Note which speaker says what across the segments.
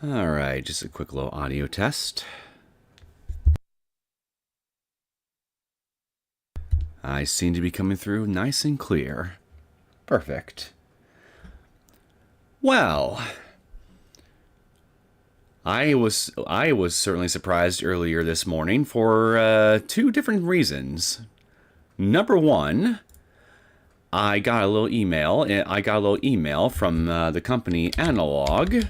Speaker 1: Alright, just a quick little audio test. I seem to be coming through nice and clear. Perfect. Well, I was certainly surprised earlier this morning for two different reasons. Number one, I got a little email. From the company Analog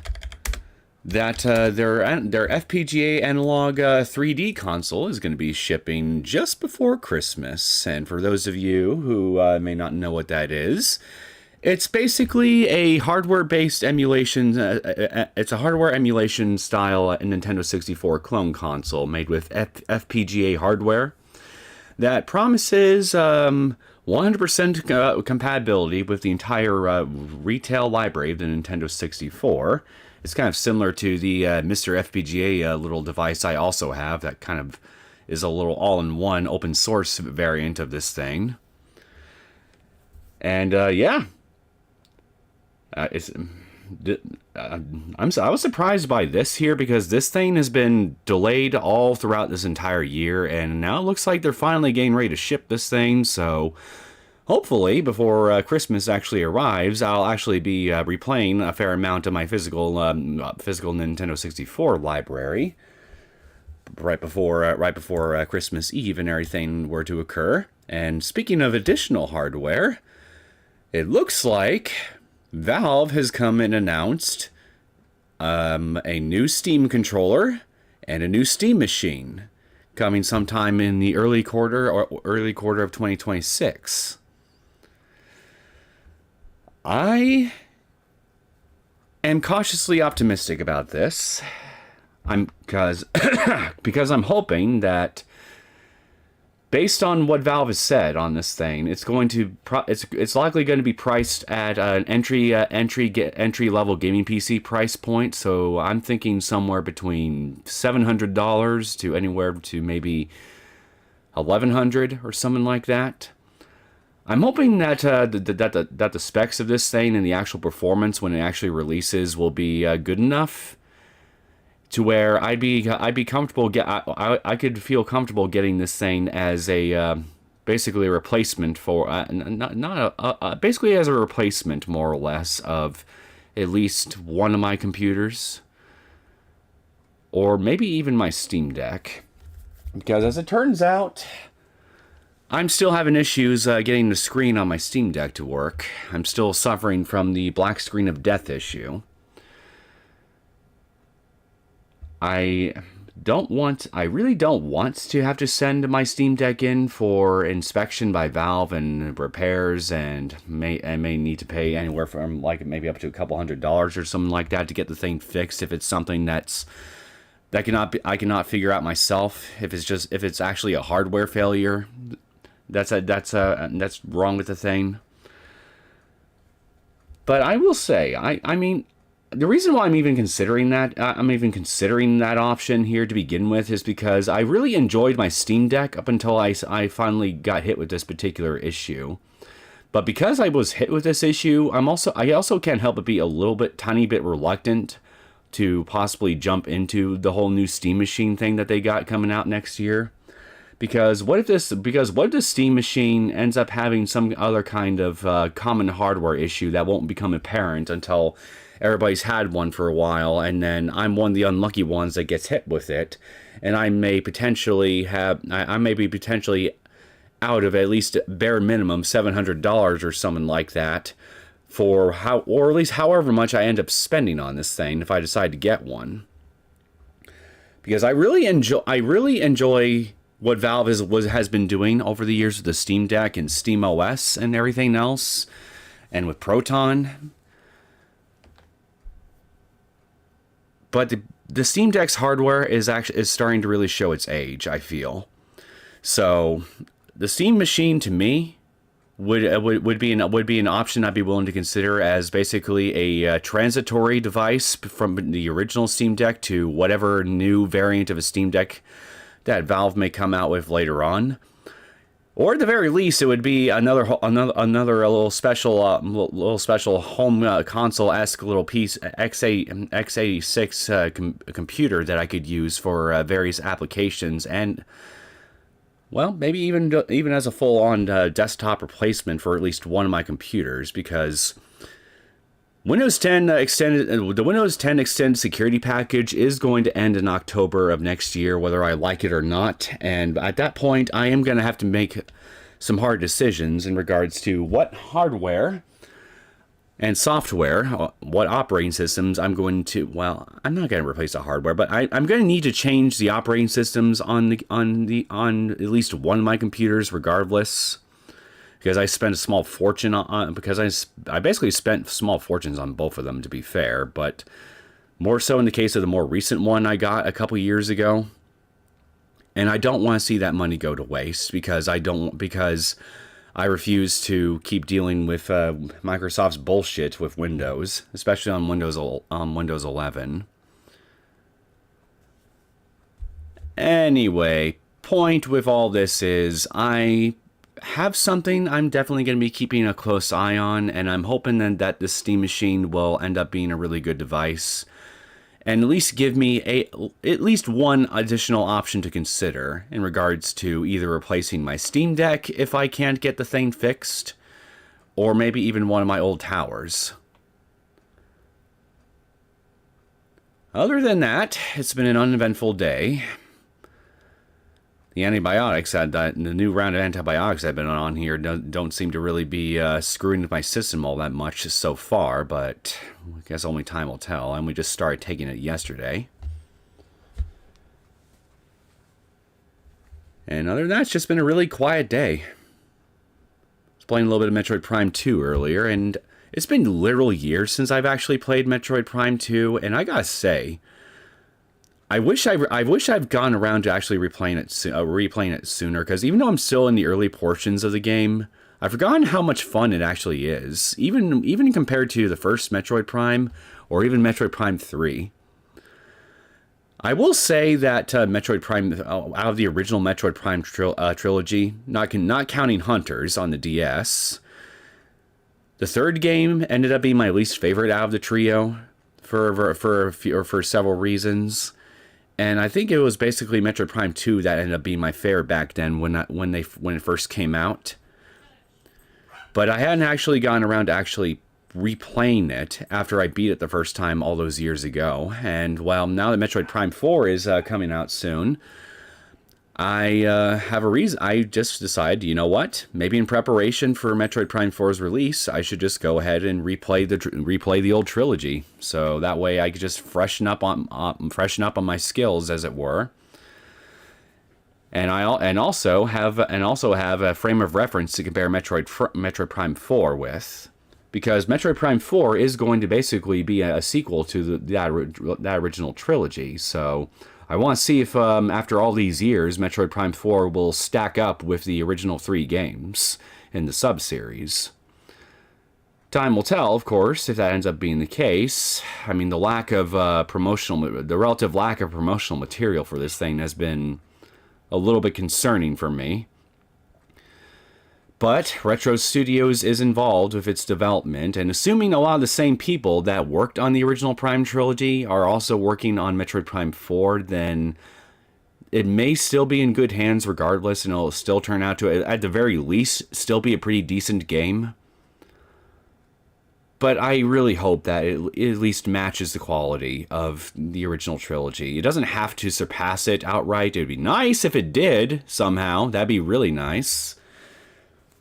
Speaker 1: that their FPGA Analog 3D console is going to be shipping just before Christmas. And for those of you who may not know what that is, it's basically a hardware-based emulation. It's a hardware emulation style Nintendo 64 clone console made with FPGA hardware that promises 100% compatibility with the entire retail library of the Nintendo 64. It's kind of similar to the Mr. FPGA little device I also have that kind of is a little all-in-one open source variant of this thing. And yeah, I was surprised by this here because this thing has been delayed all throughout this entire year, and now it looks like they're finally getting ready to ship this thing. So hopefully, before Christmas actually arrives, I'll actually be replaying a fair amount of my physical Nintendo 64 library right before Christmas Eve and everything were to occur. And speaking of additional hardware, it looks like Valve has come and announced a new Steam controller and a new Steam machine coming sometime in the early quarter of 2026. I am cautiously optimistic about this. Because I'm hoping that, based on what Valve has said on this thing, it's likely going to be priced at an entry level gaming PC price point. So I'm thinking somewhere between $700 to anywhere to maybe $1,100 or something like that. I'm hoping that that the specs of this thing and the actual performance when it actually releases will be good enough to where I'd be comfortable. I could feel comfortable getting this thing as a basically a replacement for basically as a replacement more or less of at least one of my computers, or maybe even my Steam Deck, because as it turns out, I'm still having issues getting the screen on my Steam Deck to work. I'm still suffering from the black screen of death issue. I really don't want to have to send my Steam Deck in for inspection by Valve and repairs, and may need to pay anywhere from like maybe up to a couple $100 or something like that to get the thing fixed if it's something I cannot figure out myself. If it's actually a hardware failure, that's wrong with the thing. But I will say, I mean, the reason why I'm even considering that option here to begin with is because I really enjoyed my Steam Deck up until I finally got hit with this particular issue. But because I was hit with this issue, I also can't help but be tiny bit reluctant to possibly jump into the whole new Steam machine thing that they got coming out next year. Because what if this Steam machine ends up having some other kind of common hardware issue that won't become apparent until everybody's had one for a while, and then I'm one of the unlucky ones that gets hit with it, and I may be potentially out of at least bare minimum $700 or something like that or at least however much I end up spending on this thing if I decide to get one. Because I really enjoy what Valve has been doing over the years with the Steam Deck and Steam OS and everything else, and with Proton. But the Steam Deck's hardware is starting to really show its age, I feel. So the Steam machine to me would be an option I'd be willing to consider as basically a transitory device from the original Steam Deck to whatever new variant of a Steam Deck that Valve may come out with later on. Or at the very least, it would be another little special home console-esque little piece x86 computer that I could use for various applications, and well, maybe even as a full-on desktop replacement for at least one of my computers, because Windows 10 the Windows 10 extended security package is going to end in October of next year, whether I like it or not. And at that point, I am going to have to make some hard decisions in regards to what hardware and software, what operating systems I'm going to. Well, I'm not going to replace the hardware, but I'm going to need to change the operating systems on at least one of my computers, regardless. Because I spent a small fortune on, because I basically spent small fortunes on both of them, to be fair, but more so in the case of the more recent one I got a couple years ago. And I don't want to see that money go to waste, because I refuse to keep dealing with Microsoft's bullshit with Windows, especially on Windows 11. Anyway, point with all this is I have something I'm definitely going to be keeping a close eye on, and I'm hoping that the Steam Machine will end up being a really good device and at least give me at least one additional option to consider in regards to either replacing my Steam Deck if I can't get the thing fixed, or maybe even one of my old towers. Other than that, it's been an uneventful day. The new round of antibiotics I've been on here don't seem to really be screwing with my system all that much so far, but I guess only time will tell, and we just started taking it yesterday. And other than that, it's just been a really quiet day. I was playing a little bit of Metroid Prime 2 earlier, and it's been literal years since I've actually played Metroid Prime 2, and I gotta say, I wish I've gone around to actually replaying it sooner, because even though I'm still in the early portions of the game, I've forgotten how much fun it actually is, even compared to the first Metroid Prime or even Metroid Prime 3. I will say that Metroid Prime, out of the original Metroid Prime trilogy, not counting Hunters on the DS, the third game ended up being my least favorite out of the trio for several reasons. And I think it was basically Metroid Prime 2 that ended up being my favorite back then when it first came out. But I hadn't actually gotten around to actually replaying it after I beat it the first time all those years ago. And well, now that Metroid Prime 4 is coming out soon, I have a reason. I just decided, you know what? Maybe in preparation for Metroid Prime 4's release, I should just go ahead and replay the old trilogy. So that way, I could just freshen up on my skills, as it were. And also have a frame of reference to compare Metroid Prime 4 with, because Metroid Prime 4 is going to basically be a sequel to that original trilogy. So I want to see if, after all these years, Metroid Prime 4 will stack up with the original 3 games in the sub-series. Time will tell, of course, if that ends up being the case. I mean, the relative lack of promotional material for this thing has been a little bit concerning for me. But Retro Studios is involved with its development, and assuming a lot of the same people that worked on the original Prime trilogy are also working on Metroid Prime 4, then it may still be in good hands regardless, and it'll still turn out to, at the very least, still be a pretty decent game. But I really hope that it at least matches the quality of the original trilogy. It doesn't have to surpass it outright. It would be nice if it did, somehow. That'd be really nice.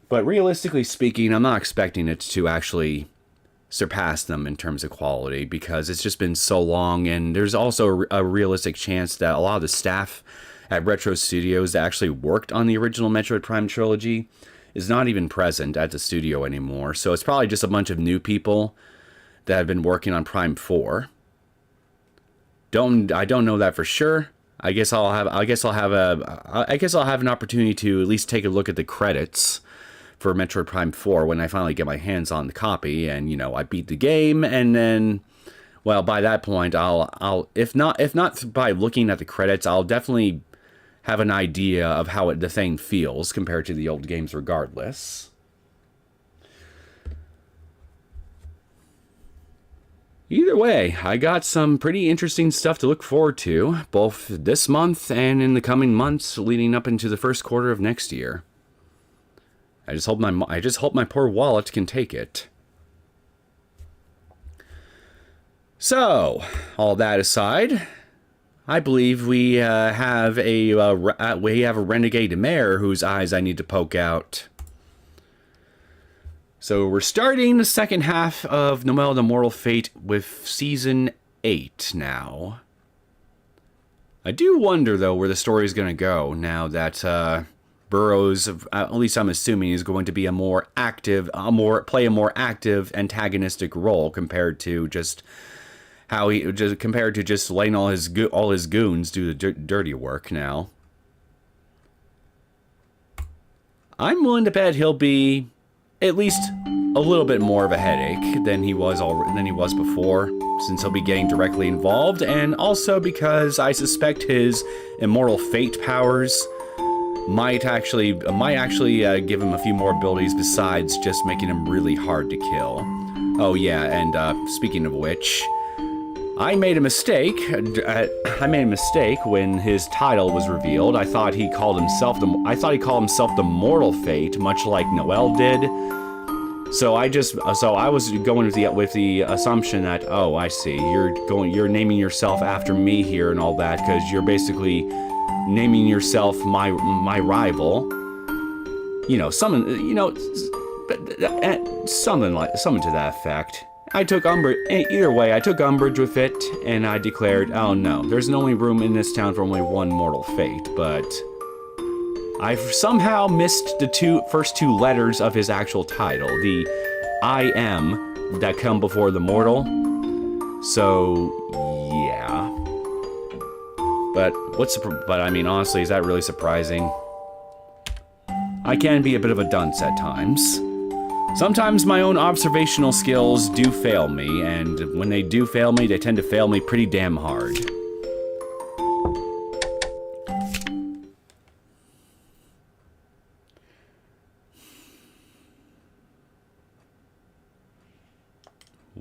Speaker 1: But realistically speaking, I'm not expecting it to actually surpass them in terms of quality, because it's just been so long, and there's also a realistic chance that a lot of the staff at Retro Studios that actually worked on the original Metroid Prime trilogy is not even present at the studio anymore. So it's probably just a bunch of new people that have been working on Prime 4. I don't know that for sure. I guess I'll have an opportunity to at least take a look at the credits for Metroid Prime 4 when I finally get my hands on the copy, and I beat the game, and then, well, by that point I'll if not by looking at the credits, I'll definitely have an idea of how the thing feels compared to the old games regardless. Either way, I got some pretty interesting stuff to look forward to, both this month and in the coming months leading up into the first quarter of next year. I just hope my poor wallet can take it. So, all that aside, I believe we have a renegade mare whose eyes I need to poke out. So we're starting the second half of Noel the Mortal Fate with Season 8 now. I do wonder, though, where the story is going to go now that Burrows, at least I'm assuming, is going to be play a more active antagonistic role compared to just letting all his goons do the dirty work now. I'm willing to bet he'll be at least a little bit more of a headache than he was before, since he'll be getting directly involved, and also because I suspect his immortal fate powers might actually give him a few more abilities besides just making him really hard to kill. Oh yeah, and speaking of which, I made a mistake. When his title was revealed. I thought he called himself the Mortal Fate, much like Noel did. So I was going with the assumption that, oh, I see, you're naming yourself after me here and all that, because you're basically naming yourself my rival. Something to that effect. I took umbrage. Either way, I took umbrage with it, and I declared, oh no, there's only room in this town for only one mortal fate, but I somehow missed the first two letters of his actual title, the I am that come before the mortal. So, yeah. But I mean, honestly, is that really surprising? I can be a bit of a dunce at times. Sometimes my own observational skills do fail me, and when they do fail me, they tend to fail me pretty damn hard.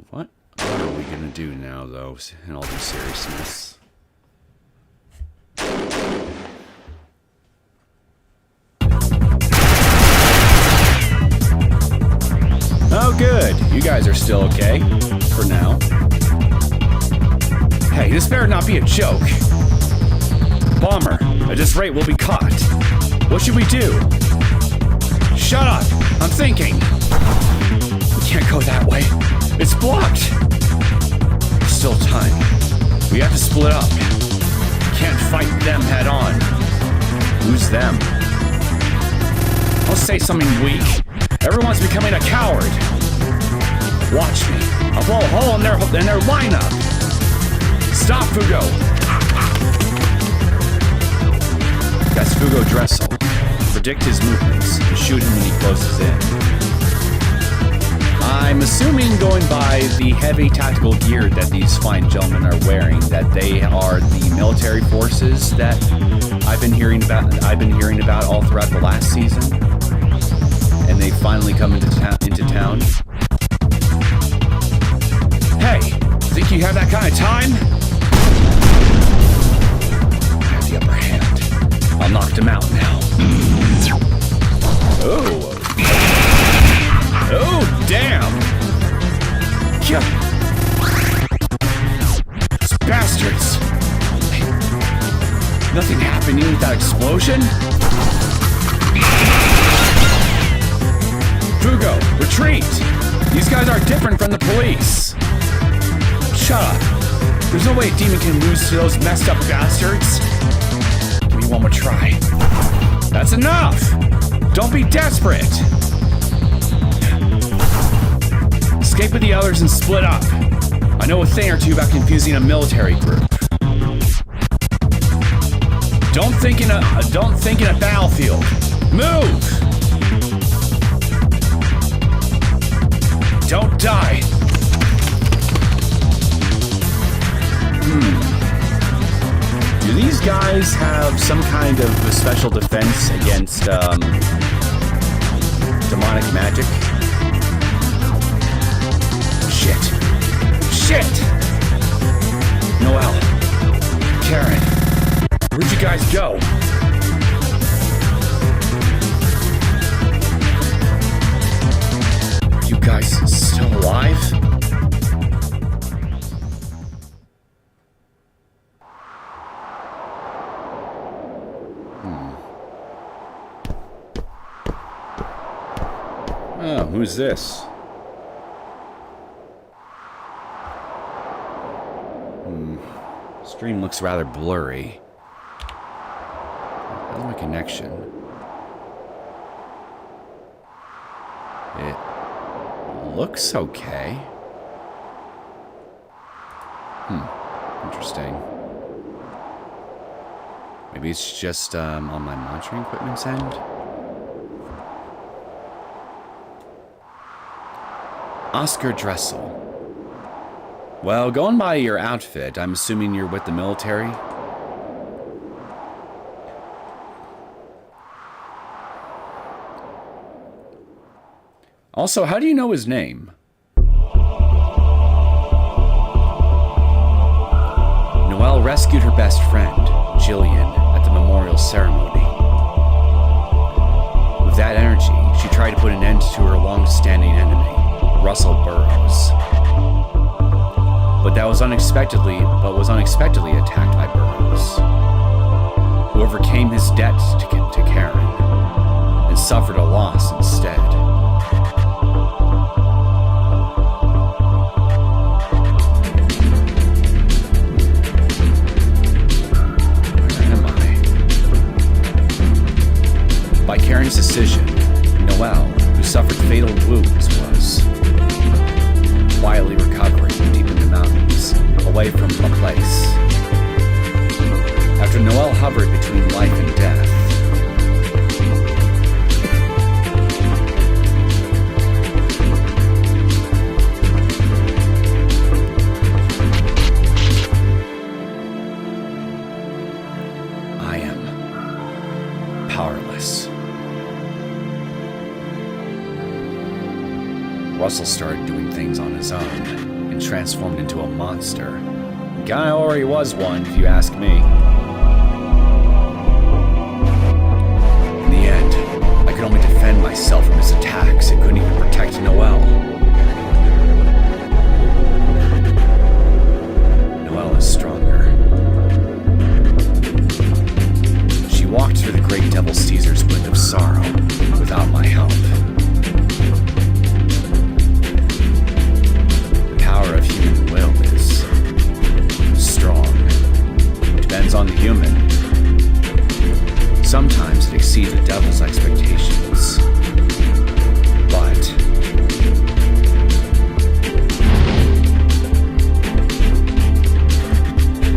Speaker 1: What are we gonna do now, though, in all this seriousness? Oh, good. You guys are still okay. For now. Hey, this better not be a joke. Bomber, at this rate we'll be caught. What should we do? Shut up! I'm thinking. We can't go that way. It's blocked. There's still time. We have to split up. Can't fight them head on. Who's them? I'll say something weak. Everyone's becoming a coward. Watch me. I'll blow a hole in their lineup. Stop, Fugo. That's Fugo Dressel. Predict his movements and shoot him when he closes in. I'm assuming, going by the heavy tactical gear that these fine gentlemen are wearing, that they are the military forces that I've been hearing about all throughout the last season. And they finally come into town. Hey, think you have that kind of time? I have the upper hand. I'll knock them out now. Oh. Oh, damn. Those bastards. Nothing happening with that explosion? Fugo, retreat! These guys are different from the police! Shut up! There's no way a demon can lose to those messed up bastards! Give me one more try. That's enough! Don't be desperate! Escape with the others and split up. I know a thing or two about confusing a military group. Don't think in a battlefield. Move! Don't die. Do these guys have some kind of a special defense against demonic magic? Shit. Shit! Noel. Karen. Where'd you guys go? You guys still alive? Oh, who's this? Stream looks rather blurry. How's my connection? It looks okay. Interesting. Maybe it's just on my monitoring equipment's end? Oscar Dressel. Well, going by your outfit, I'm assuming you're with the military? Also, how do you know his name? Noel rescued her best friend, Jillian, at the memorial ceremony. With that energy, she tried to put an end to her long-standing enemy, Russell Burrows. But was unexpectedly attacked by Burrows, who overcame his debt to Karen and suffered a loss instead. Where am I? By Karen's decision, Noel, who suffered fatal wounds, was quietly recovering deep in the mountains, away from LaPlace. After Noel hovered between life and death, I am powerless. Russell started doing things on his own and transformed into a monster. Guy already was one, if you ask me. In the end, I could only defend myself from his attacks. I couldn't even protect Noel. Noel is stronger. She walked through the great Devil Caesar's wind of sorrow without my help. Power of human will is strong. Depends on the human. Sometimes it exceeds the devil's expectations. But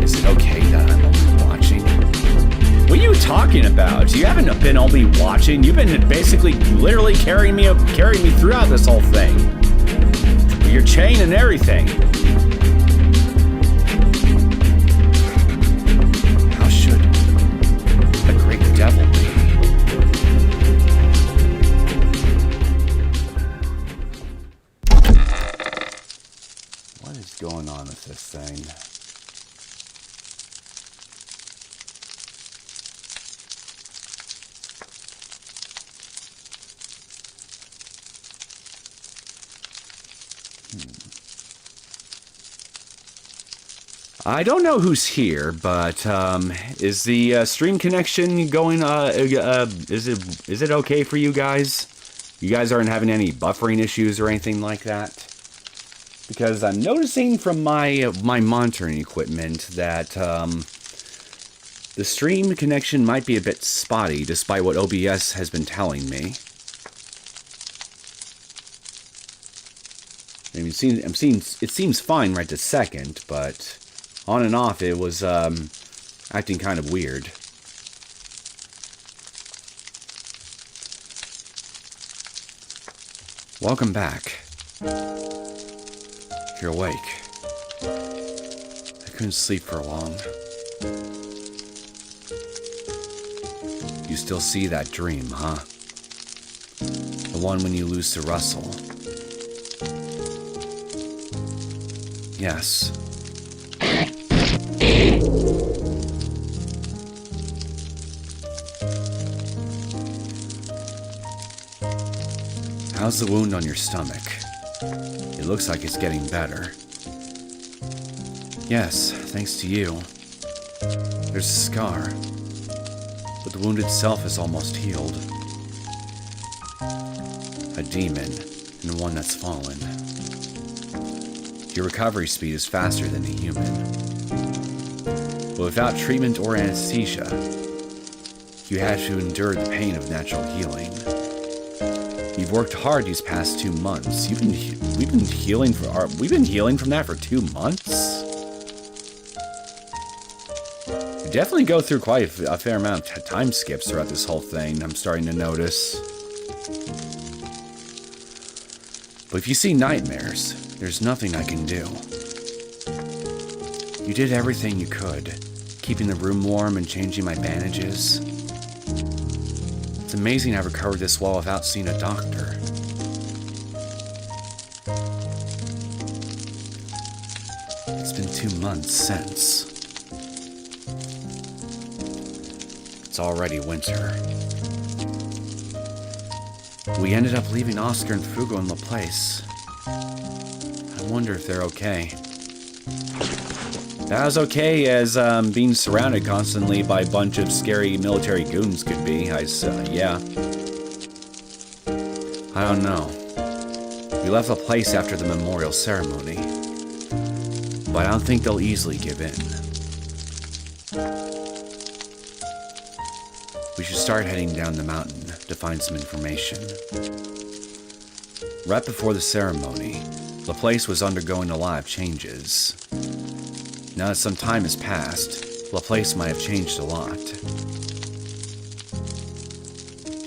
Speaker 1: is it okay that I'm only watching? What are you talking about? You haven't been only watching. You've been basically literally carrying me throughout this whole thing. Your chain and everything. How should a great devil be? What is going on with this thing? I don't know who's here, but is the stream connection going? Is it okay for you guys? You guys aren't having any buffering issues or anything like that? Because I'm noticing from my monitoring equipment that the stream connection might be a bit spotty, despite what OBS has been telling me. I mean, it seems fine right this second, but on and off it was acting kind of weird. Welcome back. You're awake. I couldn't sleep for long. still see that dream, huh? The one when you lose to Russell. Yes. How's the wound on your stomach? It looks like it's getting better. Yes, thanks to you. There's a scar, but the wound itself is almost healed. A demon, and one that's fallen. Your recovery speed is faster than a human. But without treatment or anesthesia, you had to endure the pain of natural healing. You've worked hard these past 2 months. We've been healing from that for 2 months. We definitely go through quite a fair amount of time skips throughout this whole thing. I'm starting to notice. But if you see nightmares, there's nothing I can do. You did everything you could, keeping the room warm and changing my bandages. It's amazing I've recovered this well without seeing a doctor. It's been 2 months since. It's already winter. We ended up leaving Oscar and Fugo in LaPlace. I wonder if they're okay. They're as okay as being surrounded constantly by a bunch of scary military goons could be. Yeah. I don't know. We left the place after the memorial ceremony, but I don't think they'll easily give in. We should start heading down the mountain to find some information. Right before the ceremony, the place was undergoing a lot of changes. Now that some time has passed, LaPlace might have changed a lot.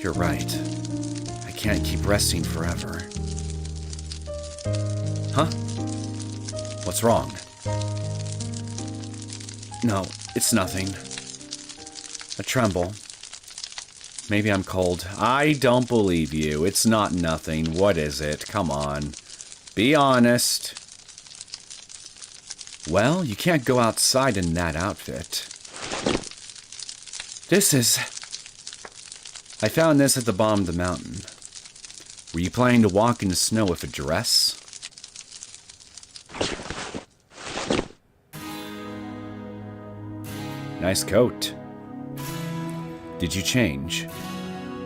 Speaker 1: You're right. I can't keep resting forever. Huh? What's wrong? No, it's nothing. A tremble. Maybe I'm cold. I don't believe you. It's not nothing. What is it? Come on. Be honest. Well, you can't go outside in that outfit. I found this at the bottom of the mountain. Were you planning to walk in the snow with a dress? Nice coat. Did you change?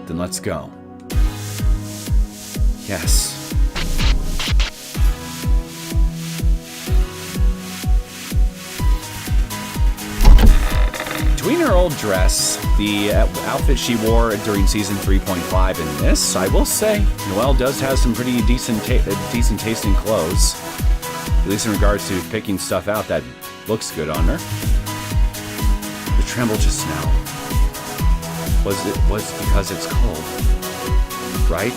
Speaker 1: Then let's go. Yes. Between her old dress, the outfit she wore during season 3.5 and this, I will say, Noel does have some pretty decent taste in clothes. At least in regards to picking stuff out that looks good on her. The tremble just now. Was because it's cold, right?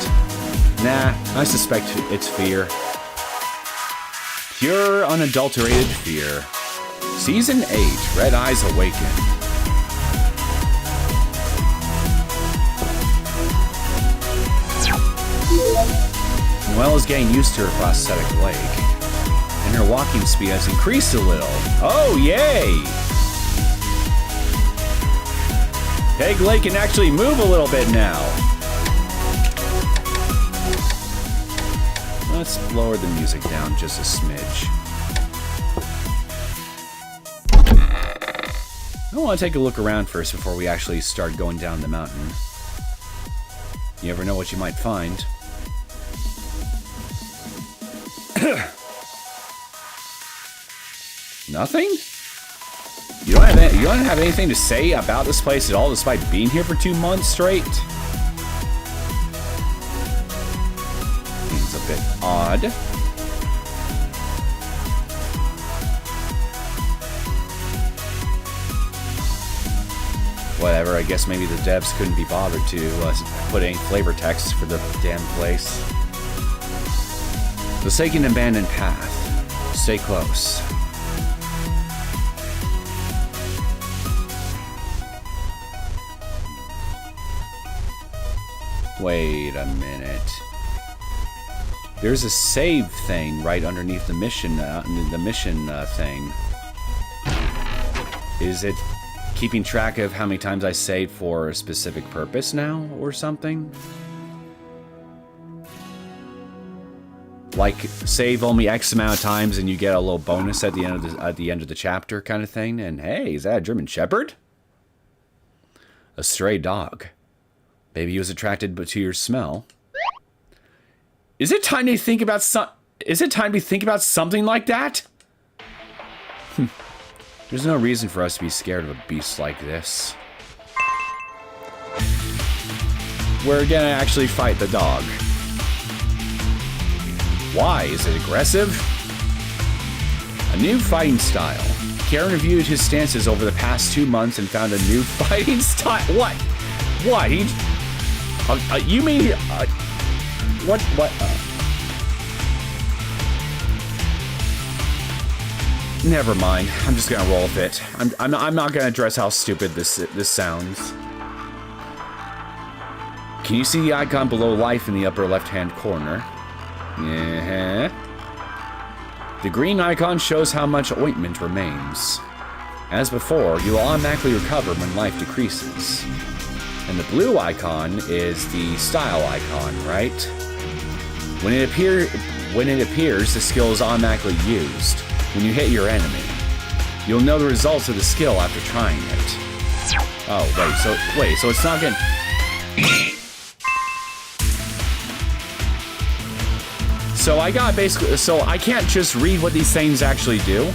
Speaker 1: Nah, I suspect it's fear. Pure, unadulterated fear. Season 8, Red Eyes Awaken. Noelle is getting used to her prosthetic leg, and her walking speed has increased a little. Oh, yay! Peg Leg can actually move a little bit now. Let's lower the music down just a smidge. I want to take a look around first before we actually start going down the mountain. You never know what you might find. Nothing? You don't have anything to say about this place at all, despite being here for 2 months straight? Seems a bit odd. Whatever, I guess maybe the devs couldn't be bothered to put any flavor text for the damn place. The Forsaken Abandoned Path. Stay close. Wait a minute. There's a save thing right underneath the mission thing. Is it keeping track of how many times I saved for a specific purpose now or something? Like save only X amount of times and you get a little bonus at the end of the chapter kind of thing. And hey, is that a German Shepherd? A stray dog. Maybe he was attracted to your smell. Is it time to think about something like that? There's no reason for us to be scared of a beast like this. We're gonna actually fight the dog. Why? Is it aggressive? A new fighting style. Karen reviewed his stances over the past 2 months and found a new fighting style. What? What? You mean... What? Never mind. I'm just gonna roll with it. I'm not gonna address how stupid this sounds. Can you see the icon below life in the upper left-hand corner? Yeah. The green icon shows how much ointment remains. As before, you will automatically recover when life decreases. And the blue icon is the style icon, right? When it appears, the skill is automatically used. When you hit your enemy, you'll know the results of the skill after trying it. Oh, wait, so it's not gonna... So I got basically, so I can't just read what these things actually do.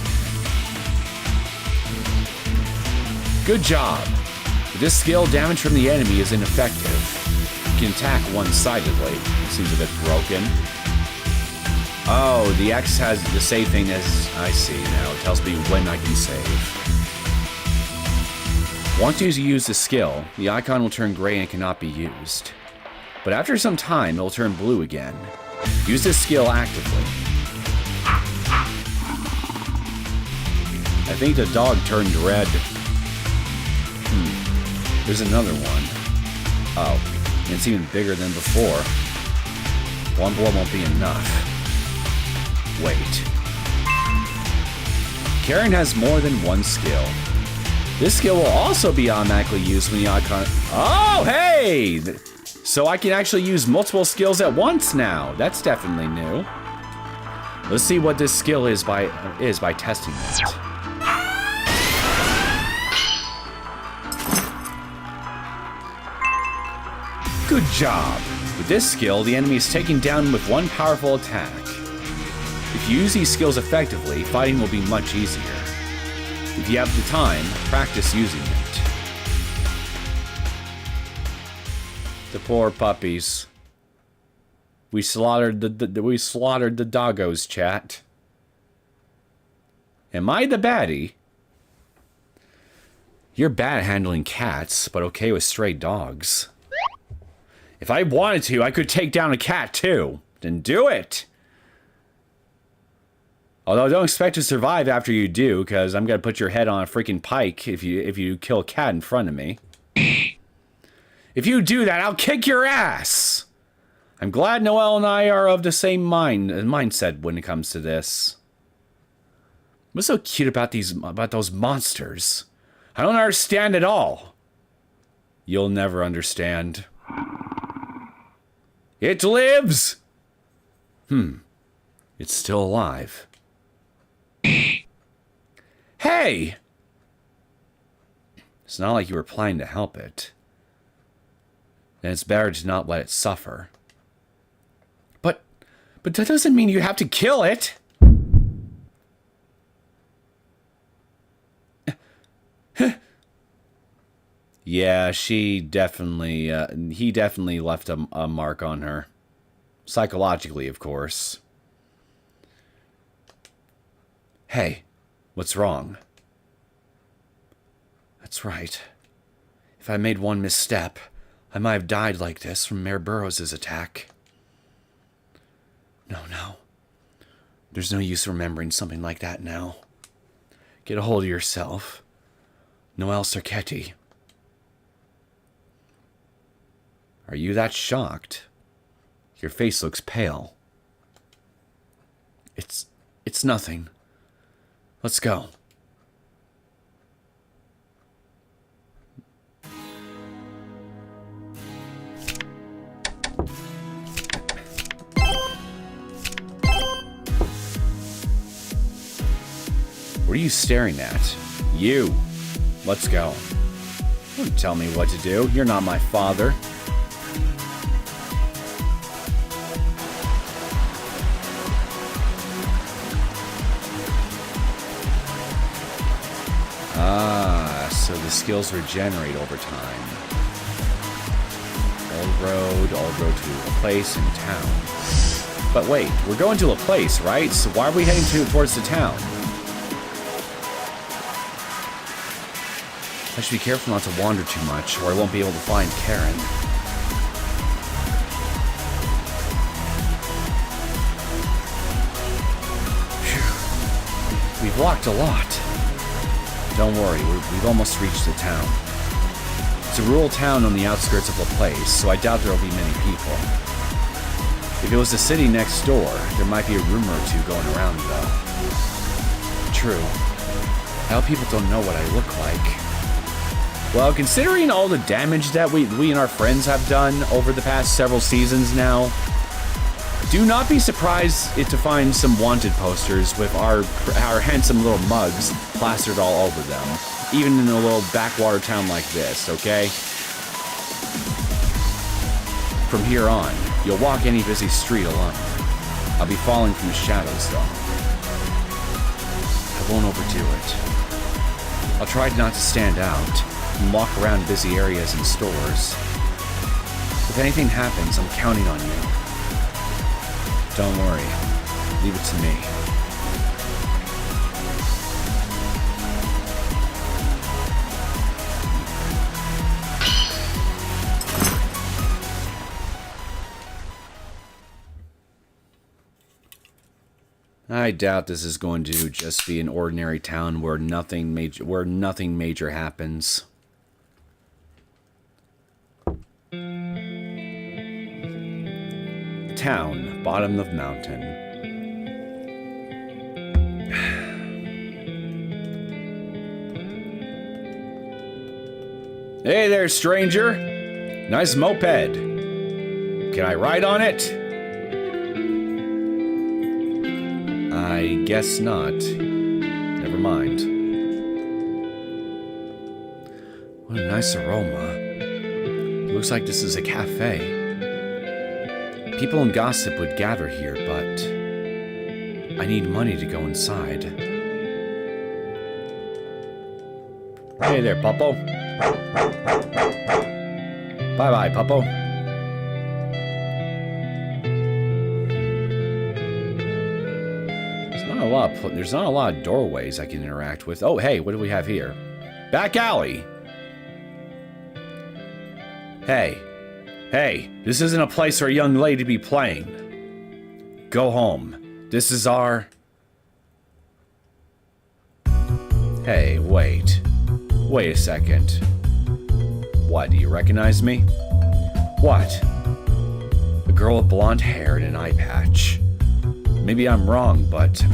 Speaker 1: Good job. With this skill, damage from the enemy is ineffective. You can attack one-sidedly. Seems a bit broken. Oh, the X has the save thing as I see now. It tells me when I can save. Once you use the skill, the icon will turn gray and cannot be used. But after some time, it will turn blue again. Use this skill actively. I think the dog turned red. There's another one. Oh, and it's even bigger than before. One blow won't be enough. Wait. Karen has more than one skill. This skill will also be automatically used when the icon... Oh, hey! So I can actually use multiple skills at once now. That's definitely new. Let's see what this skill is by testing it. Good job. With this skill, the enemy is taken down with one powerful attack. If you use these skills effectively, fighting will be much easier. If you have the time, practice using it. The poor puppies. We slaughtered the doggos, chat. Am I the baddie? You're bad at handling cats, but okay with stray dogs. If I wanted to, I could take down a cat too. Then do it. Although don't expect to survive after you do, because I'm gonna put your head on a freaking pike if you kill a cat in front of me. If you do that, I'll kick your ass! I'm glad Noel and I are of the same mindset when it comes to this. What's so cute about those monsters? I don't understand at all. You'll never understand. It lives! It's still alive. Hey! It's not like you were planning to help it. Then it's better to not let it suffer. But that doesn't mean you have to kill it! Yeah, he definitely left a mark on her. Psychologically, of course. Hey, what's wrong? That's right. If I made one misstep, I might have died like this from Mayor Burrows' attack. No. There's no use remembering something like that now. Get a hold of yourself. Noel Sarketti. Are you that shocked? Your face looks pale. It's nothing. Let's go. What are you staring at? You. Let's go. Don't tell me what to do. You're not my father. Ah, so the skills regenerate over time. Old road to LaPlace and town. But wait, we're going to LaPlace, right? So why are we heading towards the town? I should be careful not to wander too much, or I won't be able to find Karen. Phew. We've walked a lot. Don't worry, we've almost reached the town. It's a rural town on the outskirts of LaPlace, so I doubt there'll be many people. If it was the city next door, there might be a rumor or two going around, though. True. I hope people don't know what I look like. Well, considering all the damage that we and our friends have done over the past several seasons now, do not be surprised to find some wanted posters with our handsome little mugs plastered all over them, even in a little backwater town like this, okay? From here on, you'll walk any busy street alone. I'll be falling from the shadows, though. I won't overdo it. I'll try not to stand out and walk around busy areas and stores. If anything happens, I'm counting on you. Don't worry. Leave it to me. I doubt this is going to just be an ordinary town where nothing major happens. Town, bottom of mountain. Hey there, stranger. Nice moped. Can I ride on it? I guess not. Never mind. What a nice aroma. It looks like this is a cafe. People and gossip would gather here, but I need money to go inside. Hey there, Puppo. Bye-bye, Puppo. There's not a lot of doorways I can interact with. Oh, hey, what do we have here? Back alley. Hey, this isn't a place for a young lady to be playing. Go home. This is our... Hey, wait. Wait a second. What, do you recognize me? What? A girl with blonde hair and an eye patch. Maybe I'm wrong, but...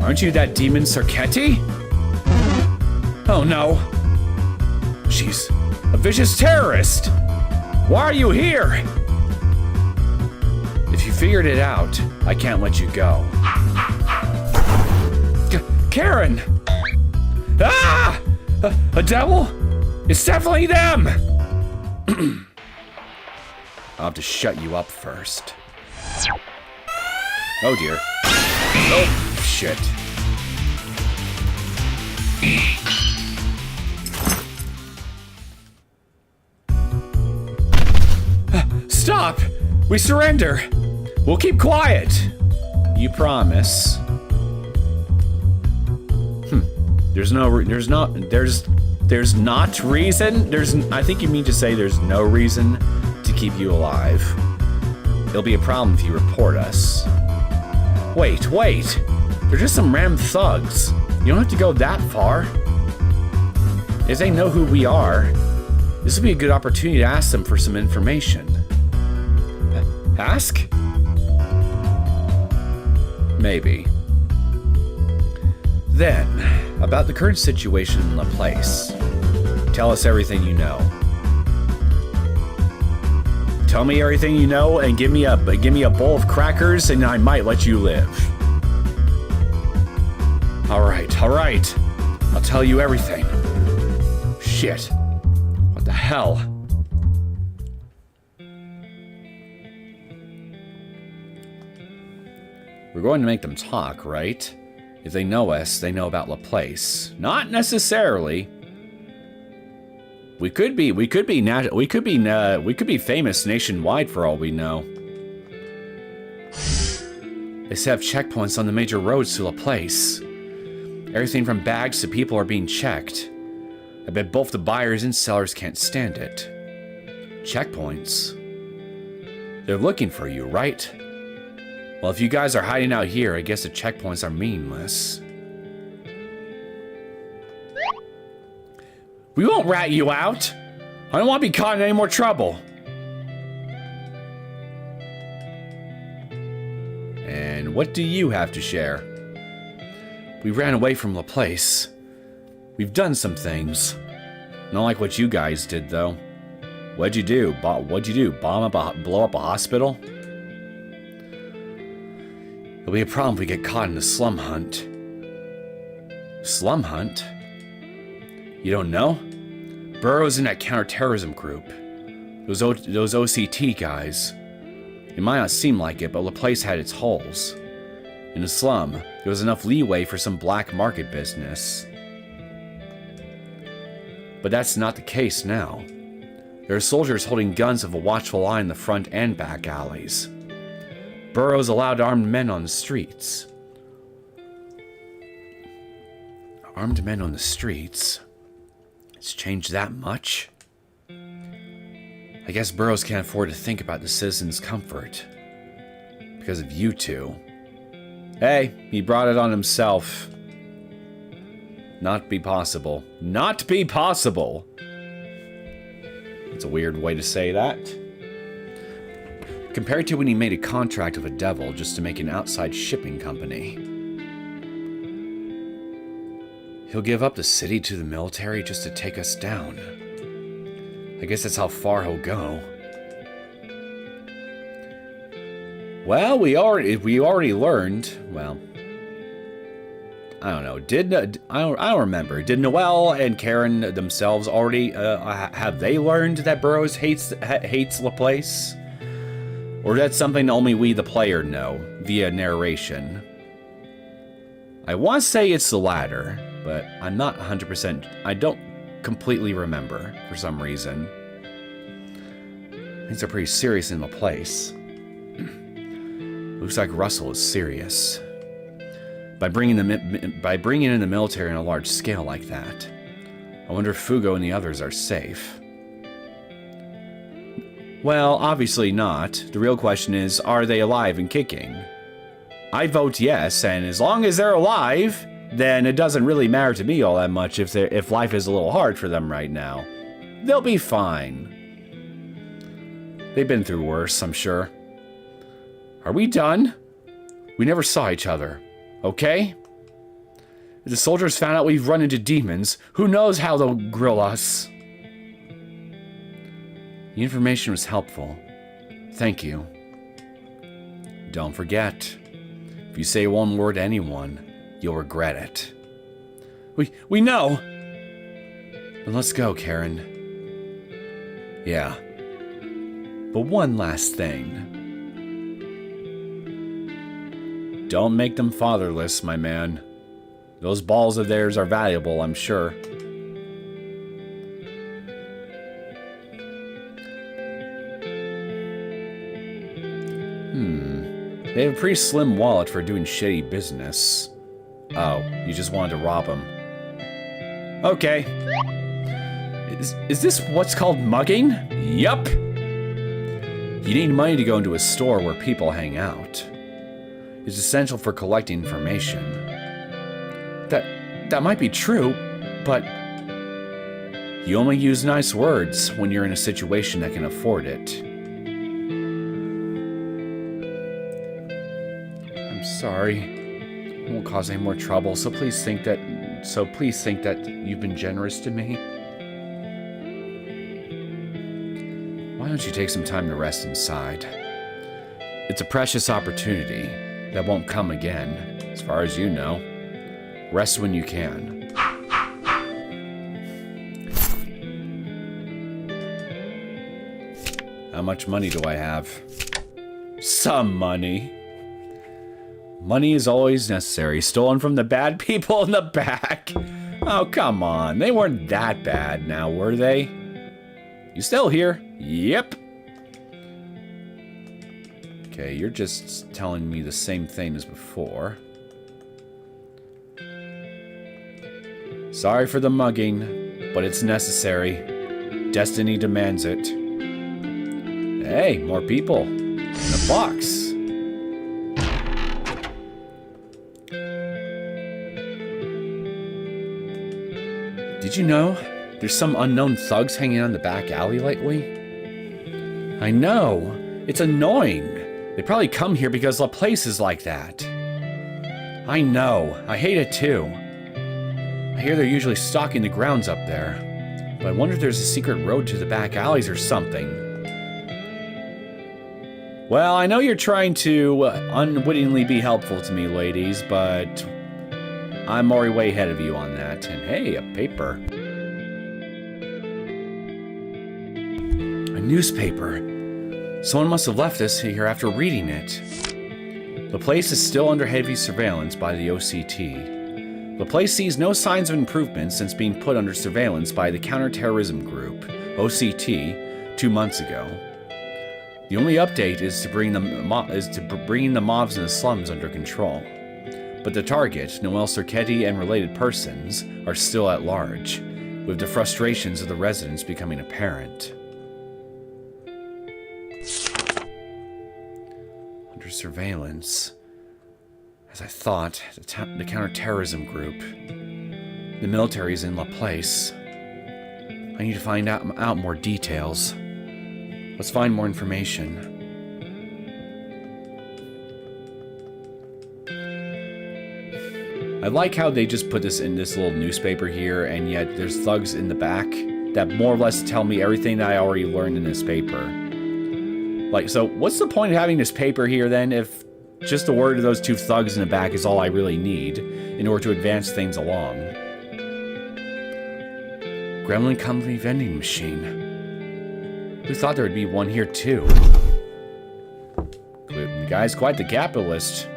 Speaker 1: Aren't you that demon Sarketti? Oh no. She's a vicious terrorist. Why are you here? If you figured it out, I can't let you go. Karen! Ah! A devil? It's definitely them! I'll have to shut you up first. Oh dear. Oh, shit. Stop! We surrender! We'll keep quiet! You promise? There's not reason? I think you mean to say there's no reason to keep you alive. It'll be a problem if you report us. Wait! They're just some random thugs. You don't have to go that far. If they know who we are, this will be a good opportunity to ask them for some information. Ask? Maybe. Then, about the current situation in LaPlace. Tell us everything you know. Tell me everything you know and give me a bowl of crackers and I might let you live. Alright. I'll tell you everything. Shit. What the hell? We're going to make them talk, right? If they know us, they know about LaPlace. Not necessarily. We could be famous nationwide for all we know. They set up checkpoints on the major roads to LaPlace. Everything from bags to people are being checked. I bet both the buyers and sellers can't stand it. Checkpoints? They're looking for you, right? Well, if you guys are hiding out here, I guess the checkpoints are meaningless. We won't rat you out. I don't want to be caught in any more trouble. And what do you have to share? We ran away from LaPlace. We've done some things. Not like what you guys did, though. What'd you do? What'd you do? Blow up a hospital? It'll be a problem if we get caught in a slum hunt. Slum hunt? You don't know? Burrows in that counterterrorism group. Those OCT guys. It might not seem like it, but LaPlace had its holes. In the slum, there was enough leeway for some black market business. But that's not the case now. There are soldiers holding guns with a watchful eye in the front and back alleys. Burrows allowed armed men on the streets. Armed men on the streets? It's changed that much? I guess Burrows can't afford to think about the citizens' comfort. Because of you two. Hey, he brought it on himself. Not be possible. Not be possible! It's a weird way to say that. Compared to when he made a contract with a devil just to make an outside shipping company. He'll give up the city to the military just to take us down. I guess that's how far he'll go. Well, we already learned. Well, I don't know. I don't remember. Did Noel and Karen themselves already have they learned that Burrows hates LaPlace? Or that's something only we, the player, know via narration? I want to say it's the latter, but I'm not 100%. I don't completely remember for some reason. Things are pretty serious in LaPlace. Looks like Russell is serious. By bringing in the military on a large scale like that, I wonder if Fugo and the others are safe. Well, obviously not. The real question is, are they alive and kicking? I vote yes, and as long as they're alive, then it doesn't really matter to me all that much if life is a little hard for them right now. They'll be fine. They've been through worse, I'm sure. Are we done? We never saw each other, okay? If the soldiers found out we've run into demons, who knows how they'll grill us? The information was helpful. Thank you. Don't forget, if you say one word to anyone, you'll regret it. We know! Then let's go, Karen. Yeah. But one last thing. Don't make them fatherless, my man. Those balls of theirs are valuable, I'm sure. They have a pretty slim wallet for doing shady business. Oh, you just wanted to rob them. Okay. Is this what's called mugging? Yup. You need money to go into a store where people hang out. It's essential for collecting information. That might be true, but you only use nice words when you're in a situation that can afford it. sorry. I won't cause any more trouble, so please think that you've been generous to me. Why don't you take some time to rest inside? It's a precious opportunity that won't come again, as far as you know. Rest when you can. How much money do I have? Some money. Money is always necessary. Stolen from the bad people in the back. Oh, come on. They weren't that bad now, were they? You still here? Yep. Okay, you're just telling me the same thing as before. Sorry for the mugging, but it's necessary. Destiny demands it. Hey, more people. In a box. Did you know there's some unknown thugs hanging out in the back alley lately? I know. It's annoying. They probably come here because LaPlace is like that. I know. I hate it too. I hear they're usually stalking the grounds up there. But I wonder if there's a secret road to the back alleys or something. Well, I know you're trying to unwittingly be helpful to me, ladies, but I'm already way ahead of you on that. And hey, a paper. A newspaper. Someone must have left this here after reading it. The place is still under heavy surveillance by the OCT. The place sees no signs of improvement since being put under surveillance by the counterterrorism group, OCT, 2 months ago. The only update is to bring the mobs in the slums under control. But the target, Noel Circetti and related persons, are still at large, with the frustrations of the residents becoming apparent. Under surveillance, as I thought, the counterterrorism group. The military is in LaPlace. I need to find out more details. Let's find more information. I like how they just put this in this little newspaper here, and yet there's thugs in the back that more or less tell me everything that I already learned in this paper. Like, so what's the point of having this paper here then if just the word of those two thugs in the back is all I really need in order to advance things along? Gremlin Company vending machine. Who thought there would be one here too? The guy's quite the capitalist.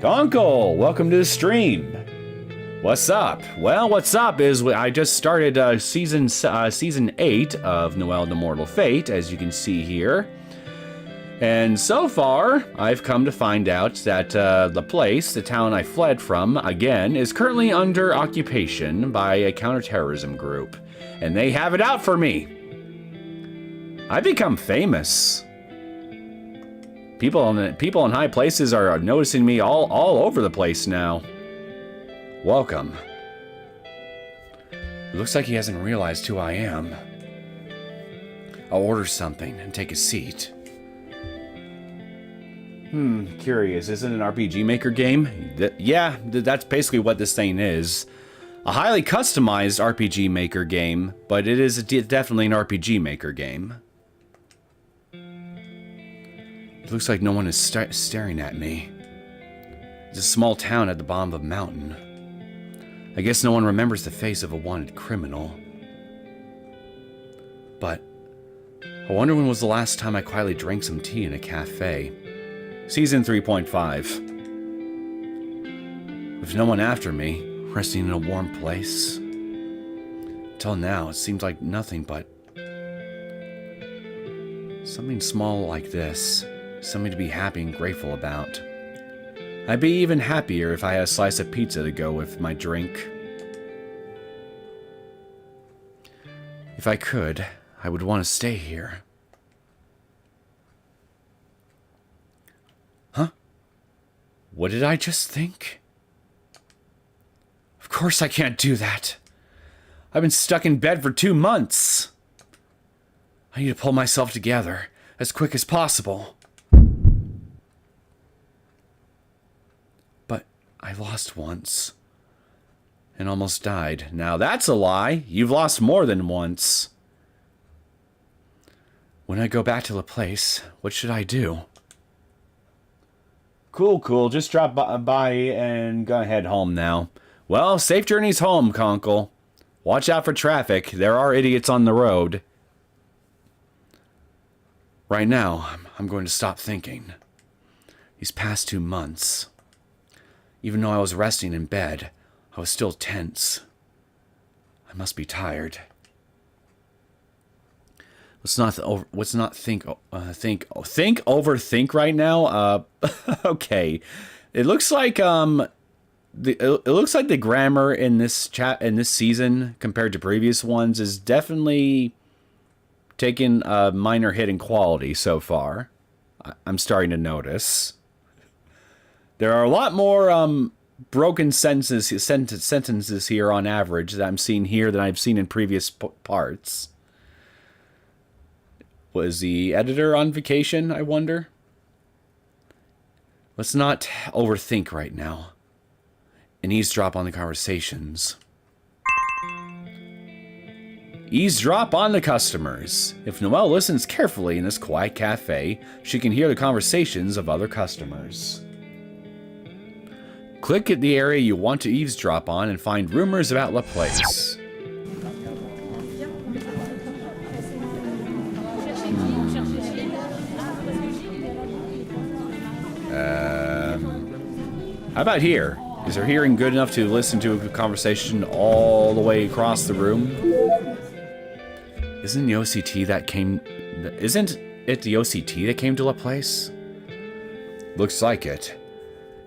Speaker 1: Gonkel, welcome to the stream. What's up? Well, what's up is I just started season 8 of Noel the Mortal Fate, as you can see here. And so far, I've come to find out that LaPlace, the town I fled from, again, is currently under occupation by a counterterrorism group. And they have it out for me. I've become famous. People in high places are noticing me all over the place now. Welcome. It looks like he hasn't realized who I am. I'll order something and take a seat. Curious. Is it an RPG Maker game? Yeah, that's basically what this thing is. A highly customized RPG Maker game, but it is definitely an RPG Maker game. It looks like no one is staring at me. It's a small town at the bottom of a mountain. I guess no one remembers the face of a wanted criminal. But I wonder when was the last time I quietly drank some tea in a cafe. Season 3.5. With no one after me, resting in a warm place. Until now, it seems like nothing but something small like this. Something to be happy and grateful about. I'd be even happier if I had a slice of pizza to go with my drink. If I could, I would want to stay here. Huh? What did I just think? Of course I can't do that. I've been stuck in bed for 2 months. I need to pull myself together as quick as possible. But I lost once. And almost died. Now that's a lie. You've lost more than once. When I go back to LaPlace, what should I do? Cool. Just drop by and gonna head home now. Well, safe journeys home, Conkle. Watch out for traffic. There are idiots on the road. Right now, I'm going to stop thinking. These past 2 months, even though I was resting in bed, I was still tense. I must be tired. Let's not overthink right now. Okay. It looks like the grammar in this season compared to previous ones is definitely taking a minor hit in quality so far. I'm starting to notice. There are a lot more broken sentences here on average that I'm seeing here than I've seen in previous parts. Was the editor on vacation, I wonder? Let's not overthink right now and eavesdrop on the conversations. Eavesdrop on the customers. If Noel listens carefully in this quiet cafe, she can hear the conversations of other customers. Click at the area you want to eavesdrop on and find rumors about LaPlace. How about here? Is her hearing good enough to listen to a conversation all the way across the room? Isn't it the OCT that came to LaPlace? Looks like it.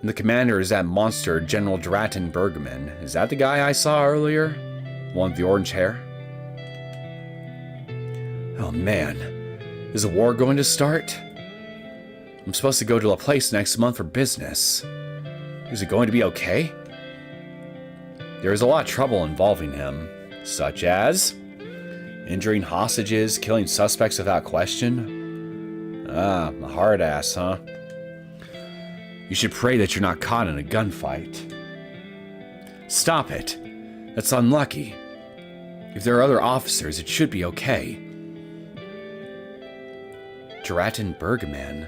Speaker 1: And the commander is that monster, General Draten Bergman. Is that the guy I saw earlier? One with the orange hair? Oh man, is a war going to start? I'm supposed to go to LaPlace next month for business. Is it going to be okay? There is a lot of trouble involving him, such as injuring hostages, killing suspects without question. Ah, a hard ass, huh? You should pray that you're not caught in a gunfight. Stop it. That's unlucky. If there are other officers, it should be okay. Draten Bergman.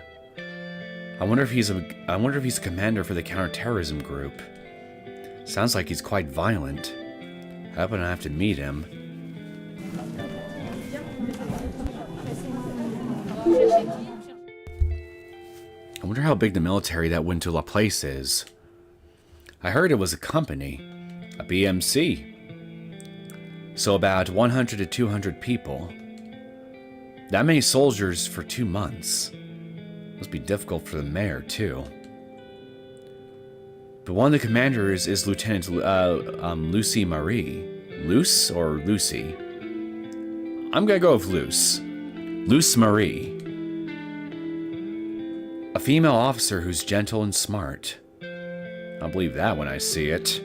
Speaker 1: I wonder if he's a commander for the counterterrorism group. Sounds like he's quite violent. I hope I don't have to meet him. I wonder how big the military that went to LaPlace is. I heard it was a company, a BMC. So about 100 to 200 people. That many soldiers for 2 months. Must be difficult for the mayor, too. But one of the commanders is Lieutenant Lucy Marie. Luce or Lucy? I'm gonna go with Luce. Luce Marie. A female officer who's gentle and smart. I'll believe that when I see it.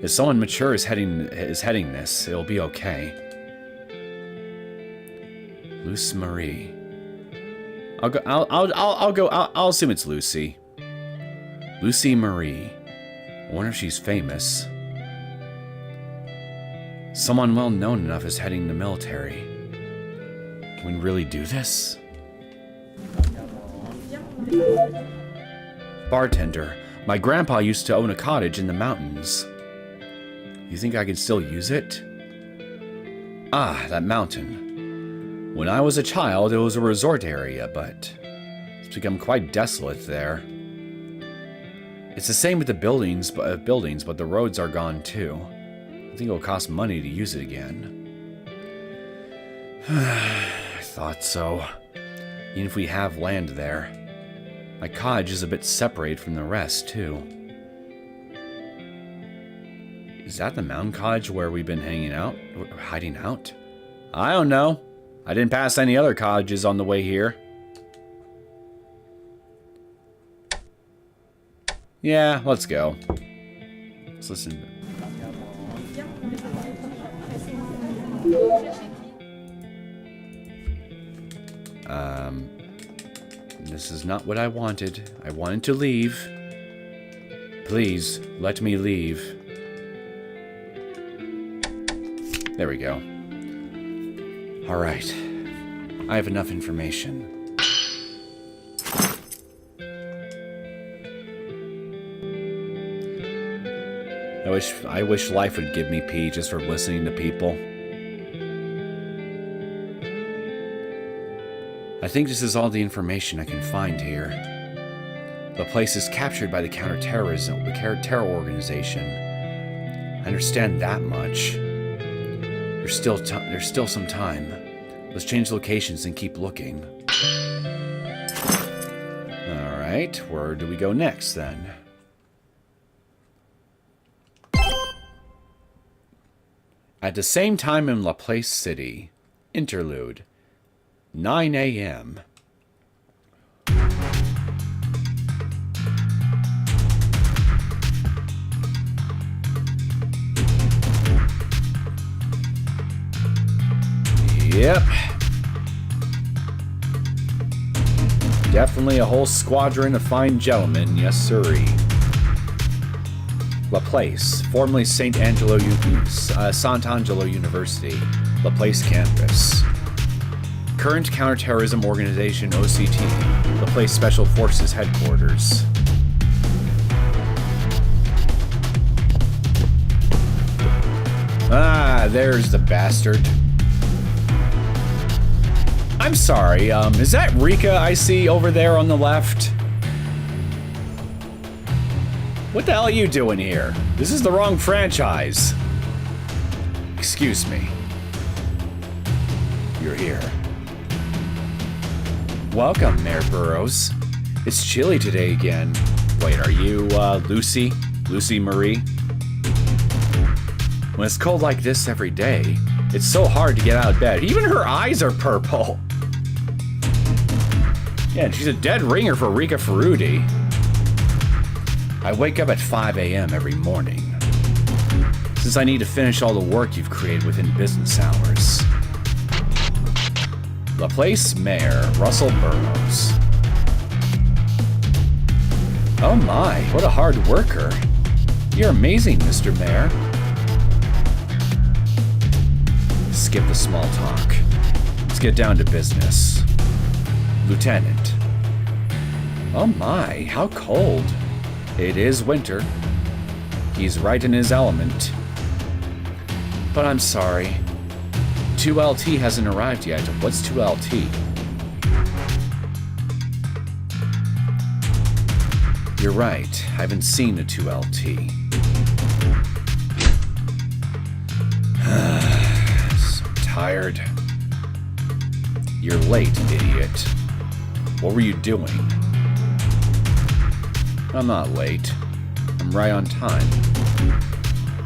Speaker 1: If someone mature is heading this, it'll be okay. Luce Marie. I'll assume it's Lucy. Lucy Marie. I wonder if she's famous. Someone well known enough is heading the military. Can we really do this? Bartender. My grandpa used to own a cottage in the mountains. You think I can still use it? Ah, that mountain. When I was a child, it was a resort area, but it's become quite desolate there. It's the same with the buildings, but the roads are gone too. I think it'll cost money to use it again. I thought so. Even if we have land there. My cottage is a bit separated from the rest, too. Is that the mountain cottage where we've been hiding out? I don't know. I didn't pass any other cottages on the way here. Yeah, let's go. Let's listen. This is not what I wanted. I wanted to leave. Please, let me leave. There we go. Alright. I have enough information. I wish life would give me pee just for listening to people. I think this is all the information I can find here. LaPlace is captured by the terror organization. I understand that much. There's still some time. Let's change locations and keep looking. Alright, where do we go next then? At the same time in LaPlace City. Interlude. 9 a.m. Yep. Definitely a whole squadron of fine gentlemen, yes sirree. LaPlace, formerly Sant'Angelo University, LaPlace campus. Current counterterrorism organization OCT, LaPlace Special Forces headquarters. Ah, there's the bastard. I'm sorry, is that Rika I see over there on the left? What the hell are you doing here? This is the wrong franchise. Excuse me. You're here. Welcome, Mayor Burrows. It's chilly today again. Wait, are you, Lucy? Lucy Marie? When it's cold like this every day, it's so hard to get out of bed. Even her eyes are purple. Yeah, and she's a dead ringer for Rika Ferruti. I wake up at 5 a.m. every morning, since I need to finish all the work you've created within business hours. LaPlace Mayor Russell Burrows. Oh my, what a hard worker. You're amazing, Mr. Mayor. Skip the small talk. Let's get down to business. Lieutenant. Oh my, how cold. It is winter. He's right in his element. But I'm sorry. 2LT hasn't arrived yet. What's 2LT? You're right. I haven't seen a 2LT. So tired. You're late, idiot. What were you doing? I'm not late. I'm right on time.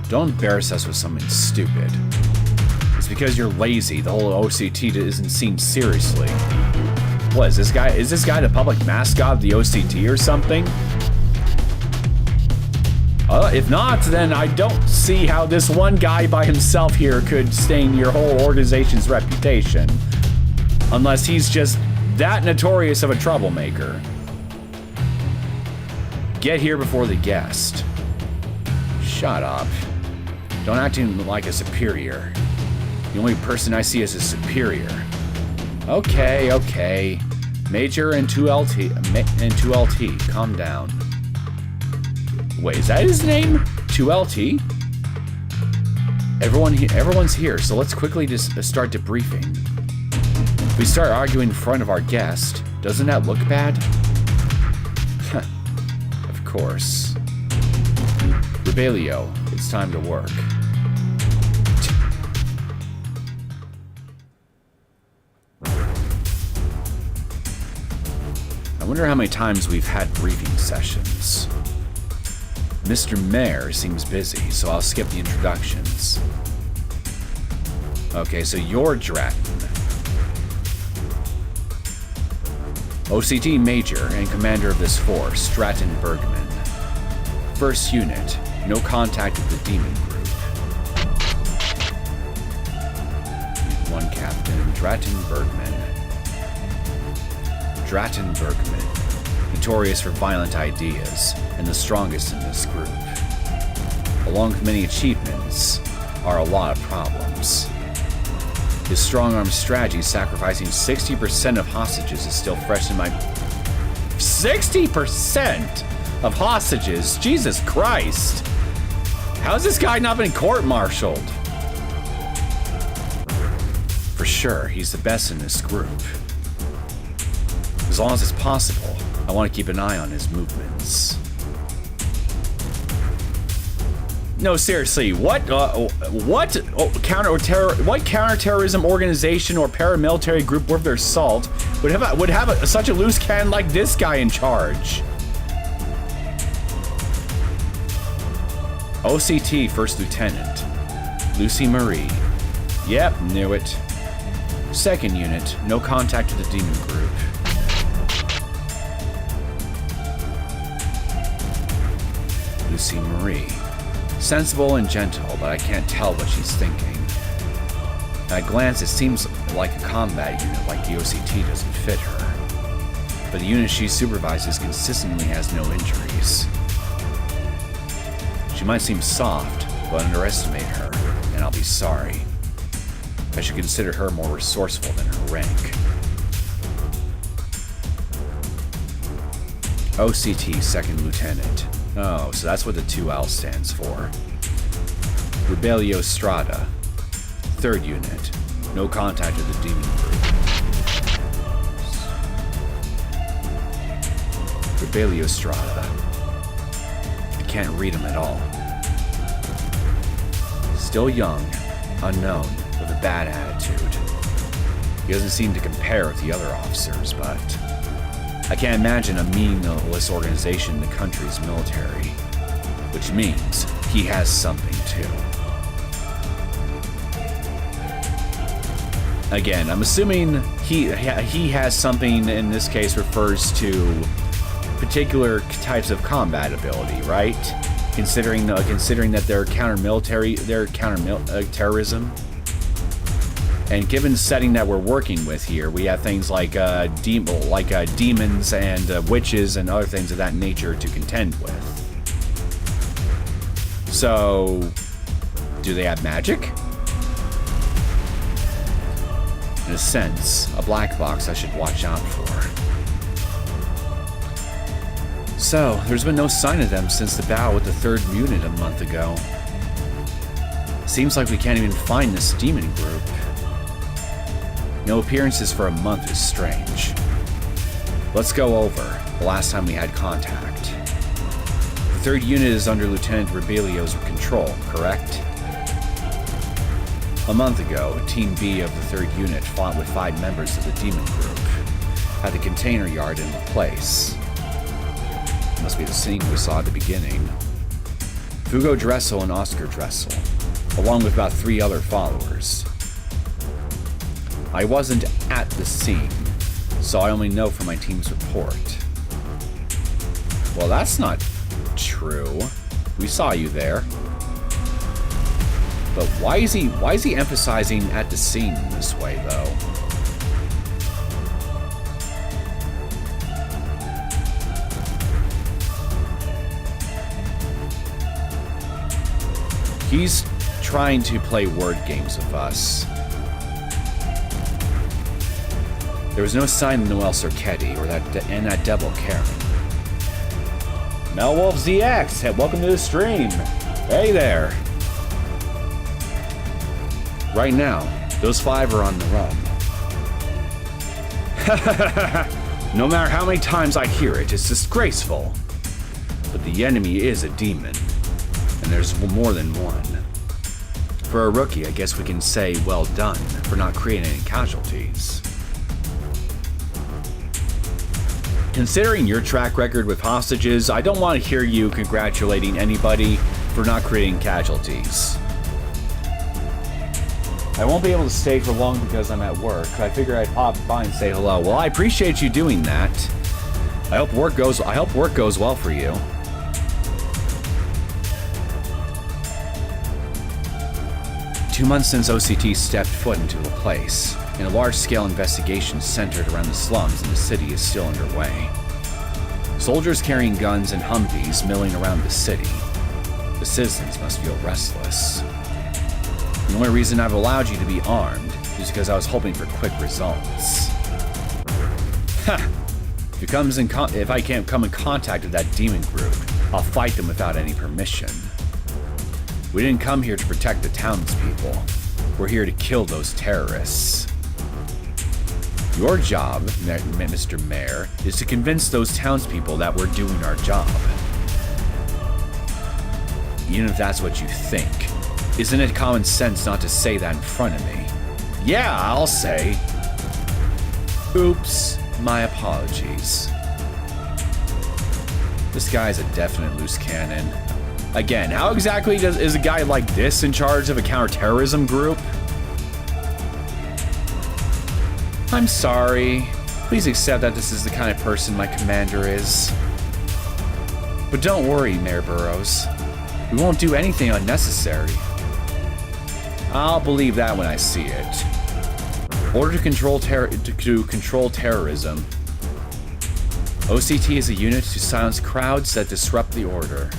Speaker 1: Don't embarrass us with something stupid. It's because you're lazy. The whole OCT isn't seen seriously. What is this guy? Is this guy the public mascot of the OCT or something? If not, then I don't see how this one guy by himself here could stain your whole organization's reputation. Unless he's just that notorious of a troublemaker. Get here before the guest. Shut up. Don't act like a superior. The only person I see as a superior. Okay, okay. Major and 2LT, calm down. Wait, is that his name? 2LT? Everyone's here, so let's quickly just start debriefing. If we start arguing in front of our guest, doesn't that look bad? Of course. Rebelio, it's time to work. I wonder how many times we've had briefing sessions. Mr. Mayor seems busy, so I'll skip the introductions. Okay, so you're Dratton. OCT Major and Commander of this force, Stratton Bergman. First Unit, no contact with the Demon Group. One Captain, Stratton Bergman. Stratton Bergman, notorious for violent ideas and the strongest in this group. Along with many achievements are a lot of problems. His strong-arm strategy sacrificing 60% of hostages is still fresh in my... 60% of hostages? Jesus Christ! How's this guy not been court-martialed? For sure, he's the best in this group. As long as it's possible, I want to keep an eye on his movements. No, seriously, what counterterrorism organization or paramilitary group worth their salt would have such a loose cannon like this guy in charge? OCT First Lieutenant Lucy Marie. Yep, knew it. Second unit, no contact with the demon group. Lucy Marie. Sensible and gentle, but I can't tell what she's thinking. At a glance, it seems like a combat unit like the OCT doesn't fit her. But the unit she supervises consistently has no injuries. She might seem soft, but underestimate her, and I'll be sorry. I should consider her more resourceful than her rank. OCT Second Lieutenant. Oh, so that's what the 2L stands for. Rebellio Strata. Third unit. No contact with the demon group. Rebellio Strata. I can't read him at all. Still young, unknown, with a bad attitude. He doesn't seem to compare with the other officers, but I can't imagine a meaningless organization in the country's military, which means he has something too. Again, I'm assuming he has something, in this case refers to particular types of combat ability, right? Considering that they're terrorism. And given the setting that we're working with here, we have things like demons and witches and other things of that nature to contend with. So, do they have magic? In a sense, a black box I should watch out for. So, there's been no sign of them since the battle with the 3rd unit a month ago. Seems like we can't even find this demon group. No appearances for a month is strange. Let's go over the last time we had contact. The 3rd unit is under Lieutenant Rebellio's control, correct? A month ago, Team B of the 3rd unit fought with 5 members of the demon group at the container yard in LaPlace. Must be the scene we saw at the beginning. Fugo Dressel and Oscar Dressel, along with about 3 other followers. I wasn't at the scene, so I only know from my team's report. Well, that's not true. We saw you there. But why is he emphasizing at the scene in this way, though? He's trying to play word games with us. There was no sign of Noel Circetti or that devil Karen. Melwolf ZX, welcome to the stream. Hey there. Right now, those 5 are on the run. No matter how many times I hear it, it's disgraceful. But the enemy is a demon, and there's more than one. For a rookie, I guess we can say well done for not creating any casualties. Considering your track record with hostages, I don't want to hear you congratulating anybody for not creating casualties. I won't be able to stay for long because I'm at work. I figured I'd pop by and say hello. Well, I appreciate you doing that. I hope work goes well for you. Two months since OCT stepped foot into LaPlace. and a large-scale investigation centered around the slums in the city is still underway. Soldiers carrying guns and Humvees milling around the city. The citizens must feel restless. The only reason I've allowed you to be armed is because I was hoping for quick results. Ha! If I can't come in contact with that demon group, I'll fight them without any permission. We didn't come here to protect the townspeople. We're here to kill those terrorists. Your job, Mr. Mayor, is to convince those townspeople that we're doing our job. Even if that's what you think. Isn't it common sense not to say that in front of me? Yeah, I'll say. Oops, my apologies. This guy's a definite loose cannon. Again, how exactly is a guy like this in charge of a counterterrorism group? I'm sorry. Please accept that this is the kind of person my commander is. But don't worry, Mayor Burrows. We won't do anything unnecessary. I'll believe that when I see it. Order to control terrorism. OCT is a unit to silence crowds that disrupt the order.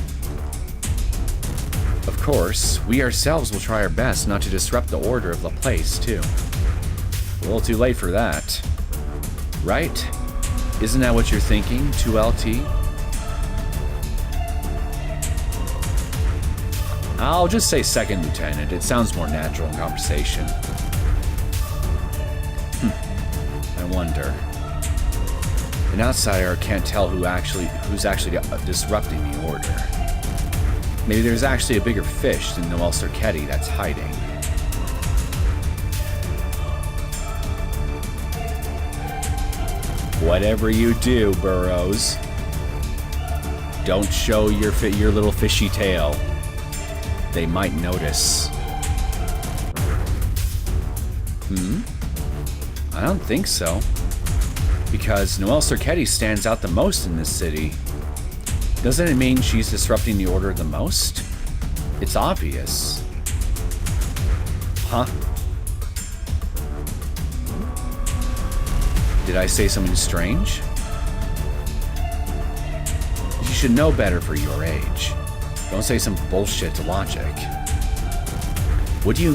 Speaker 1: Of course, we ourselves will try our best not to disrupt the order of LaPlace, too. A little too late for that. Right? Isn't that what you're thinking, 2LT? I'll just say second lieutenant. It sounds more natural in conversation. I wonder. An outsider can't tell who's actually disrupting the order. Maybe there's actually a bigger fish than Noel that's hiding. Whatever you do, Burrows, don't show your little fishy tail. They might notice. I don't think so. Because Noel stands out the most in this city. Doesn't it mean she's disrupting the order the most? It's obvious. Huh? Did I say something strange? You should know better for your age. Don't say some bullshit logic. What do you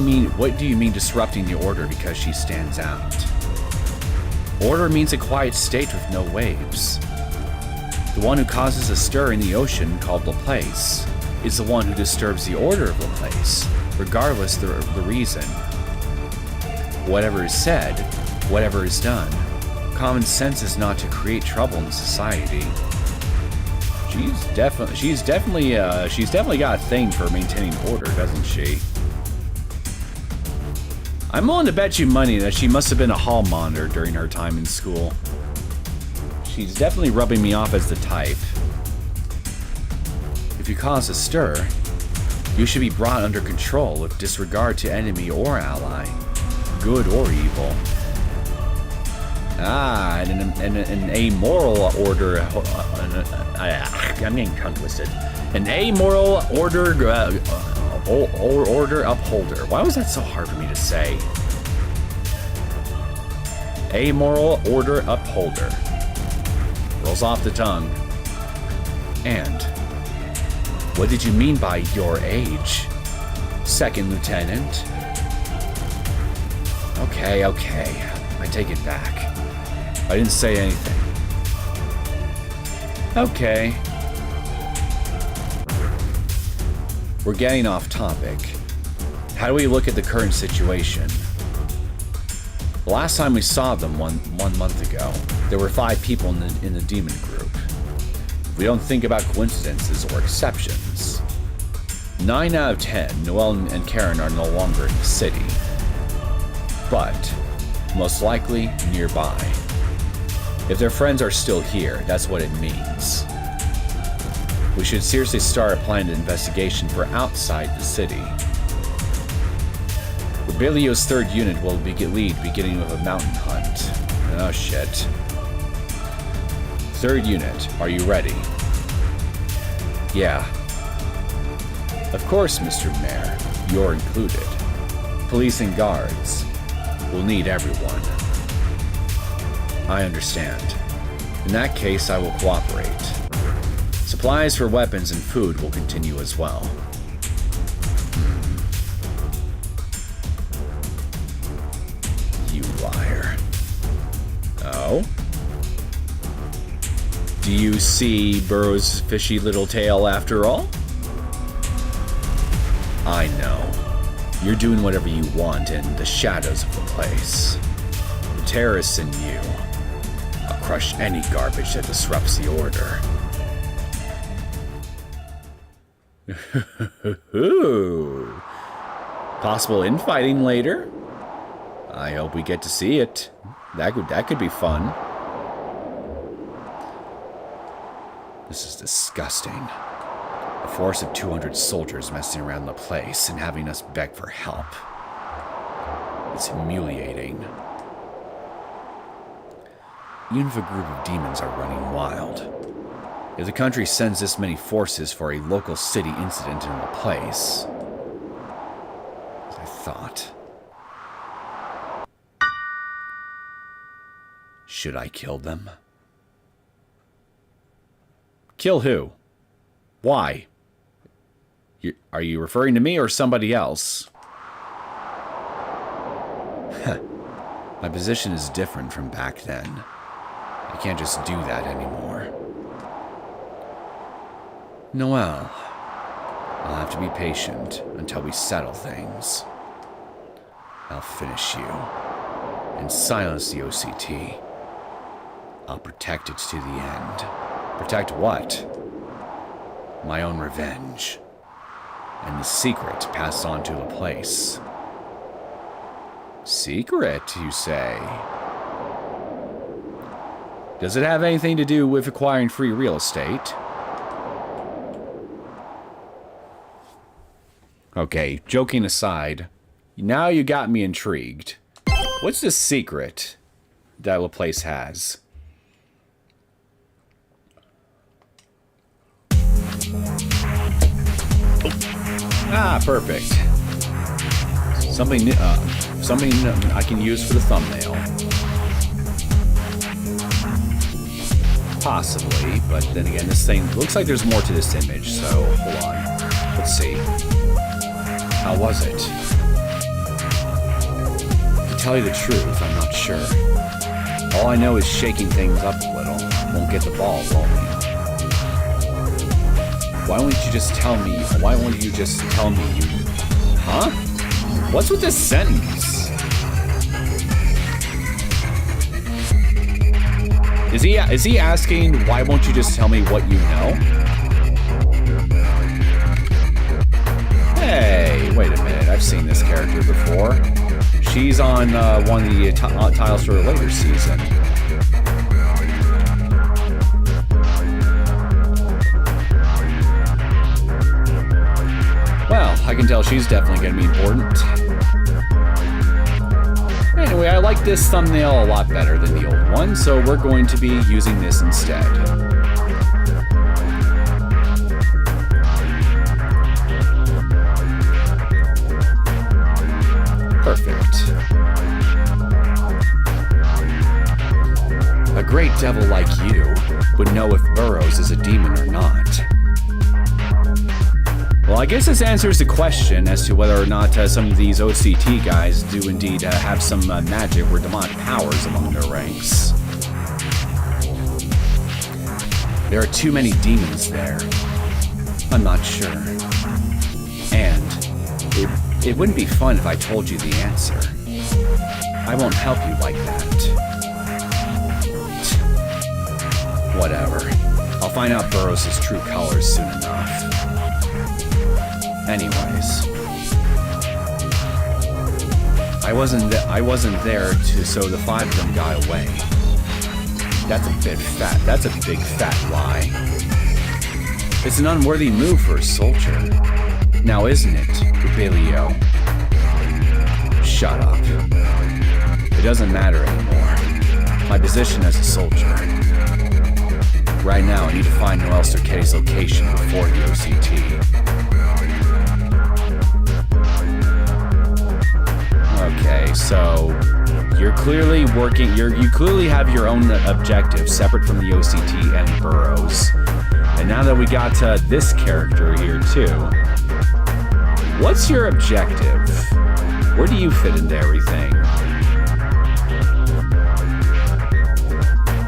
Speaker 1: mean disrupting the order because she stands out? Order means a quiet state with no waves. The one who causes a stir in the ocean, called LaPlace, is the one who disturbs the order of LaPlace, regardless the reason. Whatever is said, whatever is done, common sense is not to create trouble in society. She's definitely got a thing for maintaining order, doesn't she? I'm willing to bet you money that she must have been a hall monitor during her time in school. She's definitely rubbing me off as the type. If you cause a stir, you should be brought under control with disregard to enemy or ally, good or evil. An amoral order. I'm getting tongue twisted. An amoral order upholder. Why was that so hard for me to say? Amoral order upholder. Rolls off the tongue. And what did you mean by your age, second lieutenant? Okay. I take it back. I didn't say anything. Okay. We're getting off topic. How do we look at the current situation? The last time we saw them one month ago, there were 5 people in the demon group. We don't think about coincidences or exceptions. 9 out of 10, Noel and Karen are no longer in the city. But, most likely, nearby. If their friends are still here, that's what it means. We should seriously start a planned investigation for outside the city. Rebellio's 3rd unit will lead beginning with a mountain hunt. Oh shit. 3rd unit, are you ready? Yeah. Of course, Mr. Mayor, you're included. Police and guards. We'll need everyone. I understand. In that case, I will cooperate. Supplies for weapons and food will continue as well. You liar. Oh? Do you see Burrows' fishy little tail after all? I know. You're doing whatever you want in the shadows of the place. The terrorists and you. I'll crush any garbage that disrupts the order. Possible infighting later? I hope we get to see it. That could be fun. This is disgusting. A force of 200 soldiers messing around LaPlace and having us beg for help. It's humiliating. Even if a group of demons are running wild. If the country sends this many forces for a local city incident in LaPlace, as I thought. Should I kill them? Kill who? Why? Are you referring to me or somebody else? My position is different from back then. I can't just do that anymore. Noel, I'll have to be patient until we settle things. I'll finish you and silence the OCT. I'll protect it to the end. Protect what? My own revenge. And the secret passed on to LaPlace. Secret, you say? Does it have anything to do with acquiring free real estate? Okay, joking aside, now you got me intrigued. What's the secret that LaPlace has? Ah, perfect. Something I can use for the thumbnail. Possibly, but then again, this thing looks like there's more to this image, so hold on. Let's see. How was it? To tell you the truth, I'm not sure. All I know is shaking things up a little won't get the ball rolling. Why won't you just tell me? Why won't you just tell me you... Huh? What's with this sentence? Is he asking, why won't you just tell me what you know? Hey, wait a minute. I've seen this character before. She's on one of the tiles for a later season. Well, I can tell she's definitely going to be important. Anyway, I like this thumbnail a lot better than the old one, so we're going to be using this instead. Perfect. A great devil like you would know if Burrows is a demon or not. Well, I guess this answers the question as to whether or not some of these OCT guys do indeed have some magic or demonic powers among their ranks. There are too many demons there. I'm not sure. And it wouldn't be fun if I told you the answer. I won't help you like that. Whatever. I'll find out Burrows' true colors soon enough. Anyways, I wasn't there so the five of them got away. That's a big fat lie. It's an unworthy move for a soldier. Now isn't it, Rebellio? Shut up. It doesn't matter anymore. My position as a soldier. Right now, I need to find Noel Cerquet's location before the OCT. Okay, so You're clearly working. You clearly have your own objectives, separate from the OCT and Burrows. And now that we got this character here too, what's your objective? Where do you fit into everything?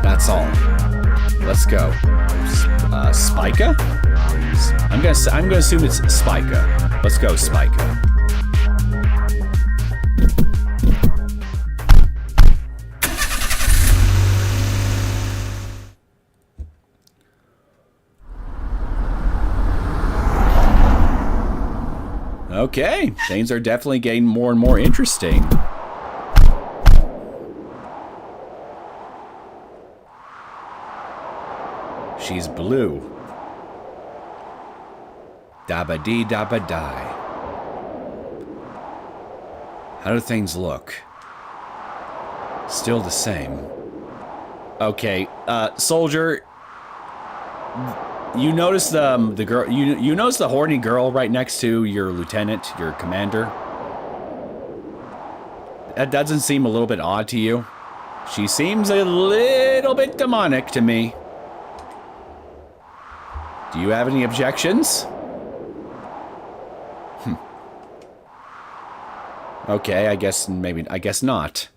Speaker 1: That's all. Let's go. Spica? I'm gonna assume it's Spica. Let's go, Spica. Okay, things are definitely getting more and more interesting. She's blue. Dabba dee dabba die. How do things look? Still the same. Okay, soldier. You notice the girl. You notice the horny girl right next to your lieutenant, your commander. That doesn't seem a little bit odd to you. She seems a little bit demonic to me. Do you have any objections? Okay, I guess not.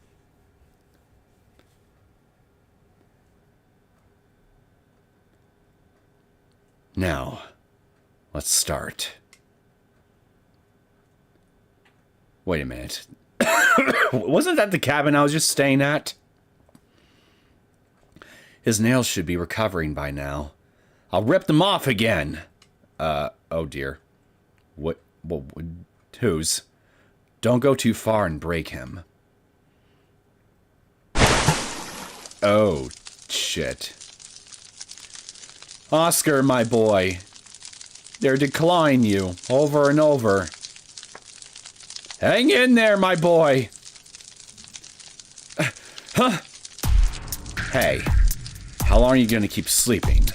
Speaker 1: Now, let's start. Wait a minute. Wasn't that the cabin I was just staying at? His nails should be recovering by now. I'll rip them off again. Oh dear. What whose? Don't go too far and break him. Oh, shit. Oscar, my boy. They're declining you over and over. Hang in there, my boy. Huh? Hey, how long are you going to keep sleeping?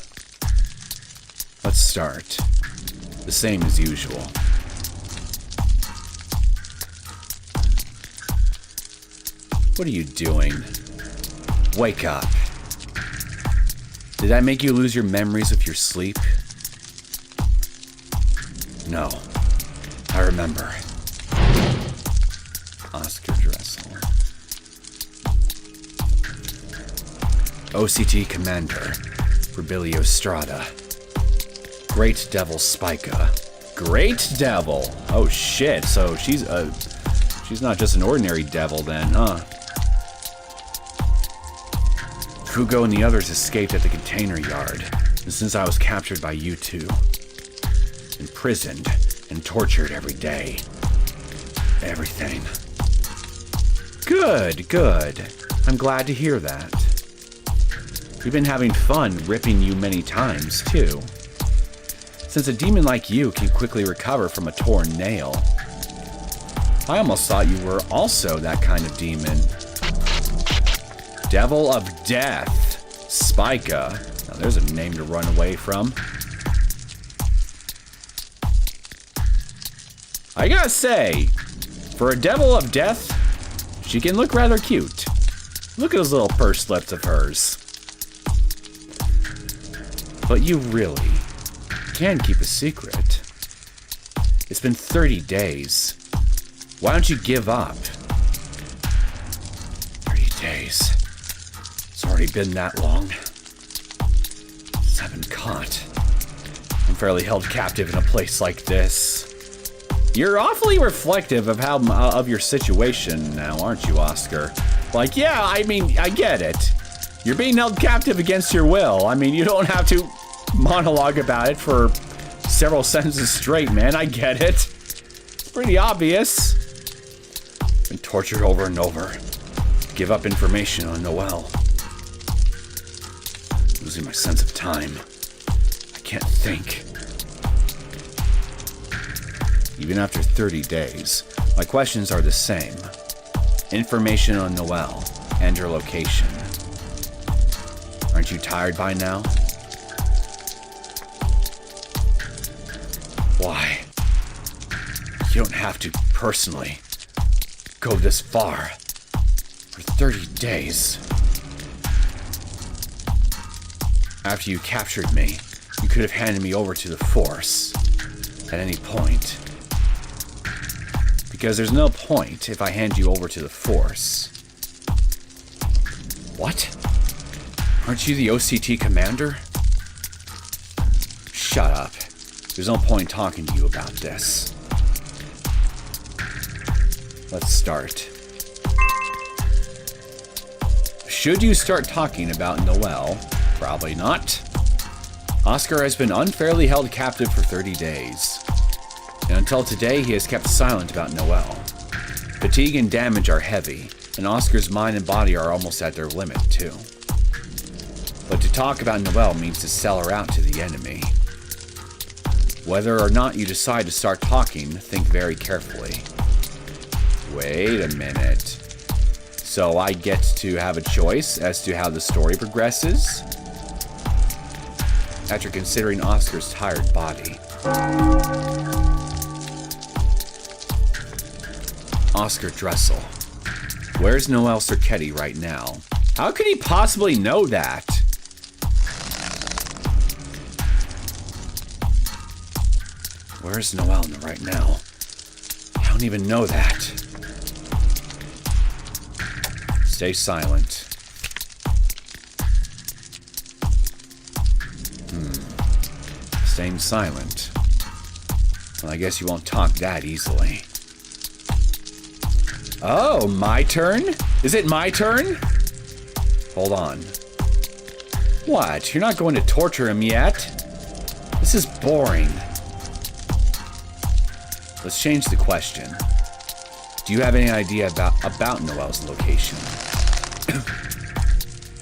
Speaker 1: Let's start. The same as usual. What are you doing? Wake up. Did I make you lose your memories of your sleep? No. I remember. Oscar Dressel. OCT Commander. Rebelio Strada. Great Devil Spica. Great Devil! Oh shit, so she's not just an ordinary devil then, huh? Fugo and the others escaped at the container yard, and since I was captured by you two, imprisoned and tortured every day. Everything. Good, good. I'm glad to hear that. We've been having fun ripping you many times, too. Since a demon like you can quickly recover from a torn nail, I almost thought you were also that kind of demon. Devil of Death, Spica. Now there's a name to run away from. I gotta say, for a Devil of Death, she can look rather cute. Look at those little pursed lips of hers. But you really can keep a secret. It's been 30 days. Why don't you give up? 30 days. It's already been that long. Since I've been caught. I'm fairly held captive in a place like this. You're awfully reflective of your situation now, aren't you, Oscar? Like, yeah, I mean, I get it. You're being held captive against your will. I mean, you don't have to monologue about it for several sentences straight, man. I get it. It's pretty obvious. Been tortured over and over. Give up information on Noel. Losing my sense of time. I can't think. Even after 30 days, my questions are the same. Information on Noel and her location. Aren't you tired by now? Why? You don't have to personally go this far. For 30 days. After you captured me, you could have handed me over to the Force at any point. Because there's no point if I hand you over to the Force. What? Aren't you the OCT commander? Shut up. There's no point talking to you about this. Let's start. Should you start talking about Noel? Probably not. Oscar has been unfairly held captive for 30 days. And until today, he has kept silent about Noel. Fatigue and damage are heavy, and Oscar's mind and body are almost at their limit, too. But to talk about Noel means to sell her out to the enemy. Whether or not you decide to start talking, think very carefully. Wait a minute. So I get to have a choice as to how the story progresses? After considering Oscar's tired body. Oscar Dressel. Where's Noel Circetti right now? How could he possibly know that? Where's Noel right now? I don't even know that. Stay silent. Staying silent. Well, I guess you won't talk that easily. Oh, my turn? Is it my turn? Hold on. What? You're not going to torture him yet? This is boring. Let's change the question. Do you have any idea about Noel's location?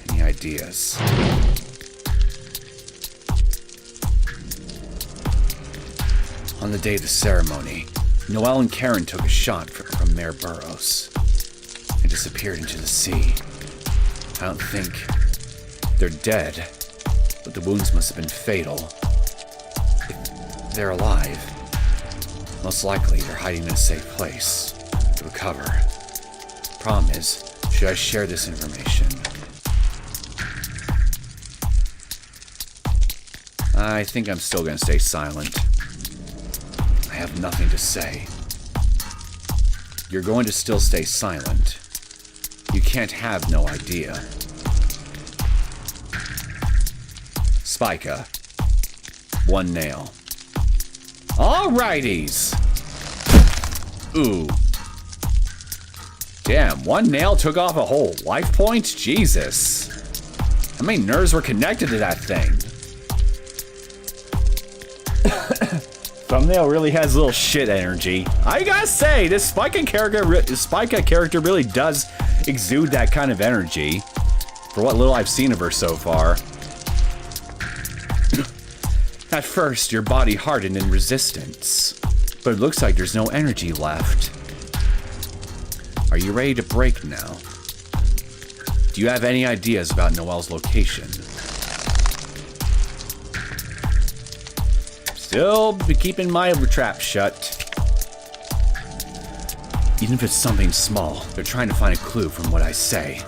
Speaker 1: Any ideas? On the day of the ceremony, Noel and Karen took a shot from Mayor Burrows and disappeared into the sea. I don't think they're dead, but the wounds must have been fatal. If they're alive, most likely they're hiding in a safe place to recover. Problem is, should I share this information? I think I'm still going to stay silent. I have nothing to say. You're going to still stay silent. You can't have no idea. Spica. 1 nail. Alrighties! Ooh. Damn, 1 nail took off a whole life point? Jesus. How many nerves were connected to that thing? Thumbnail really has little shit energy. I gotta say, this Spica character really does exude that kind of energy. For what little I've seen of her so far. At first, your body hardened in resistance, but it looks like there's no energy left. Are you ready to break now? Do you have any ideas about Noel's location? Still be keeping my trap shut. Even if it's something small, they're trying to find a clue from what I say.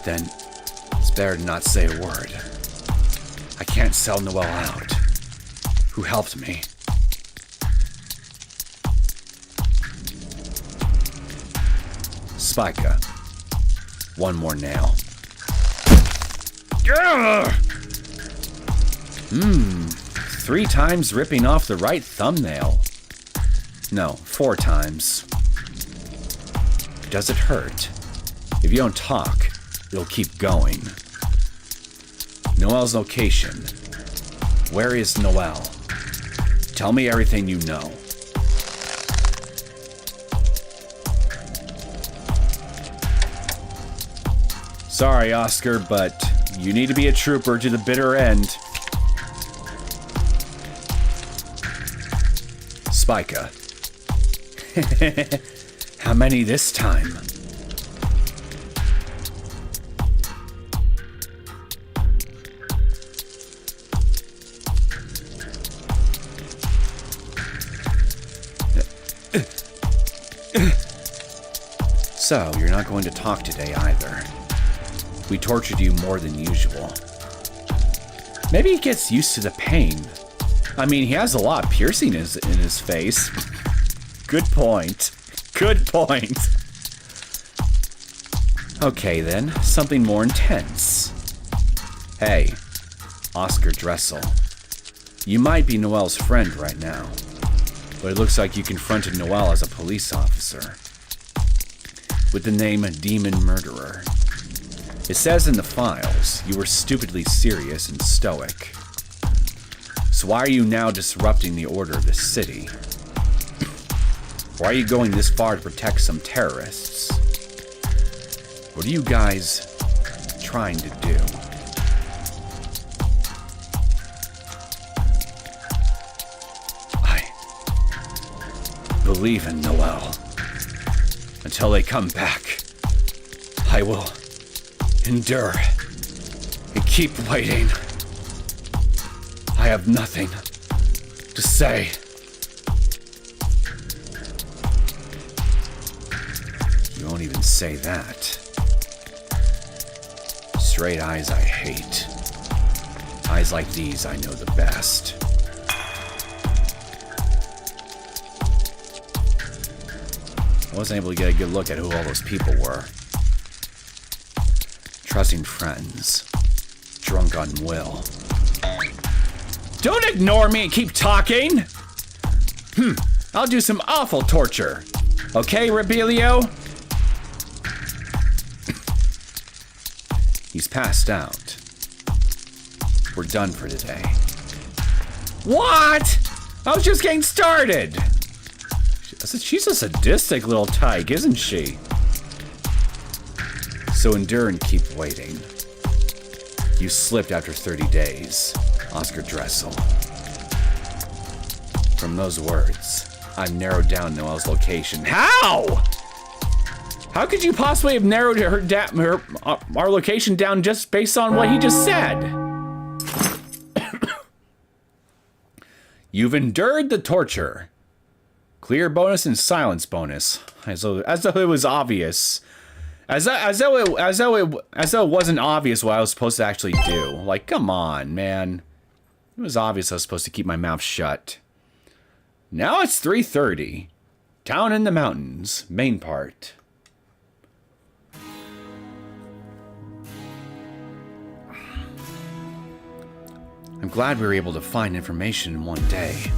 Speaker 1: Then, it's better to not say a word. I can't sell Noel out. Who helped me? Spica. 1 more nail. 3 times ripping off the right thumbnail. No, 4 times. Does it hurt? If you don't talk, it'll keep going. Noel's location. Where is Noel? Tell me everything you know. Sorry, Oscar, but you need to be a trooper to the bitter end. Spica. How many this time? So, you're not going to talk today either. We tortured you more than usual. Maybe he gets used to the pain. I mean, he has a lot of piercing in his face. Good point. Good point. Okay then, something more intense. Hey, Oscar Dressel. You might be Noel's friend right now, but it looks like you confronted Noel as a police officer. With the name Demon Murderer. It says in the files you were stupidly serious and stoic. So why are you now disrupting the order of the city? Why are you going this far to protect some terrorists? What are you guys trying to do? I believe in Noel. Until they come back, I will endure and keep waiting. I have nothing to say. You won't even say that. Straight eyes I hate. Eyes like these I know the best. I wasn't able to get a good look at who all those people were. Trusting friends. Drunk on will. Don't ignore me and keep talking! I'll do some awful torture. Okay, Rebelio? He's passed out. We're done for today. What? I was just getting started! She's a sadistic little tyke, isn't she? So endure and keep waiting. You slipped after 30 days, Oscar Dressel. From those words, I've narrowed down Noel's location. How? How could you possibly have narrowed our location down just based on what he just said? You've endured the torture. Clear bonus and silence bonus, as though it was obvious, as though it wasn't obvious what I was supposed to actually do. Like, come on, man, it was obvious I was supposed to keep my mouth shut. Now it's 3:30. Town in the mountains, main part. I'm glad we were able to find information in one day.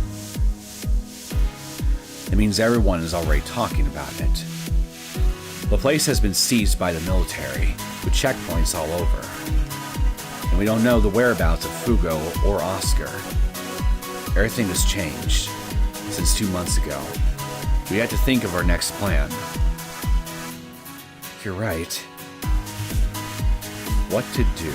Speaker 1: It means everyone is already talking about it. LaPlace has been seized by the military, with checkpoints all over. And we don't know the whereabouts of Fugo or Oscar. Everything has changed since 2 months ago. We had to think of our next plan. You're right. What to do?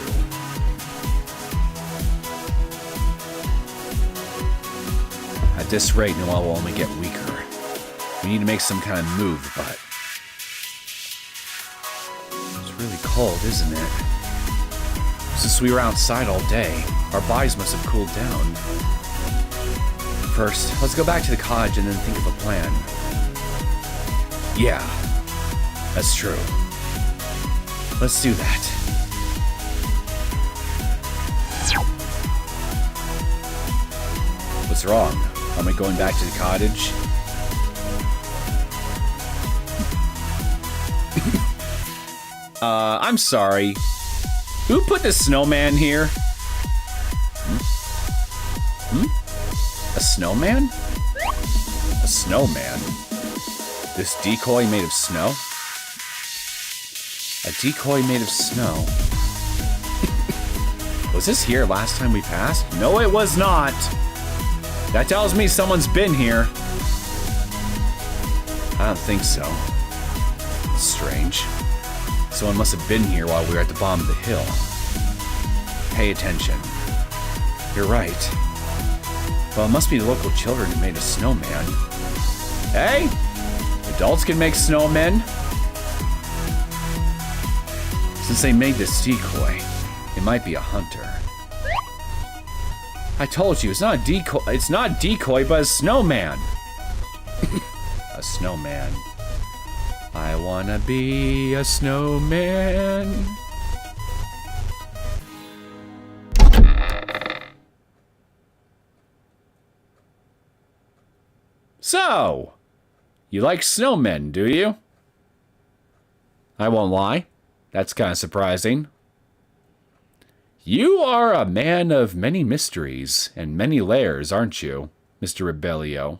Speaker 1: At this rate, Noel will only get weaker. We need to make some kind of move, but... It's really cold, isn't it? Since we were outside all day, our bodies must have cooled down. First, let's go back to the cottage and then think of a plan. Yeah, that's true. Let's do that. What's wrong? Am I going back to the cottage? I'm sorry. Who put the snowman here? A snowman? A snowman? This decoy made of snow? A decoy made of snow? Was this here last time we passed? No, it was not. That tells me someone's been here. I don't think so. It's strange. Someone must have been here while we were at the bottom of the hill. Pay attention. You're right. Well, it must be the local children who made a snowman. Hey! Adults can make snowmen. Since they made this decoy, it might be a hunter. I told you, it's not a decoy. It's not a decoy, but a snowman. A snowman. I wanna be a snowman. So, you like snowmen, do you? I won't lie. That's kind of surprising. You are a man of many mysteries and many layers, aren't you, Mr. Rebellio?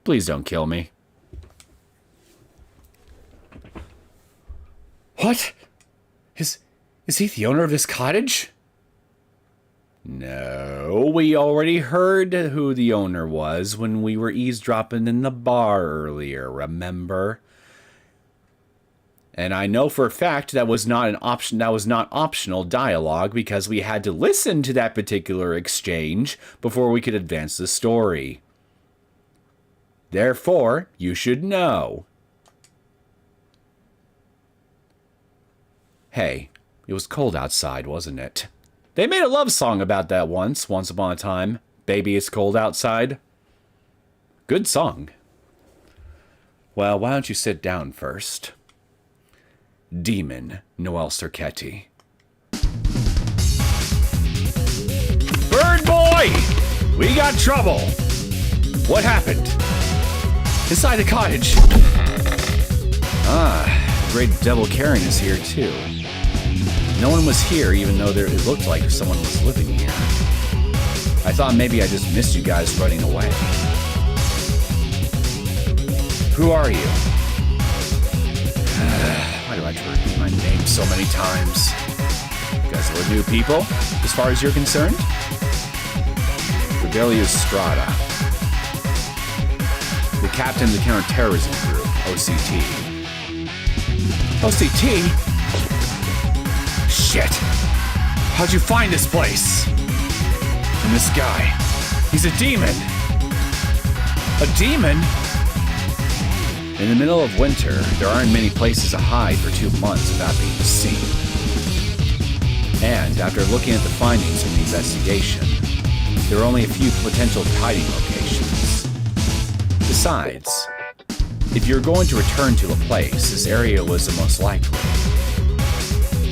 Speaker 1: Please don't kill me. What? Is he the owner of this cottage? No, we already heard who the owner was when we were eavesdropping in the bar earlier, remember? And I know for a fact that was not optional dialogue because we had to listen to that particular exchange before we could advance the story. Therefore, you should know. Hey, it was cold outside, wasn't it? They made a love song about that once upon a time. Baby, it's cold outside. Good song. Well, why don't you sit down first? Demon Noel Circetti. Bird boy! We got trouble! What happened? Inside the cottage. Ah, Great Devil Karen is here too. No one was here, even though it looked like someone was living here. I thought maybe I just missed you guys running away. Who are you? Why do I have to repeat my name so many times? You guys are new people, as far as you're concerned? Rebellious Strata. The captain of the counterterrorism group, OCT. OCT? Shit! How'd you find this place? And this guy, he's a demon! A demon? In the middle of winter, there aren't many places to hide for 2 months without being seen. And after looking at the findings from the investigation, there are only a few potential hiding locations. Besides, if you're going to return to LaPlace, this area was the most likely.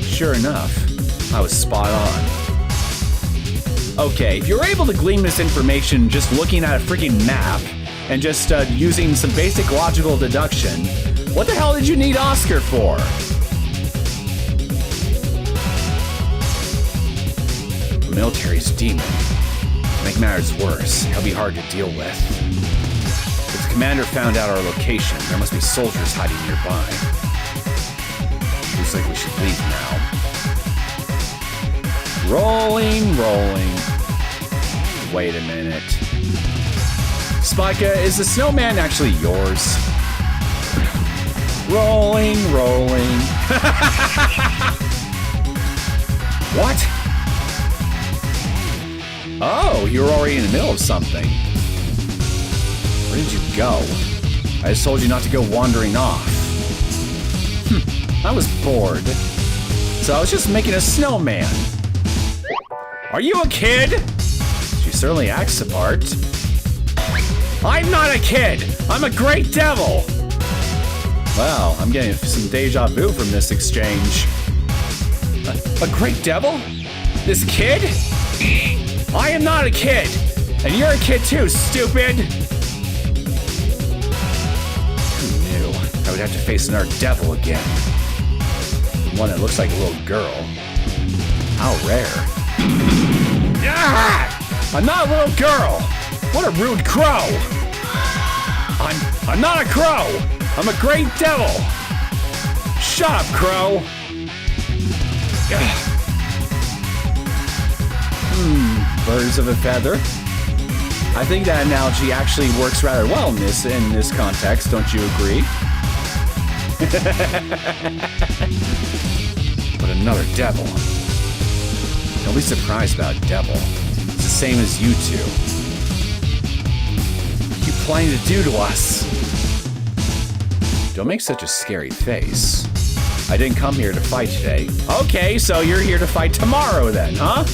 Speaker 1: Sure enough, I was spot on. Okay, if you're able to glean this information just looking at a freaking map and just using some basic logical deduction, what the hell did you need Oscar for? The military's demon. To make matters worse, he'll be hard to deal with. If the commander found out our location, there must be soldiers hiding nearby. Looks like we should leave now. Rolling. Wait a minute. Spica, is the snowman actually yours? Rolling. What? Oh, you're already in the middle of something. Where did you go? I just told you not to go wandering off. I was bored. So I was just making a snowman. Are you a kid? She certainly acts the part. I'm not a kid! I'm a great devil! Well, I'm getting some deja vu from this exchange. A great devil? This kid? I am not a kid! And you're a kid too, stupid! Who knew I would have to face another devil again? One that looks like a little girl. How rare. I'm not a little girl! What a rude crow! I'm not a crow! I'm a great devil! Shut up, crow! Birds of a feather. I think that analogy actually works rather well in this context, don't you agree? But another devil. Don't be surprised about devil. It's the same as you two. What are you planning to do to us? Don't make such a scary face. I didn't come here to fight today. Okay, so you're here to fight tomorrow then, huh?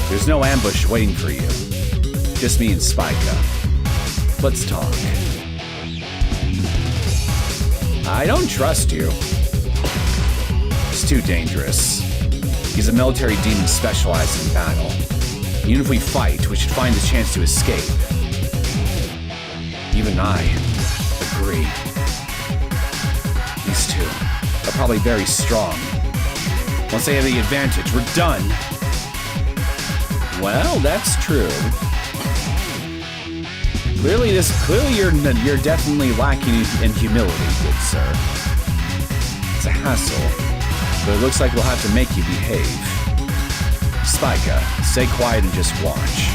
Speaker 1: There's no ambush waiting for you. Just me and Spica. Let's talk. I don't trust you. It's too dangerous. He's a military demon specialized in battle. Even if we fight, we should find the chance to escape. Even I agree. These two are probably very strong. Once they have the advantage, we're done. Well, that's true. Clearly you're definitely lacking in humility, good sir. It's a hassle, but it looks like we'll have to make you behave. Spica, stay quiet and just watch.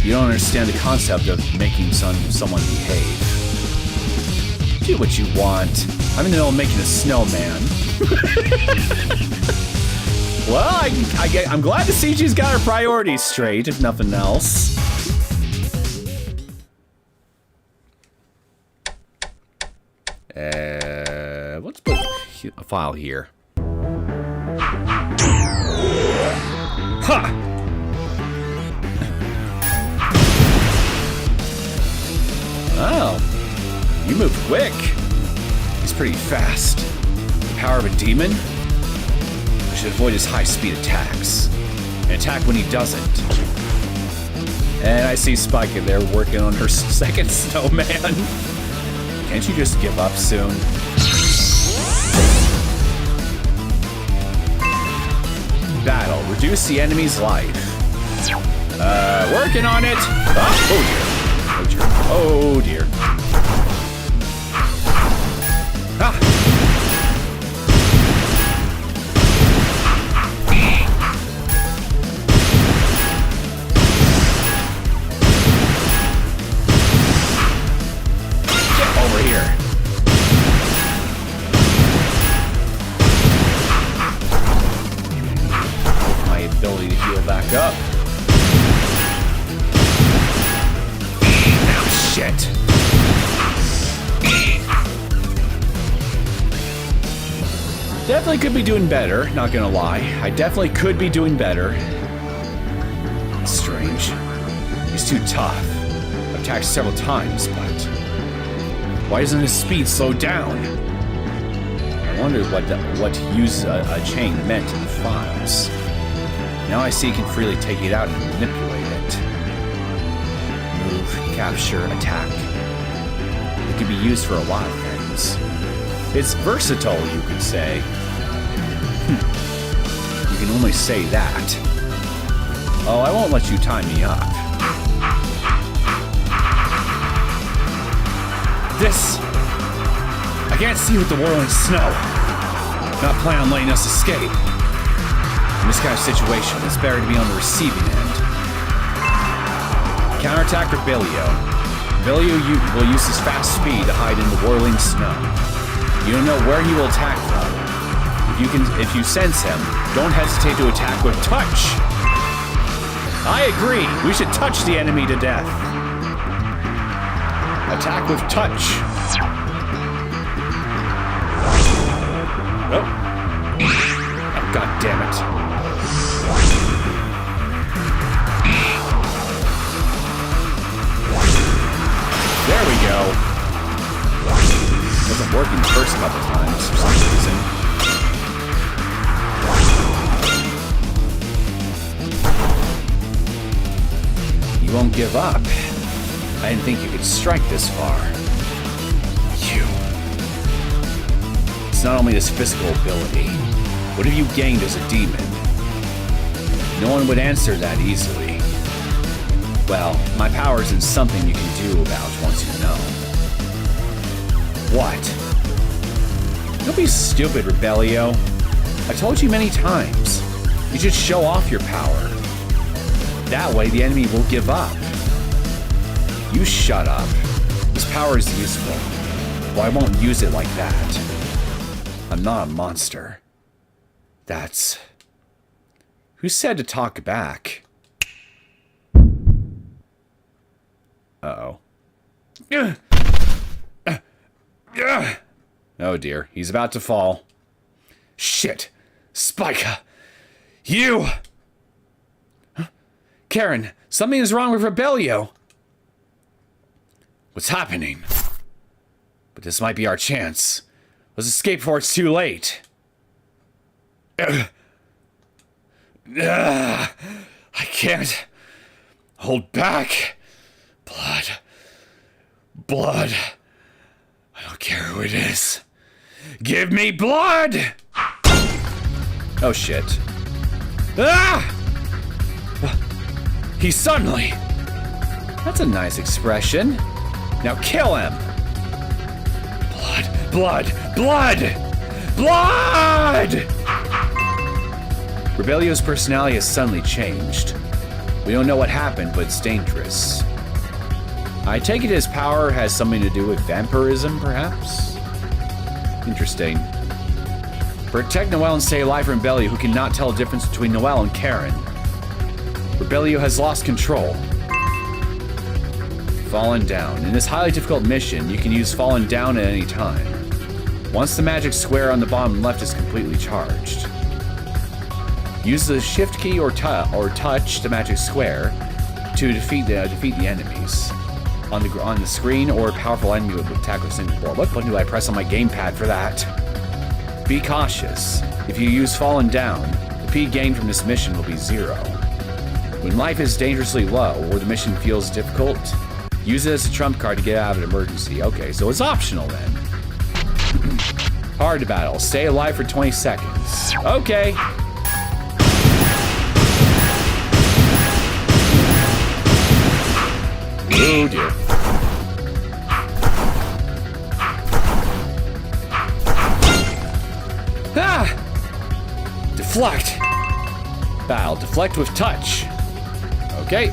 Speaker 1: You don't understand the concept of making someone behave. Do what you want. I'm in the middle of making a snowman. Well, I'm glad to see she's got her priorities straight, if nothing else. Let's put a file here. Ha! Oh, you move quick. He's pretty fast. The power of a demon? I should avoid his high-speed attacks. And attack when he doesn't. And I see Spica there working on her second snowman. Can't you just give up soon? Battle. Reduce the enemy's life. Working on it. Oh dear. Oh dear. Ah! Get over here. My ability to heal back up. Shit. Definitely could be doing better, not gonna lie. I definitely could be doing better. It's strange. He's too tough. I've attacked several times, but why doesn't his speed slow down? I wondered what to use a chain meant in the files. Now I see he can freely take it out and manipulate it. Move, capture, attack. It can be used for a lot of things. It's versatile, you could say. You can only say that. Oh, I won't let you tie me up. This... I can't see with the whirling snow. Not planning on letting us escape. In this kind of situation, it's better to be on the receiving end. Counterattack Rebellio. Rebellio will use his fast speed to hide in the whirling snow. You don't know where he will attack from. If you sense him, don't hesitate to attack with touch. I agree. We should touch the enemy to death. Attack with touch. Oh. Oh, God damn it. There we go. Wasn't working the first couple times for some reason. You won't give up. I didn't think you could strike this far. You. It's not only this physical ability. What have you gained as a demon? No one would answer that easily. Well, my power isn't something you can do about once you know. What? Don't be stupid, Rebellio. I told you many times. You should show off your power. That way the enemy will give up. You shut up. This power is useful. Well, I won't use it like that. I'm not a monster. That's... Who said to talk back? Uh-oh. Oh dear, he's about to fall. Shit! Spica! You! Karen, something is wrong with Rebellio. What's happening? But this might be our chance. Let's escape before it's too late. I can't hold back. Blood. I don't care who it is. Give me blood! Oh shit. Ah! He's suddenly. That's a nice expression. Now kill him. Blood! Rebellio's personality has suddenly changed. We don't know what happened, but it's dangerous. I take it his power has something to do with vampirism, perhaps? Interesting. Protect Noel and stay alive from Rebellio, who cannot tell the difference between Noel and Karen. Rebellio has lost control. Fallen down. In this highly difficult mission, you can use Fallen down at any time. Once the magic square on the bottom left is completely charged. Use the shift key or touch the magic square to defeat the enemies. On the screen, or a powerful enemy would attack with a single blow. What button do I press on my gamepad for that? Be cautious. If you use Fallen down, the P gained from this mission will be 0. When life is dangerously low, or the mission feels difficult, use it as a trump card to get out of an emergency. Okay, so it's optional then. Hard to battle. Stay alive for 20 seconds. Okay. Oh dear. Ah! Deflect. Battle. Deflect with touch. Okay.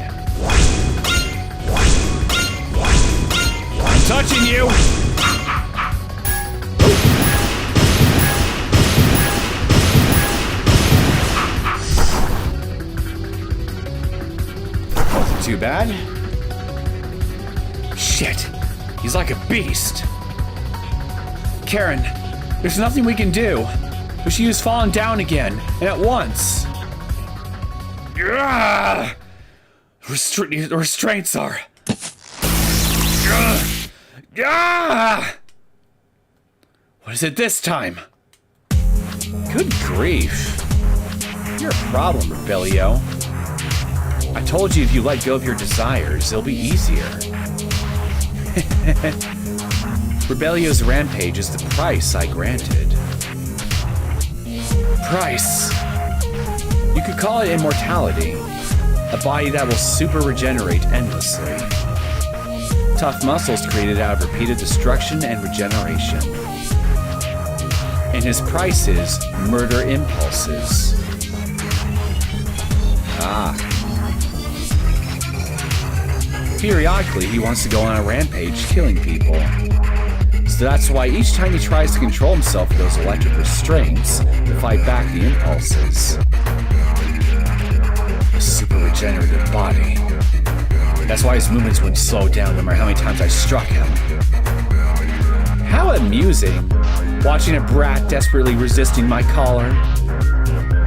Speaker 1: I'm touching you. Wasn't too bad. Shit. He's like a beast. Karen, there's nothing we can do. We should use Fallen down again, and at once. The restraints are. What is it this time? Good grief. You're a problem, Rebellio. I told you if you let go of your desires, it'll be easier. Rebellio's rampage is the price I granted. Price? You could call it immortality. A body that will super regenerate endlessly. Tough muscles created out of repeated destruction and regeneration. And his price is murder impulses. Ah. Periodically, he wants to go on a rampage, killing people. So that's why each time he tries to control himself with those electric restraints to fight back the impulses. A super regenerative body. That's why his movements wouldn't slow down no matter how many times I struck him. How amusing, watching a brat desperately resisting my collar.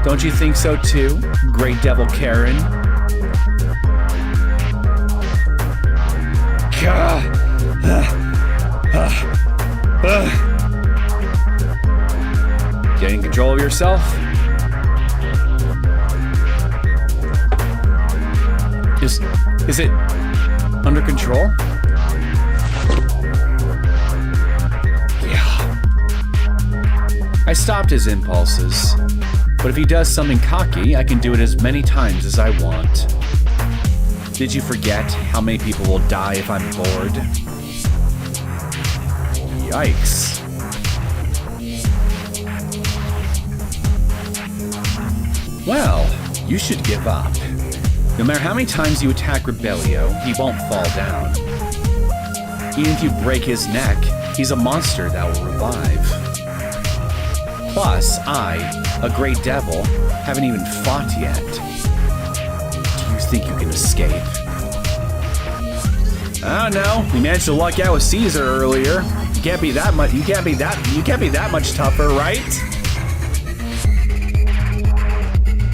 Speaker 1: Don't you think so too, Great Devil Karen? Getting control of yourself? Is it under control? Yeah. I stopped his impulses, but if he does something cocky, I can do it as many times as I want. Did you forget how many people will die if I'm bored? Yikes. Well, you should give up. No matter how many times you attack Rebellio, he won't fall down. Even if you break his neck, he's a monster that will revive. Plus, I, a great devil, haven't even fought yet. Do you think you can escape? I don't know. We managed to luck out with Caesar earlier. You can't be that much. You can't be that much tougher, right?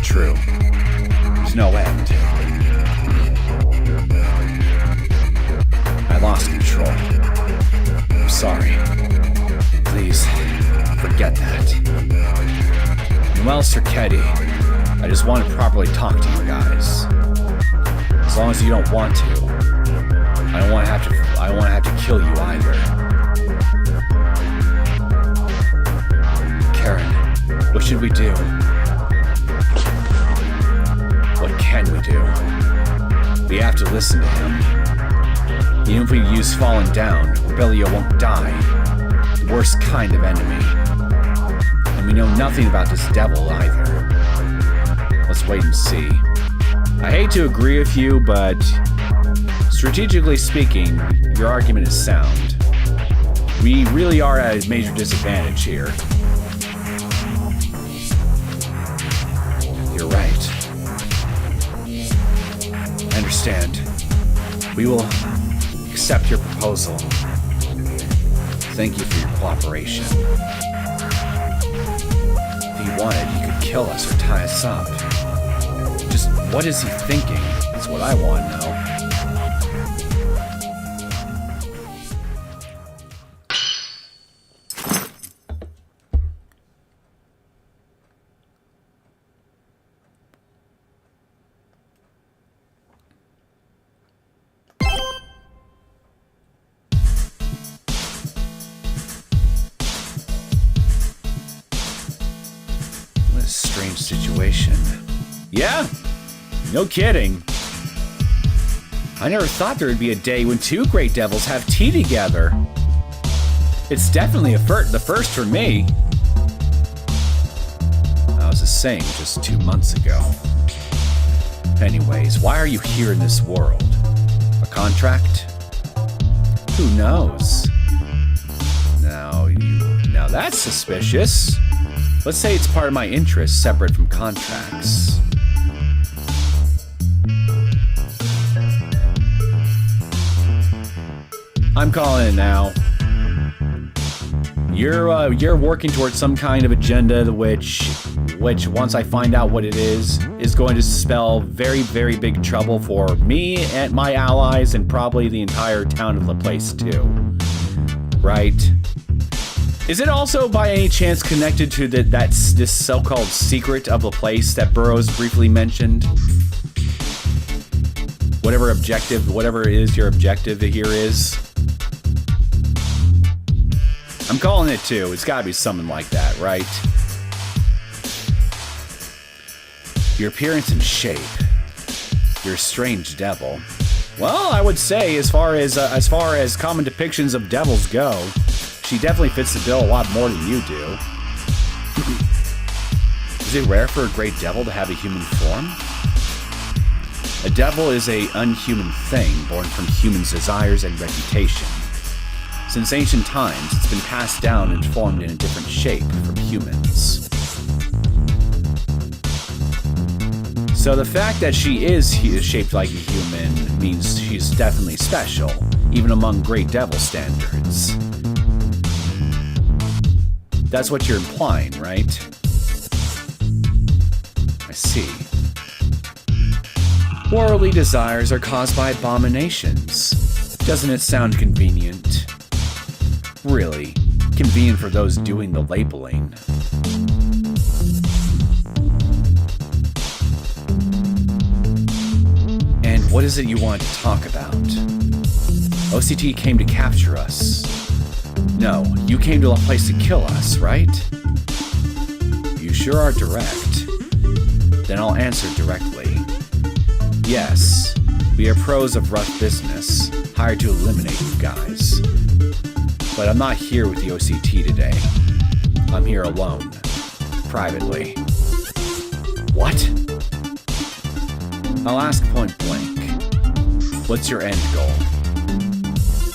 Speaker 1: True. There's no end. I lost control. I'm sorry. I just want to properly talk to you guys. As long as you don't want to. I don't want to have to kill you either. Karen, what should we do? What can we do? We have to listen to him. Even if we use falling down, Rebellion won't die. The worst kind of enemy. And we know nothing about this devil either. Let's wait and see. I hate to agree with you, but strategically speaking, your argument is sound. We really are at a major disadvantage here. You're right. I understand. We will accept your proposal. Thank you for your cooperation. If he wanted, he could kill us or tie us up. Just what is he thinking? That's what I want to know. Strange situation. Yeah, no kidding. I never thought there would be a day when two great devils have tea together. It's definitely the first for me. I was just saying just 2 months ago. Anyways, why are you here in this world? A contract? Who knows? Now that's suspicious. Let's say it's part of my interest, separate from contracts. I'm calling it now. You're working towards some kind of agenda, which once I find out what it is going to spell very, very big trouble for me and my allies, and probably the entire town of LaPlace too. Right? Is it also by any chance connected to this so-called secret of LaPlace that Burrows briefly mentioned? Whatever it is your objective here is. I'm calling it too. It's gotta be something like that, right? Your appearance and shape. You're a strange devil. Well, I would say as far as common depictions of devils go, she definitely fits the bill a lot more than you do. Is it rare for a great devil to have a human form? A devil is an unhuman thing born from humans' desires and reputation. Since ancient times, it's been passed down and formed in a different shape from humans. So the fact that she is shaped like a human means she's definitely special, even among great devil standards. That's what you're implying, right? I see. Worldly desires are caused by abominations. Doesn't it sound convenient? Really, convenient for those doing the labeling. And what is it you want to talk about? OCT came to capture us. No, you came to LaPlace to kill us, right? You sure are direct. Then I'll answer directly. Yes, we are pros of rough business, hired to eliminate you guys. But I'm not here with the OCT today. I'm here alone, privately. What? I'll ask point blank. What's your end goal?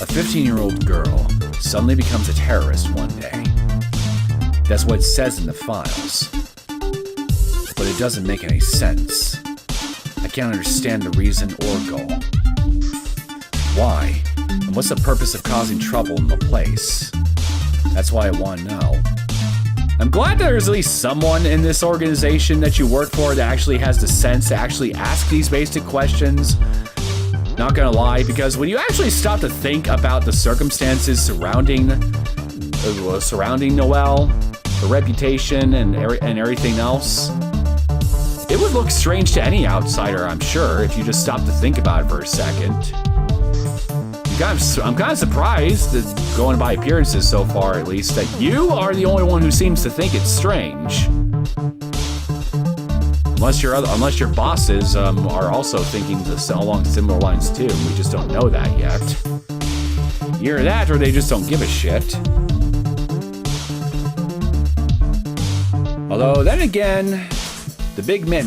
Speaker 1: A 15-year-old girl suddenly becomes a terrorist one day. That's what it says in the files. But it doesn't make any sense. I can't understand the reason or goal. Why? And what's the purpose of causing trouble in LaPlace? That's why I want to know. I'm glad there's at least someone in this organization that you work for that actually has the sense to actually ask these basic questions. Not gonna lie, because when you actually stop to think about the circumstances surrounding Noel, the reputation and everything else, it would look strange to any outsider, I'm sure, if you just stopped to think about it for a second. I'm kind of surprised that, going by appearances so far at least, that you are the only one who seems to think it's strange. Unless your bosses are also thinking along similar lines too. We just don't know that yet. Either that, or they just don't give a shit. Although, then again, the big man,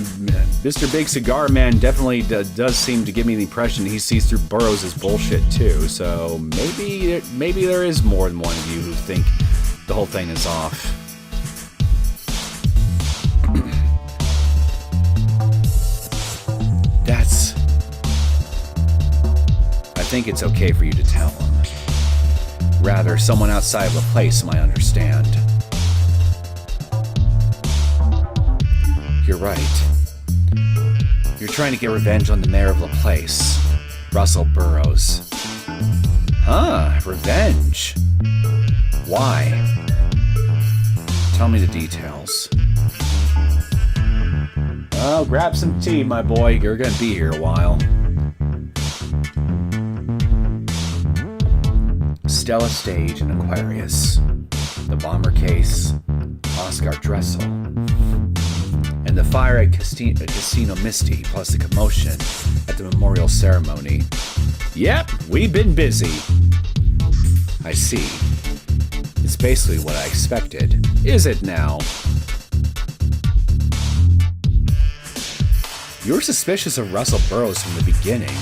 Speaker 1: Mr. Big Cigar Man, definitely does seem to give me the impression he sees through Burrows' bullshit too. So maybe there is more than one of you who think the whole thing is off. I think it's okay for you to tell him. Rather, someone outside of LaPlace might understand. You're right. You're trying to get revenge on the mayor of LaPlace, Russell Burrows. Huh, revenge. Why? Tell me the details. Oh, grab some tea, my boy. You're gonna be here a while. Stella Stage and Aquarius, the bomber case, Oscar Dressel, and the fire at Casino Misty, plus the commotion at the memorial ceremony. Yep, we've been busy. I see. It's basically what I expected. Is it now? You were suspicious of Russell Burrows from the beginning,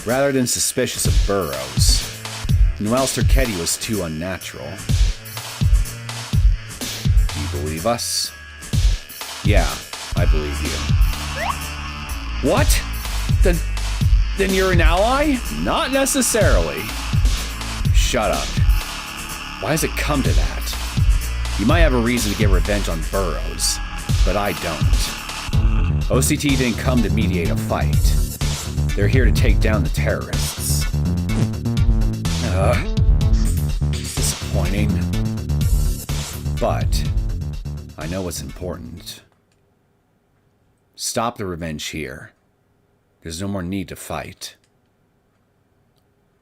Speaker 1: rather than suspicious of Burrows. Noel Circetti was too unnatural. Do you believe us? Yeah, I believe you. What? Then you're an ally? Not necessarily. Shut up. Why does it come to that? You might have a reason to get revenge on Burrows, but I don't. OCT didn't come to mediate a fight. They're here to take down the terrorists. It's disappointing. But I know what's important. Stop the revenge here. There's no more need to fight.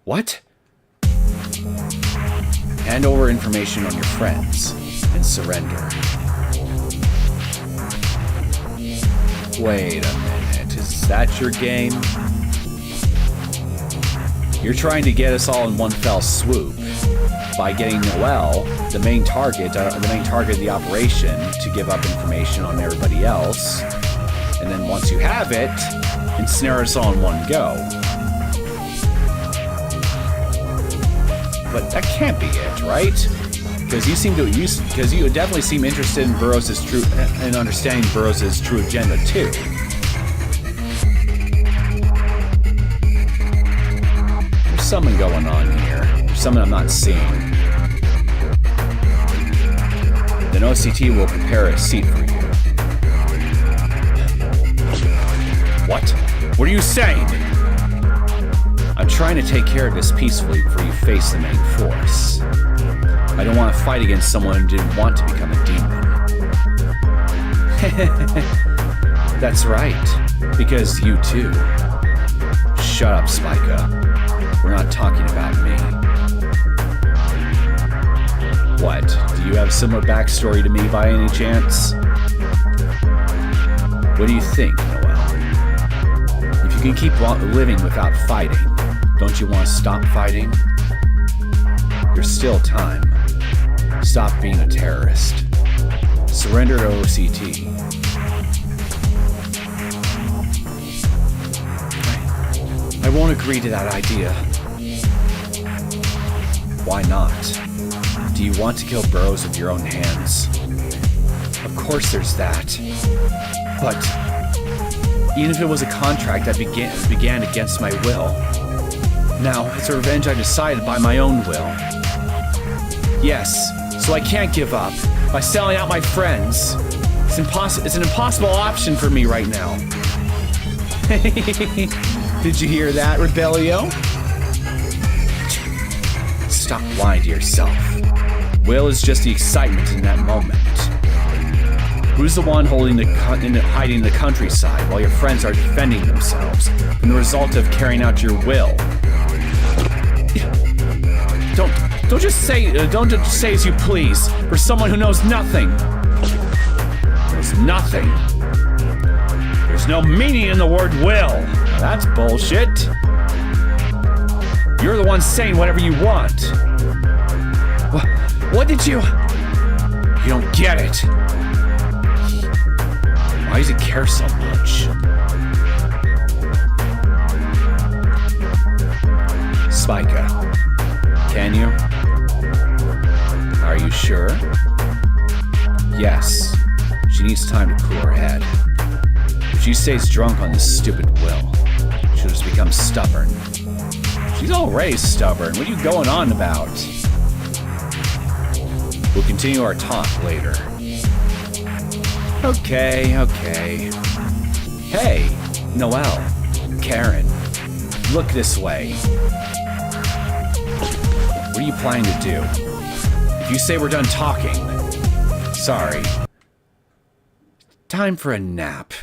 Speaker 1: What? Hand over information on your friends and surrender. Wait a minute, is that your game? You're trying to get us all in one fell swoop by getting Noel, the main target of the operation, to give up information on everybody else, and then once you have it, ensnare us all in one go. But that can't be it, right? Because you definitely seem interested in understanding Burrows' true agenda too. There's something going on here. There's something I'm not seeing. Then OCT will prepare a seat for you. What? What are you saying? I'm trying to take care of this peacefully before you face the main force. I don't want to fight against someone who didn't want to become a demon. That's right, because you too. Shut up, Spica. We're not talking about me. What? Do you have a similar backstory to me by any chance? What do you think, Noel? If you can keep living without fighting, don't you want to stop fighting? There's still time. Stop being a terrorist. Surrender to OCT. I won't agree to that idea. Why not? Do you want to kill Burrows with your own hands? Of course there's that. But even if it was a contract that began against my will, now it's a revenge I decided by my own will. Yes, so I can't give up by selling out my friends. It's an impossible option for me right now. Did you hear that, Rebellio? Stop lying to yourself. Will is just the excitement in that moment. Who's the one hiding in the countryside while your friends are defending themselves from the result of carrying out your will? Don't just say as you please for someone who knows nothing. There's nothing. There's no meaning in the word will. That's bullshit. You're the one saying whatever you want. What did you... You don't get it. Why does he care so much? Spica, can you? Are you sure? Yes. She needs time to cool her head. If she stays drunk on this stupid will, she'll just become stubborn. She's already stubborn. What are you going on about? We'll continue our talk later. Okay. Hey, Noel, Karen, look this way. What are you planning to do? If you say we're done talking, sorry. Time for a nap.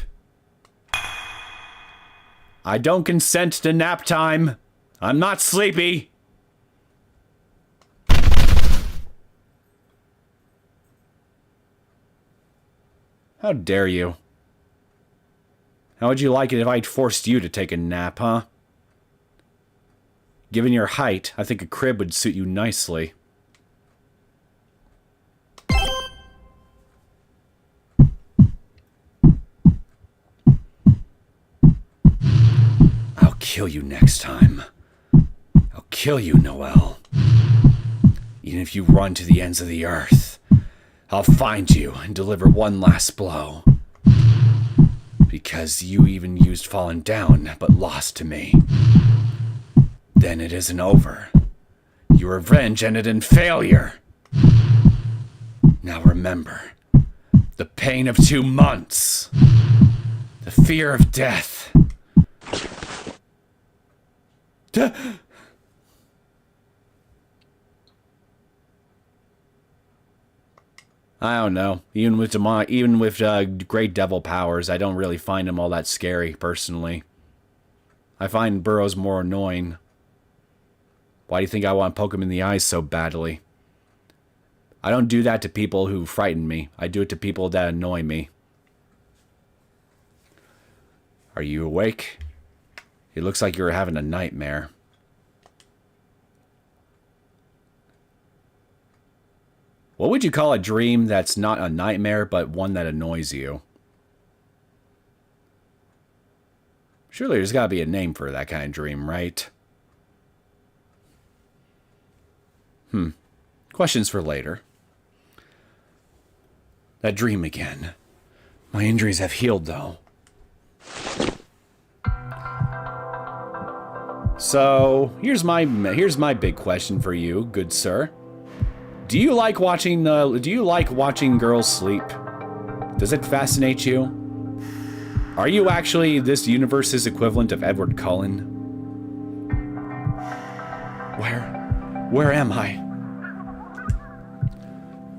Speaker 1: I don't consent to nap time. I'm not sleepy. How dare you? How would you like it if I forced you to take a nap, huh? Given your height, I think a crib would suit you nicely. I'll kill you next time. I'll kill you, Noel. Even if you run to the ends of the earth, I'll find you and deliver one last blow. Because you even used falling down, but lost to me. Then it isn't over. Your revenge ended in failure. Now remember, the pain of 2 months. The fear of death. I don't know. Even with great devil powers, I don't really find him all that scary, personally. I find Burrows more annoying. Why do you think I want to poke him in the eyes so badly? I don't do that to people who frighten me. I do it to people that annoy me. Are you awake? It looks like you're having a nightmare. What would you call a dream that's not a nightmare, but one that annoys you? Surely there's got to be a name for that kind of dream, right? Questions for later. That dream again. My injuries have healed, though. So, here's my big question for you, good sir. Do you like watching girls sleep? Does it fascinate you? Are you actually this universe's equivalent of Edward Cullen? Where am I?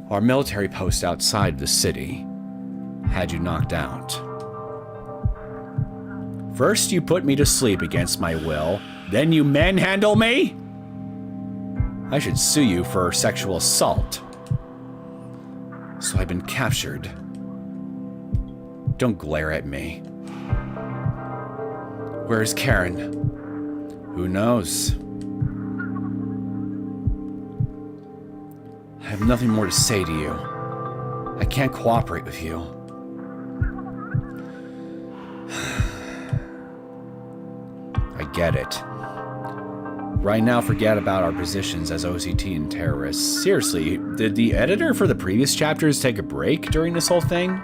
Speaker 1: Our military post outside the city had you knocked out. First you put me to sleep against my will, then you manhandle me? I should sue you for sexual assault. So I've been captured. Don't glare at me. Where's Karen? Who knows? I have nothing more to say to you. I can't cooperate with you. I get it. Right now, forget about our positions as OCT and terrorists. Seriously, did the editor for the previous chapters take a break during this whole thing?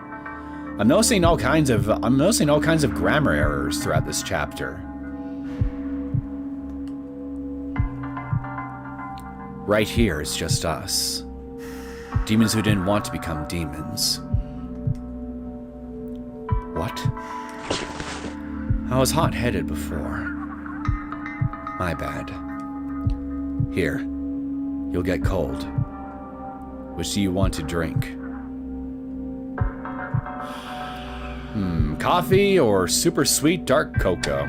Speaker 1: I'm noticing all kinds of grammar errors throughout this chapter. Right here, it's just us. Demons who didn't want to become demons. What? I was hot-headed before. My bad. Here, you'll get cold. Which do you want to drink? Coffee or super sweet dark cocoa?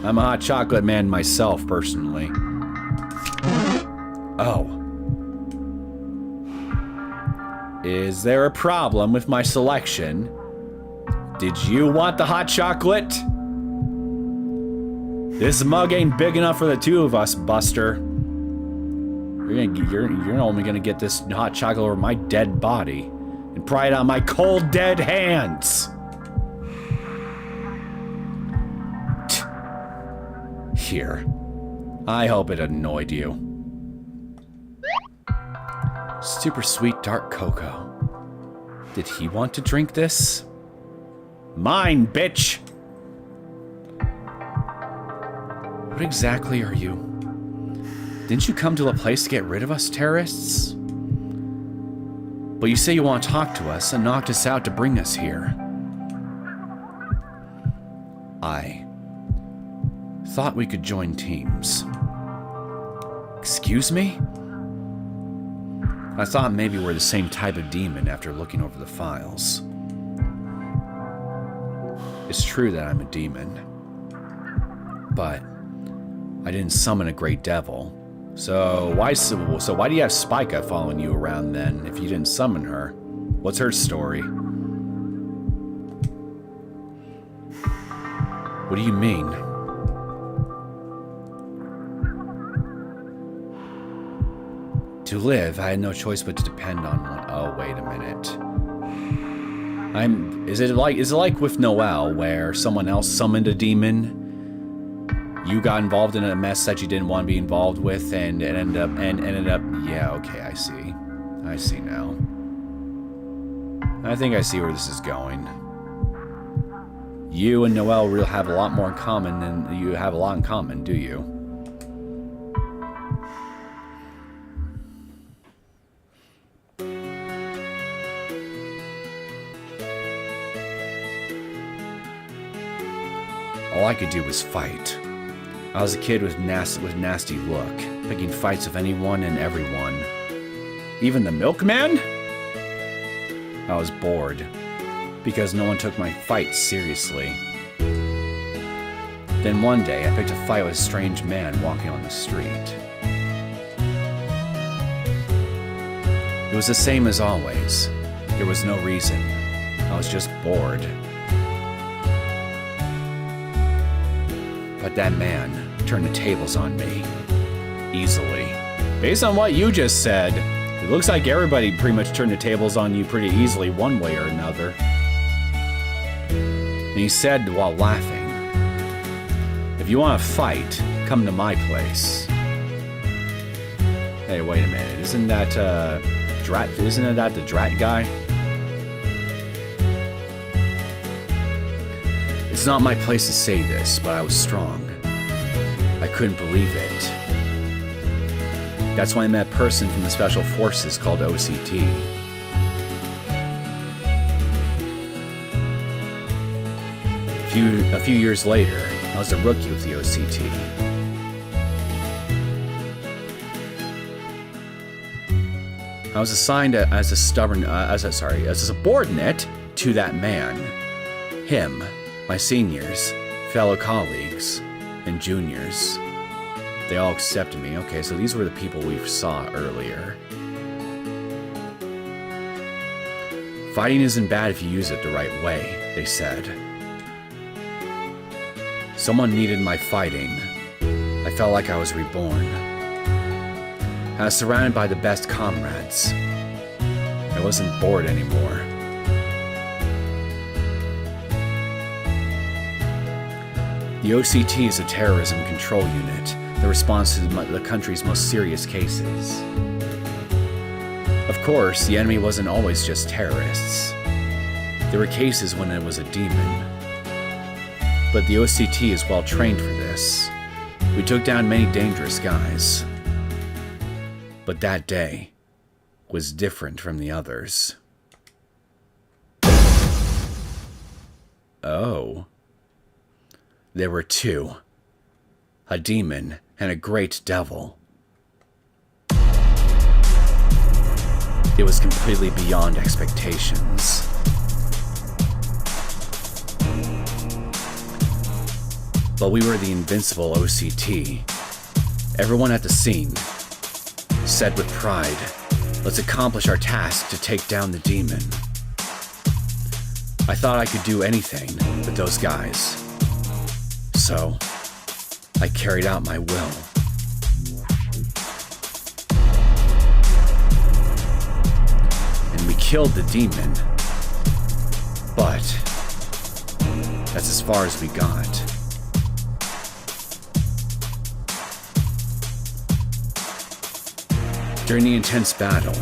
Speaker 1: I'm a hot chocolate man myself, personally. Oh. Is there a problem with my selection? Did you want the hot chocolate? This mug ain't big enough for the two of us, Buster. You're only gonna get this hot chocolate over my dead body and pry it on my cold, dead hands. Here. I hope it annoyed you. Super sweet dark cocoa. Did he want to drink this? Mine, bitch! What exactly are you? Didn't you come to LaPlace to get rid of us terrorists? But you say you want to talk to us and knocked us out to bring us here. I thought we could join teams. Excuse me? I thought maybe we're the same type of demon after looking over the files. It's true that I'm a demon, but I didn't summon a great devil. So why do you have Spica following you around then if you didn't summon her? What's her story? What do you mean? To live, I had no choice but to depend on one. Oh, wait a minute. Is it like with Noel, where someone else summoned a demon? You got involved in a mess that you didn't want to be involved with, and it ended up. Yeah, okay, I see. I see now. I think I see where this is going. You and Noel really have a lot more in common than you have a lot in common, do you? All I could do was fight. I was a kid with nasty look, picking fights with anyone and everyone. Even the milkman? I was bored, because no one took my fights seriously. Then one day, I picked a fight with a strange man walking on the street. It was the same as always. There was no reason. I was just bored. But that man turned the tables on me. Easily. Based on what you just said, it looks like everybody pretty much turned the tables on you pretty easily one way or another. And he said while laughing, if you want to fight, come to my place. Hey, wait a minute. Isn't that the Drat guy? It's not my place to say this, but I was strong. I couldn't believe it. That's when I met a person from the Special Forces called OCT. A few years later, I was a rookie with the OCT. I was assigned as a subordinate to that man. Him, my seniors, fellow colleagues, and juniors. They all accepted me. Okay, so these were the people we saw earlier. Fighting isn't bad if you use it the right way, they said. Someone needed my fighting. I felt like I was reborn. I was surrounded by the best comrades. I wasn't bored anymore. The OCT is a terrorism control unit that responds to the country's most serious cases. Of course, the enemy wasn't always just terrorists. There were cases when it was a demon. But the OCT is well trained for this. We took down many dangerous guys. But that day was different from the others. Oh. There were two. A demon and a great devil. It was completely beyond expectations. but we were the invincible OCT. Everyone at the scene said with pride, "Let's accomplish our task to take down the demon." I thought I could do anything with those guys. So, I carried out my will. And we killed the demon. But, that's as far as we got. During the intense battle,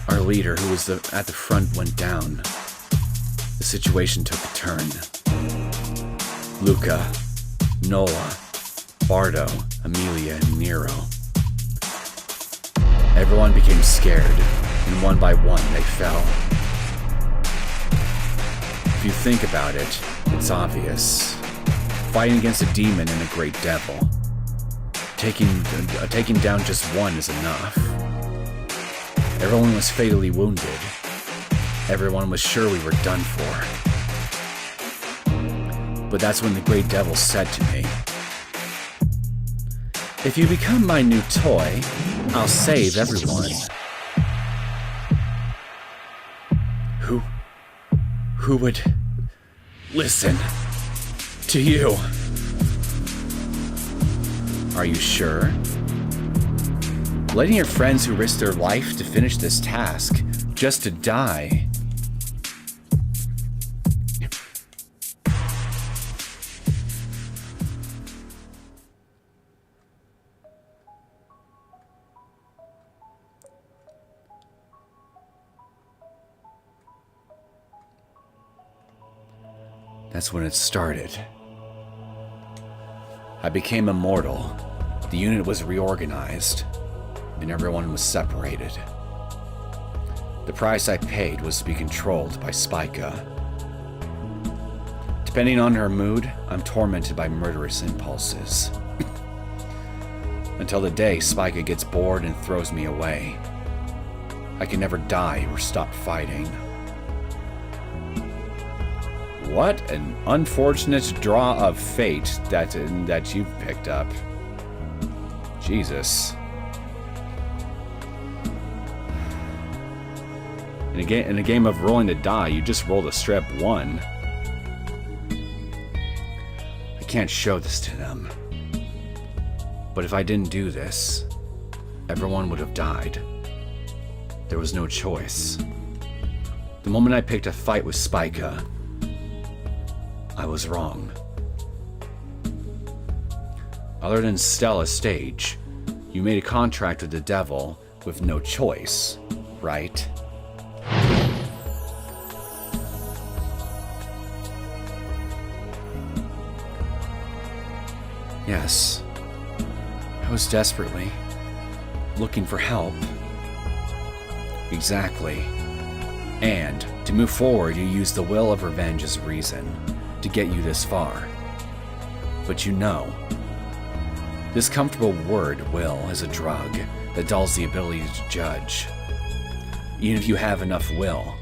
Speaker 1: our leader, who was at the front, went down. The situation took a turn. Luca, Nola, Bardo, Amelia, and Nero. Everyone became scared, and one by one they fell. If you think about it, it's obvious. Fighting against a demon and a great devil. Taking down just one is enough. Everyone was fatally wounded. Everyone was sure we were done for. But that's when the great devil said to me, "If you become my new toy, I'll save everyone." Who would listen to you? Are you sure? Letting your friends who risked their life to finish this task, just to die. That's when it started. I became immortal. The unit was reorganized, and everyone was separated. The price I paid was to be controlled by Spica. Depending on her mood, I'm tormented by murderous impulses. Until the day Spica gets bored and throws me away. I can never die or stop fighting. What an unfortunate draw of fate that you've picked up. Jesus. In a game of rolling the die, you just roll the strip 1. I can't show this to them. But if I didn't do this, everyone would have died. There was no choice. The moment I picked a fight with Spica, I was wrong. Other than Stella Stage, you made a contract with the devil with no choice, right? Yes. I was desperately looking for help. Exactly. And to move forward, you used the will of revenge as reason to get you this far. But you know, this comfortable word, will, is a drug that dulls the ability to judge. Even if you have enough will,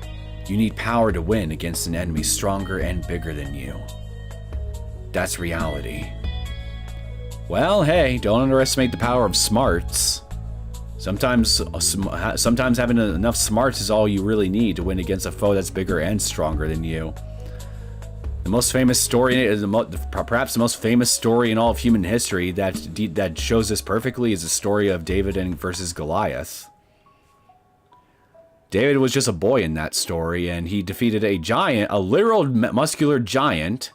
Speaker 1: you need power to win against an enemy stronger and bigger than you. That's reality. Well, hey, don't underestimate the power of smarts. Sometimes having enough smarts is all you really need to win against a foe that's bigger and stronger than you. The most famous story, perhaps the most famous story in all of human history that shows this perfectly, is the story of David versus Goliath. David was just a boy in that story, and he defeated a literal muscular giant,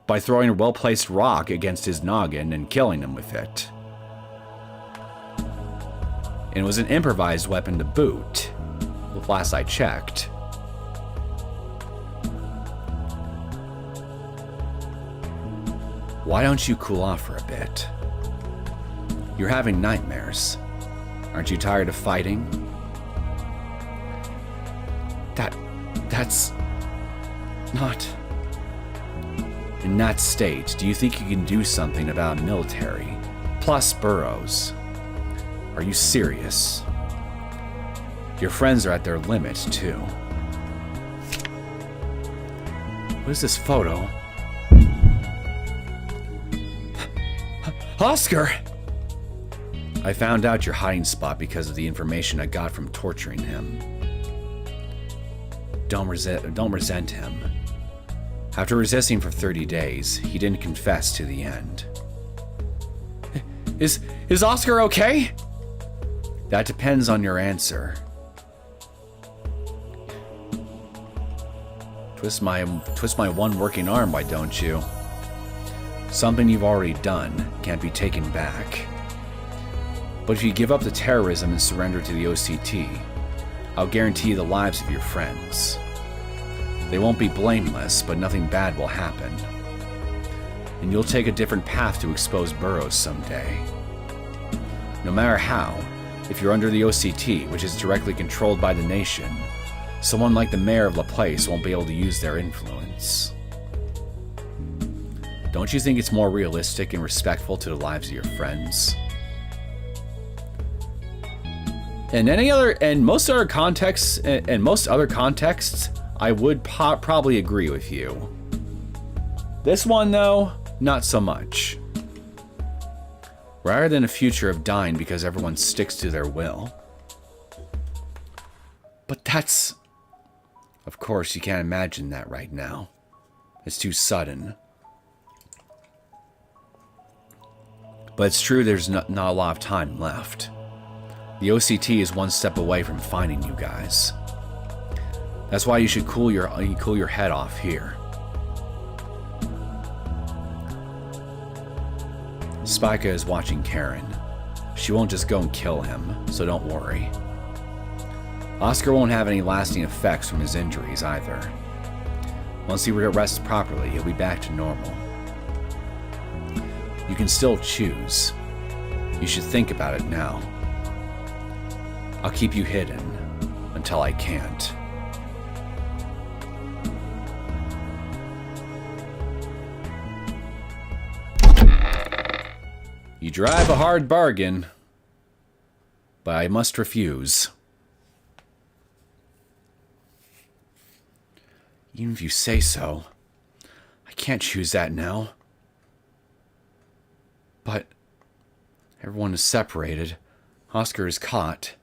Speaker 1: by throwing a well-placed rock against his noggin and killing him with it. And it was an improvised weapon to boot, the last I checked. Why don't you cool off for a bit? You're having nightmares. Aren't you tired of fighting? That's not... In that state, do you think you can do something about military? Plus Burrows. Are you serious? Your friends are at their limit, too. What is this photo? Oscar! I found out your hiding spot because of the information I got from torturing him. Don't resent him. After resisting for 30 days, he didn't confess to the end. Is Oscar okay? That depends on your answer. Twist my one working arm, why don't you? Something you've already done can't be taken back. But if you give up the terrorism and surrender to the OCT, I'll guarantee you the lives of your friends. They won't be blameless, but nothing bad will happen. And you'll take a different path to expose Burrows someday. No matter how, if you're under the OCT, which is directly controlled by the nation, someone like the mayor of LaPlace won't be able to use their influence. Don't you think it's more realistic and respectful to the lives of your friends? And most other contexts, I would probably agree with you. This one, though, not so much. Rather than a future of dying because everyone sticks to their will. But that's... Of course, you can't imagine that right now. It's too sudden. But it's true there's not a lot of time left. The OCT is one step away from finding you guys. That's why you should cool your head off here. Spica is watching Karen. She won't just go and kill him, so don't worry. Oscar won't have any lasting effects from his injuries either. Once he rests properly, he'll be back to normal. You can still choose. You should think about it now. I'll keep you hidden until I can't. You drive a hard bargain, but I must refuse. Even if you say so, I can't choose that now. But everyone is separated. Oscar is caught.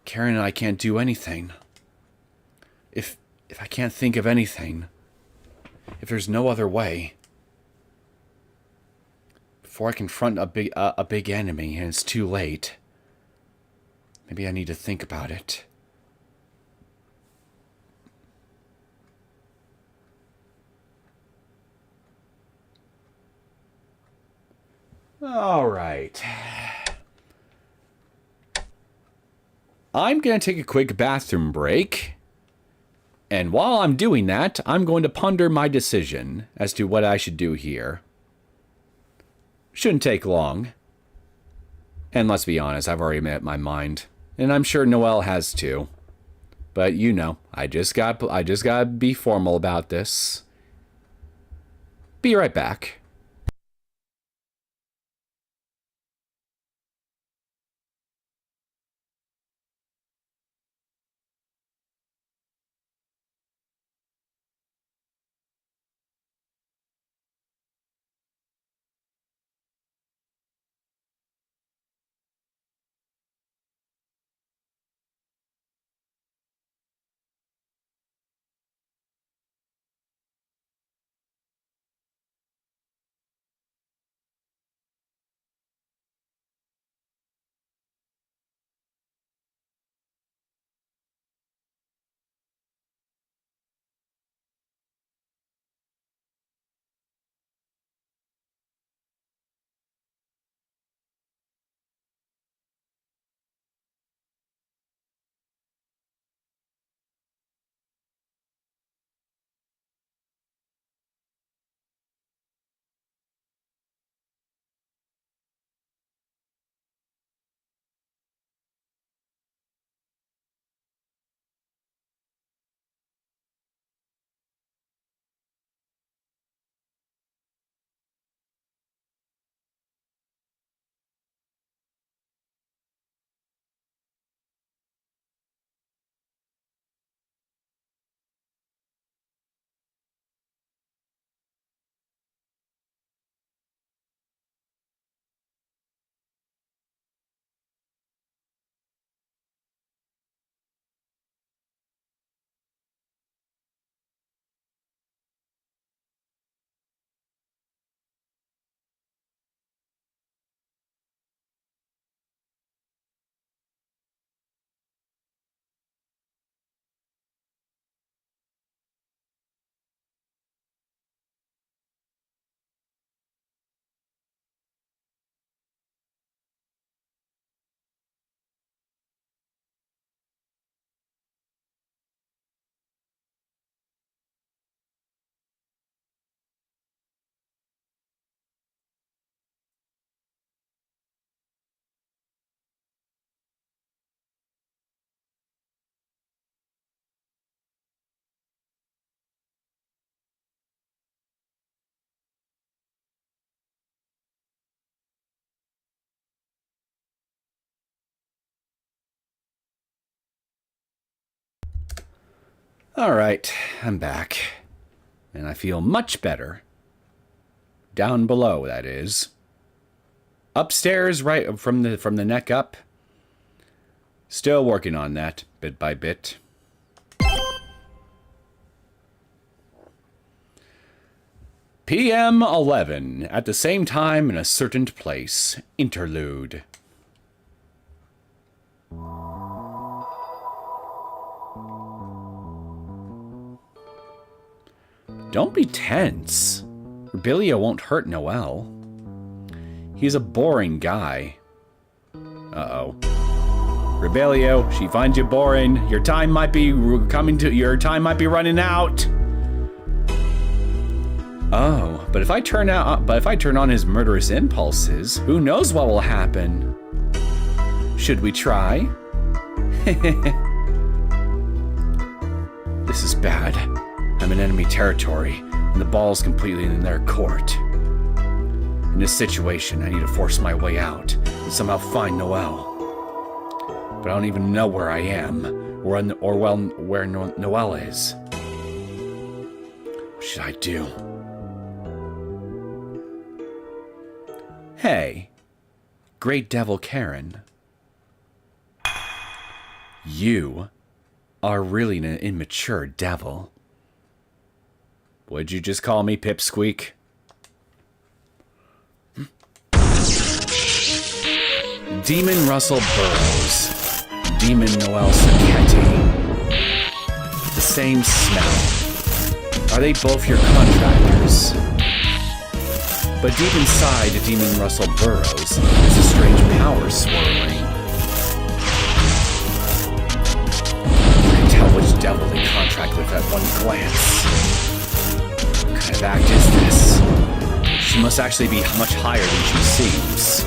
Speaker 1: Karen and I can't do anything. If I can't think of anything, if there's no other way, before I confront a big enemy and it's too late, maybe I need to think about it. All right. I'm going to take a quick bathroom break. And while I'm doing that, I'm going to ponder my decision as to what I should do here. Shouldn't take long. And let's be honest, I've already made up my mind. And I'm sure Noel has too. But you know, I just got to be formal about this. Be right back. Alright, I'm back. And I feel much better. Down below, that is. Upstairs, right from the neck up. Still working on that, bit by bit. PM 11, at the same time in a certain place. Interlude. Don't be tense. Rebellia won't hurt Noel. He's a boring guy. Uh-oh. Rebellio, she finds you boring. Your time might be running out. Oh, but if I turn on his murderous impulses, who knows what will happen? Should we try? This is bad. I'm in enemy territory, and the ball's completely in their court. In this situation, I need to force my way out and somehow find Noel. But I don't even know where I am, or where Noel is. What should I do? Hey, Great Devil Karen. You are really an immature devil. Would you just call me Pipsqueak? Demon Russell Burrows. Demon Noel Sacchetti. The same smell. Are they both your contractors? But deep inside Demon Russell Burrows, there's a strange power swirling. You can tell which devil they contract with at one glance. What kind of act is this? She must actually be much higher than she seems.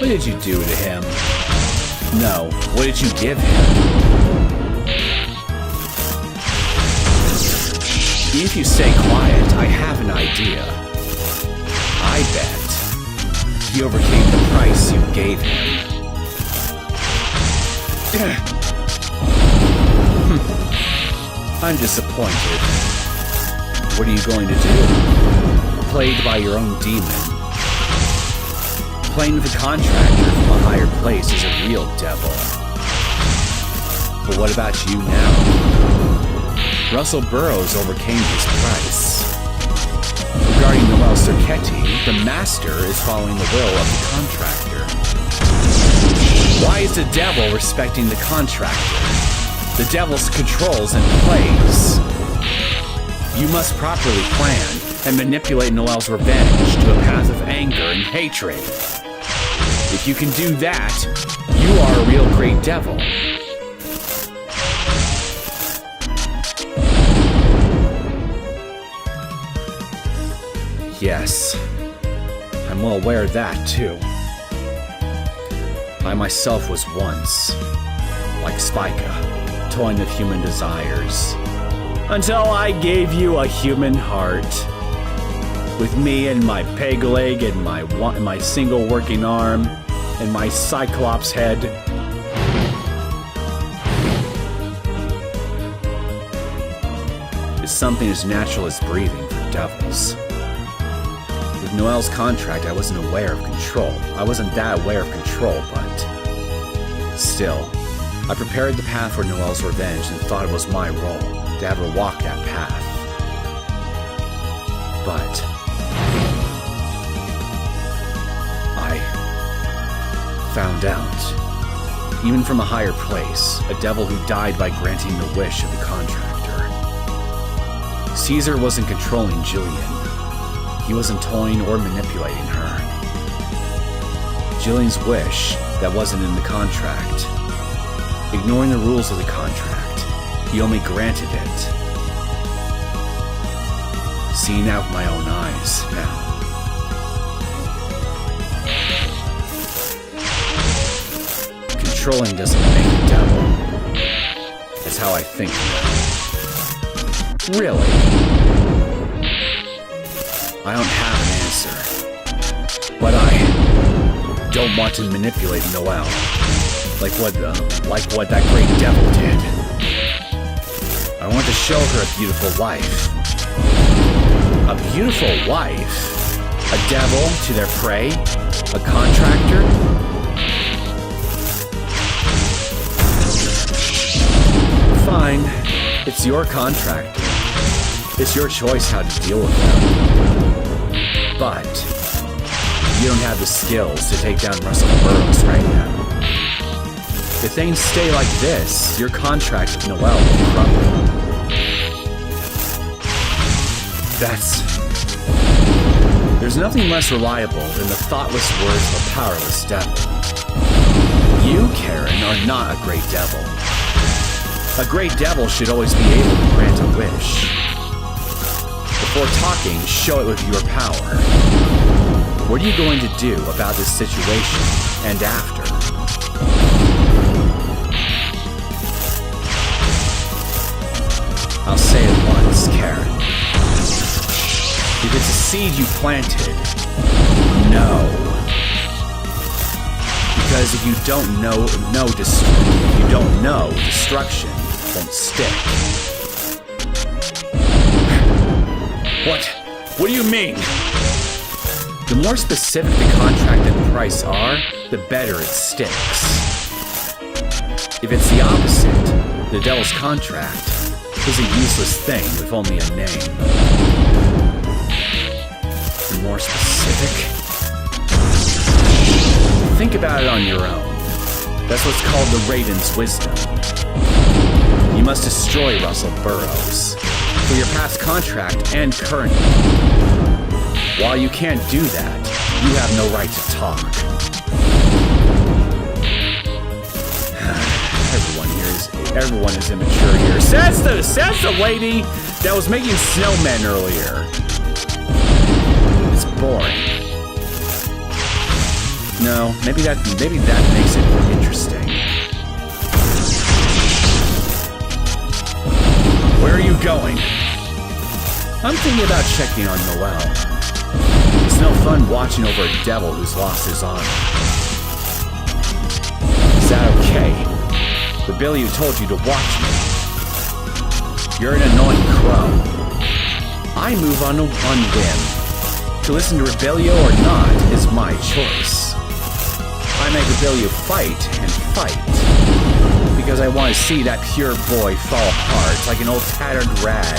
Speaker 1: What did you do to him? No, what did you give him? If you stay quiet, I have an idea. I bet he overcame the price you gave him. I'm disappointed. What are you going to do? Plagued by your own demon. Playing with a contractor from a higher place is a real devil. But what about you now? Russell Burrows overcame his price. Regarding Noel Sacchetti, the master is following the will of the contractor. Why is the devil respecting the contractor? The devil controls and plays. You must properly plan and manipulate Noel's revenge to a path of anger and hatred. If you can do that, you are a real great devil. Yes, I'm well aware of that, too. I myself was once, like Spica, toying with human desires, until I gave you a human heart. With me and my peg leg and my single working arm and my cyclops head. It's something as natural as breathing for devils. With Noel's contract, I wasn't aware of control. I wasn't that aware of control, but still, I prepared the path for Noel's revenge and thought it was my role to have her walk that path. But I found out, even from a higher place, a devil who died by granting the wish of the contractor. Caesar wasn't controlling Jillian. He wasn't toying or manipulating her. Jillian's wish that wasn't in the contract. Ignoring the rules of the contract, he only granted it. Seeing out with my own eyes now. Controlling doesn't make a devil. That's how I think now. Really? I don't have an answer. But I don't want to manipulate Noel. like what that great devil did. I want to show her a beautiful wife. A beautiful wife? A devil to their prey? A contractor? Fine. It's your contractor. It's your choice how to deal with them. But you don't have the skills to take down Russell Burrows right now. If things stay like this, your contract with Noel will crumble. There's nothing less reliable than the thoughtless words of a powerless devil. You, Karen, are not a great devil. A great devil should always be able to grant a wish. Before talking, show it with your power. What are you going to do about this situation and after? I'll say it once, Karen. If it's a seed you planted, no. Because if you don't know destruction won't stick. What do you mean? The more specific the contract and price are, the better it sticks. If it's the opposite, the devil's contract is a useless thing with only a name. The more specific? Think about it on your own. That's what's called the Raiden's wisdom. You must destroy Russell Burrows for your past contract and current one. While you can't do that, you have no right to talk. Everyone is immature here. Says the lady that was making snowmen earlier. It's boring. No, maybe that makes it more interesting. Where are you going? I'm thinking about checking on Noel. It's no fun watching over a devil who's lost his honor. Is that okay? Rebellion told you to watch me. You're an annoying crow. I move on whim. To listen to Rebellion or not is my choice. I make Rebellion fight and fight. Because I want to see that pure boy fall apart like an old tattered rag.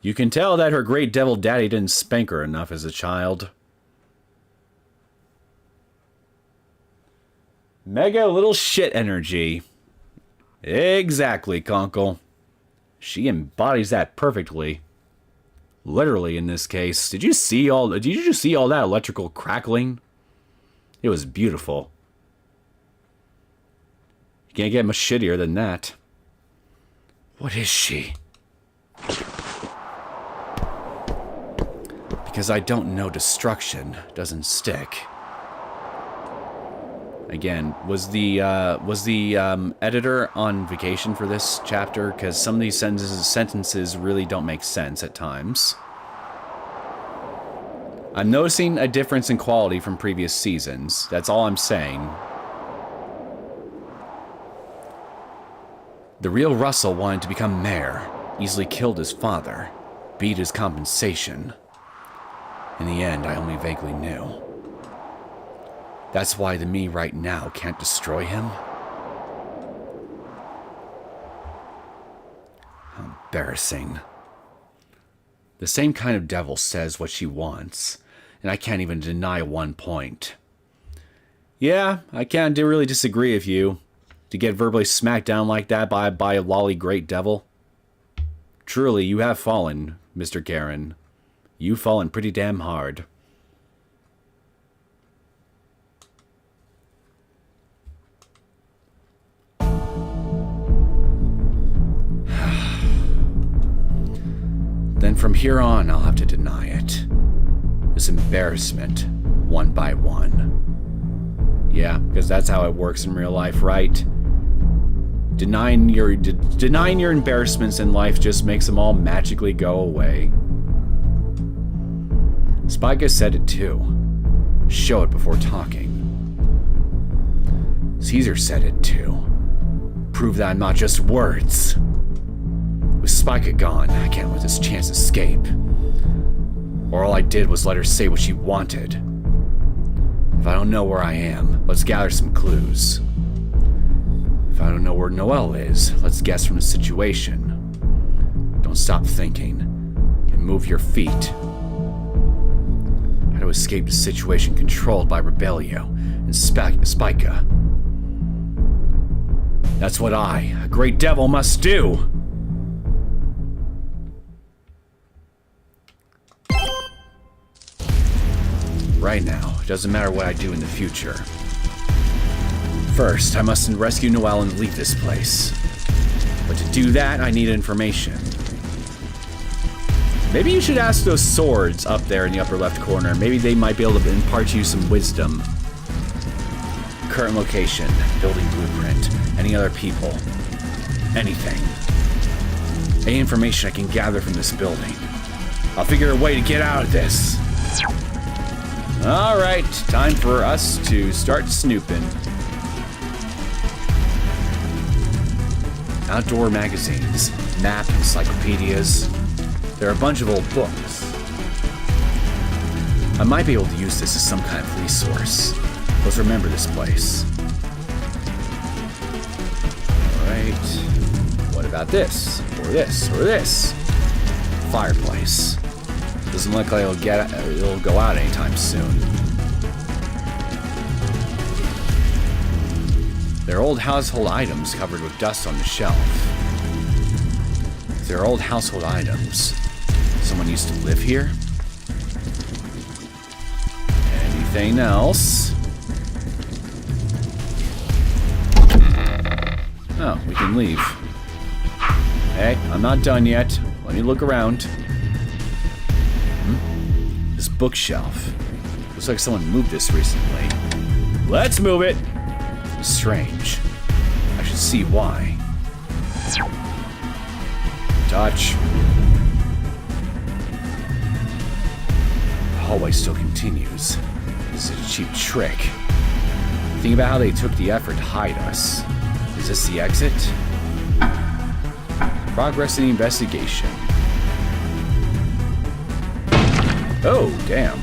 Speaker 1: You can tell that her great devil daddy didn't spank her enough as a child. Mega little shit energy. Exactly, Conkle. She embodies that perfectly. Literally in this case. Did you see all that electrical crackling? It was beautiful. You can't get much shittier than that. What is she? Because I don't know destruction doesn't stick. Again, was the editor on vacation for this chapter? Because some of these sentences really don't make sense at times. I'm noticing a difference in quality from previous seasons. That's all I'm saying. The real Russell wanted to become mayor, easily killed his father, beat his compensation. In the end, I only vaguely knew. That's why the me right now can't destroy him? How embarrassing. The same kind of devil says what she wants, and I can't even deny one point. Yeah, I can't really disagree with you. To get verbally smacked down like that by a lolly great devil. Truly, you have fallen, Mr. Garen. You've fallen pretty damn hard. Then from here on, I'll have to deny it. This embarrassment, one by one. Yeah, because that's how it works in real life, right? Denying your embarrassments in life just makes them all magically go away. Spica said it too. Show it before talking. Caesar said it too. Prove that I'm not just words. With Spica gone, I can't let this chance escape. Or all I did was let her say what she wanted. If I don't know where I am, let's gather some clues. If I don't know where Noel is, let's guess from the situation. Don't stop thinking, and move your feet. How to escape the situation controlled by Rebellio and Spica. That's what I, a great devil, must do! Right now, it doesn't matter what I do in the future. First, I must rescue Noel and leave this place. But to do that, I need information. Maybe you should ask those swords up there in the upper left corner. Maybe they might be able to impart to you some wisdom. Current location, building blueprint, any other people, anything. Any information I can gather from this building. I'll figure a way to get out of this. Alright, time for us to start snooping. Outdoor magazines, map encyclopedias. There are a bunch of old books. I might be able to use this as some kind of resource. Let's remember this place. Alright. What about this? Or this? Or this? Fireplace. Doesn't look like it'll go out anytime soon. There are old household items covered with dust on the shelf. If there are old household items, someone used to live here? Anything else? Oh, we can leave. Hey, I'm not done yet. Let me look around. This bookshelf. Looks like someone moved this recently. Let's move it! Strange. I should see why. Touch. The hallway still continues. This is a cheap trick. Think about how they took the effort to hide us. Is this the exit? Progress in the investigation. Oh, damn.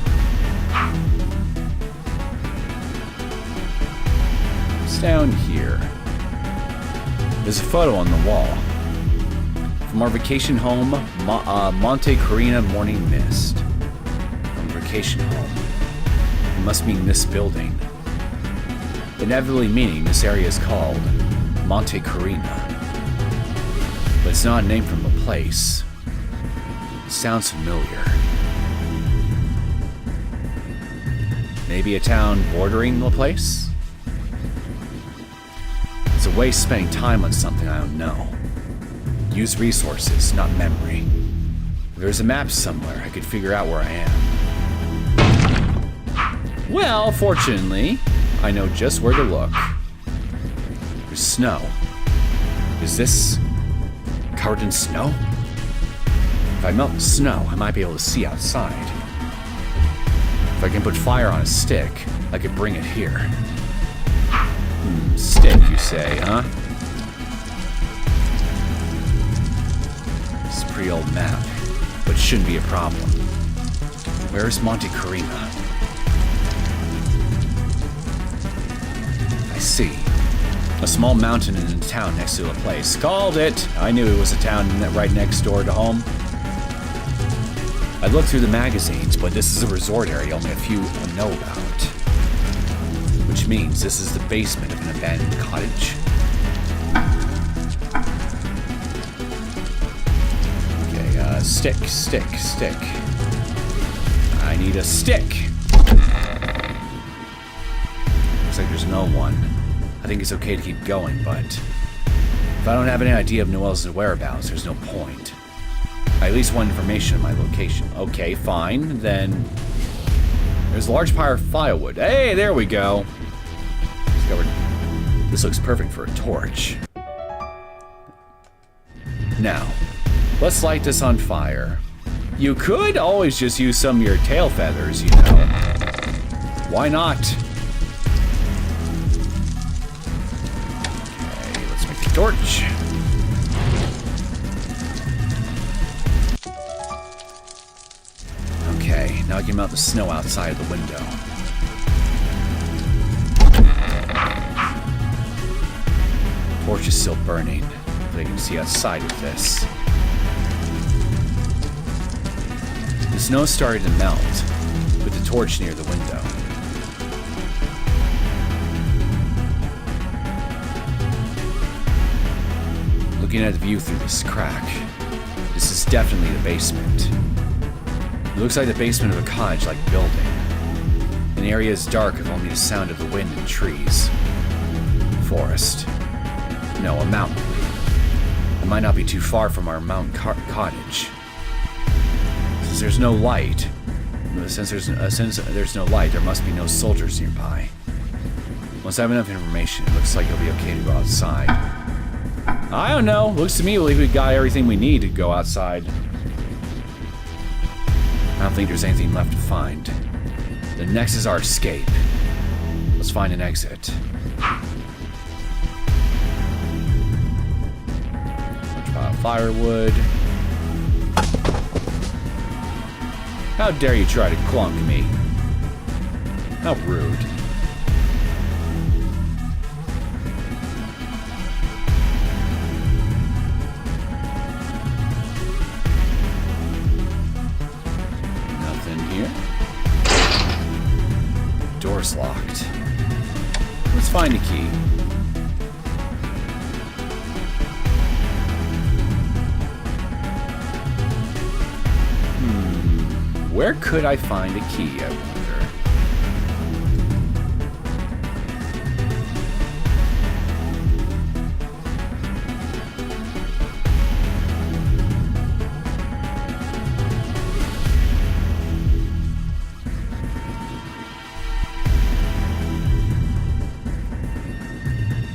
Speaker 1: What's down here? There's a photo on the wall. From our vacation home, Monte Carina Morning Mist. From vacation home. It must mean this building. Inevitably meaning this area is called Monte Carina. But it's not a name from a place. It sounds familiar. Maybe a town bordering LaPlace? It's a waste spending time on something I don't know. Use resources, not memory. If there's a map somewhere, I could figure out where I am. Well, fortunately, I know just where to look. There's snow. Is this covered in snow? If I melt the snow, I might be able to see outside. If I can put fire on a stick, I could bring it here. Stick, you say, huh? It's a pretty old map, but shouldn't be a problem. Where's Monte Carina? I see. A small mountain in a town next to LaPlace. Called it! I knew it was a town right next door to home. I looked through the magazines, but this is a resort area only a few know about. Which means this is the basement of an abandoned cottage. Okay, stick. I need a stick! Looks like there's no one. I think it's okay to keep going, but if I don't have any idea of Noel's whereabouts, there's no point. I at least want information on my location. Okay, fine, then there's a large pile of firewood. Hey, there we go. Discovered. This looks perfect for a torch. Now, let's light this on fire. You could always just use some of your tail feathers, you know. Why not? Okay, let's make a torch. Okay, now I can melt the snow outside the window. Torch is still burning, but I can see outside of this. The snow started to melt, with the torch near the window. Looking at the view through this crack, this is definitely the basement. It looks like the basement of a cottage-like building. An area is dark with only the sound of the wind and trees. Forest. No, a mountain. It might not be too far from our mountain cottage. Since there's no light, there must be no soldiers nearby. Once I have enough information, it looks like it'll be okay to go outside. I don't know. Looks to me like we got everything we need to go outside. I don't think there's anything left to find. The next is our escape. Let's find an exit. Firewood. How dare you try to clunk me? How rude. Nothing here. Door's locked. Let's find a key. Where could I find a key, I wonder?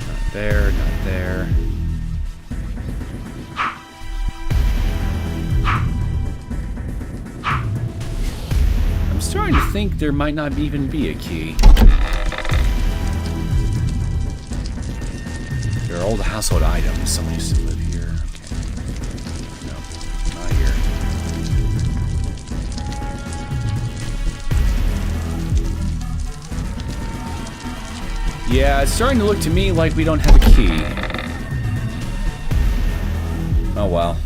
Speaker 1: Not there, not there. I'm starting to think there might not even be a key. There are old household items. Someone used to live here. Okay. No, not here. Yeah, it's starting to look to me like we don't have a key. Oh well.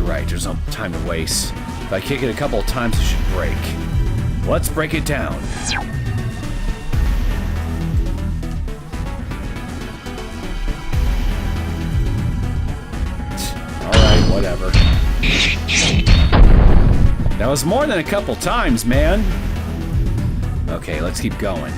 Speaker 1: Right, there's no time to waste. If I kick it a couple of times, it should break. Let's break it down. Alright, whatever. That was more than a couple times, man. Okay, let's keep going.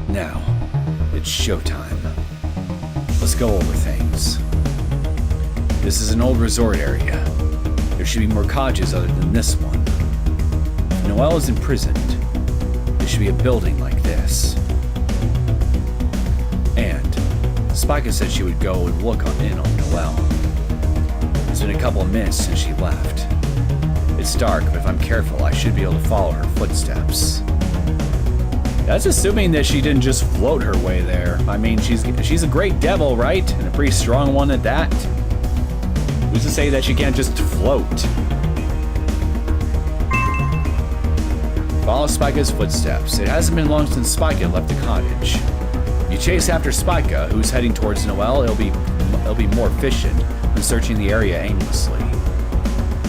Speaker 1: Now, it's showtime. Let's go over things. This is an old resort area. There should be more cottages other than this one. If Noel is imprisoned, there should be a building like this. And Spica said she would go and look in on Noel. It's been a couple of minutes since she left. It's dark, but if I'm careful, I should be able to follow her footsteps. That's assuming that she didn't just float her way there. I mean, she's a great devil, right? And a pretty strong one at that. Who's to say that she can't just float? Follow Spica's footsteps. It hasn't been long since Spica left the cottage. You chase after Spica, who's heading towards Noel. It'll be more efficient than searching the area aimlessly.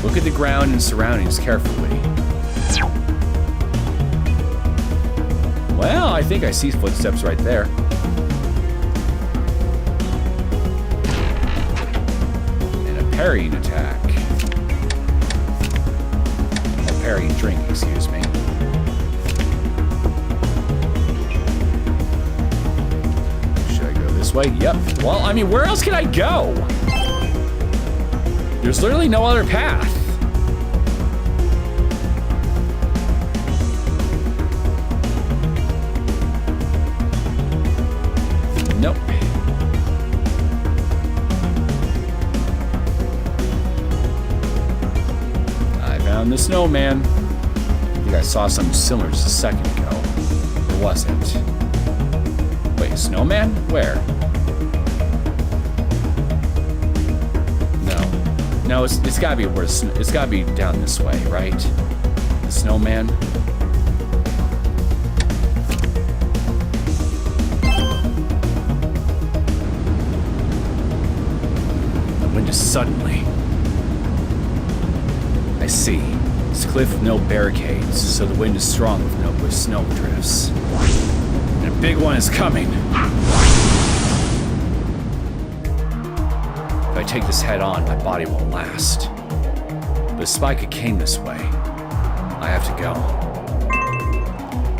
Speaker 1: Look at the ground and surroundings carefully. Well, I think I see footsteps right there. And a parrying attack. Or parrying drink, excuse me. this way. Yep. Well, I mean, where else can I go? There's literally no other path. Nope. I found the snowman. I think I saw something similar just a second ago. Or was it? Wait, snowman? Where? No, it's gotta be worse. It's gotta be down this way, right? The snowman. The wind is suddenly. I see. It's a cliff with no barricades, so the wind is strong with snow drifts. And a big one is coming. If I take this head on, my body won't last. But Spica came this way. I have to go.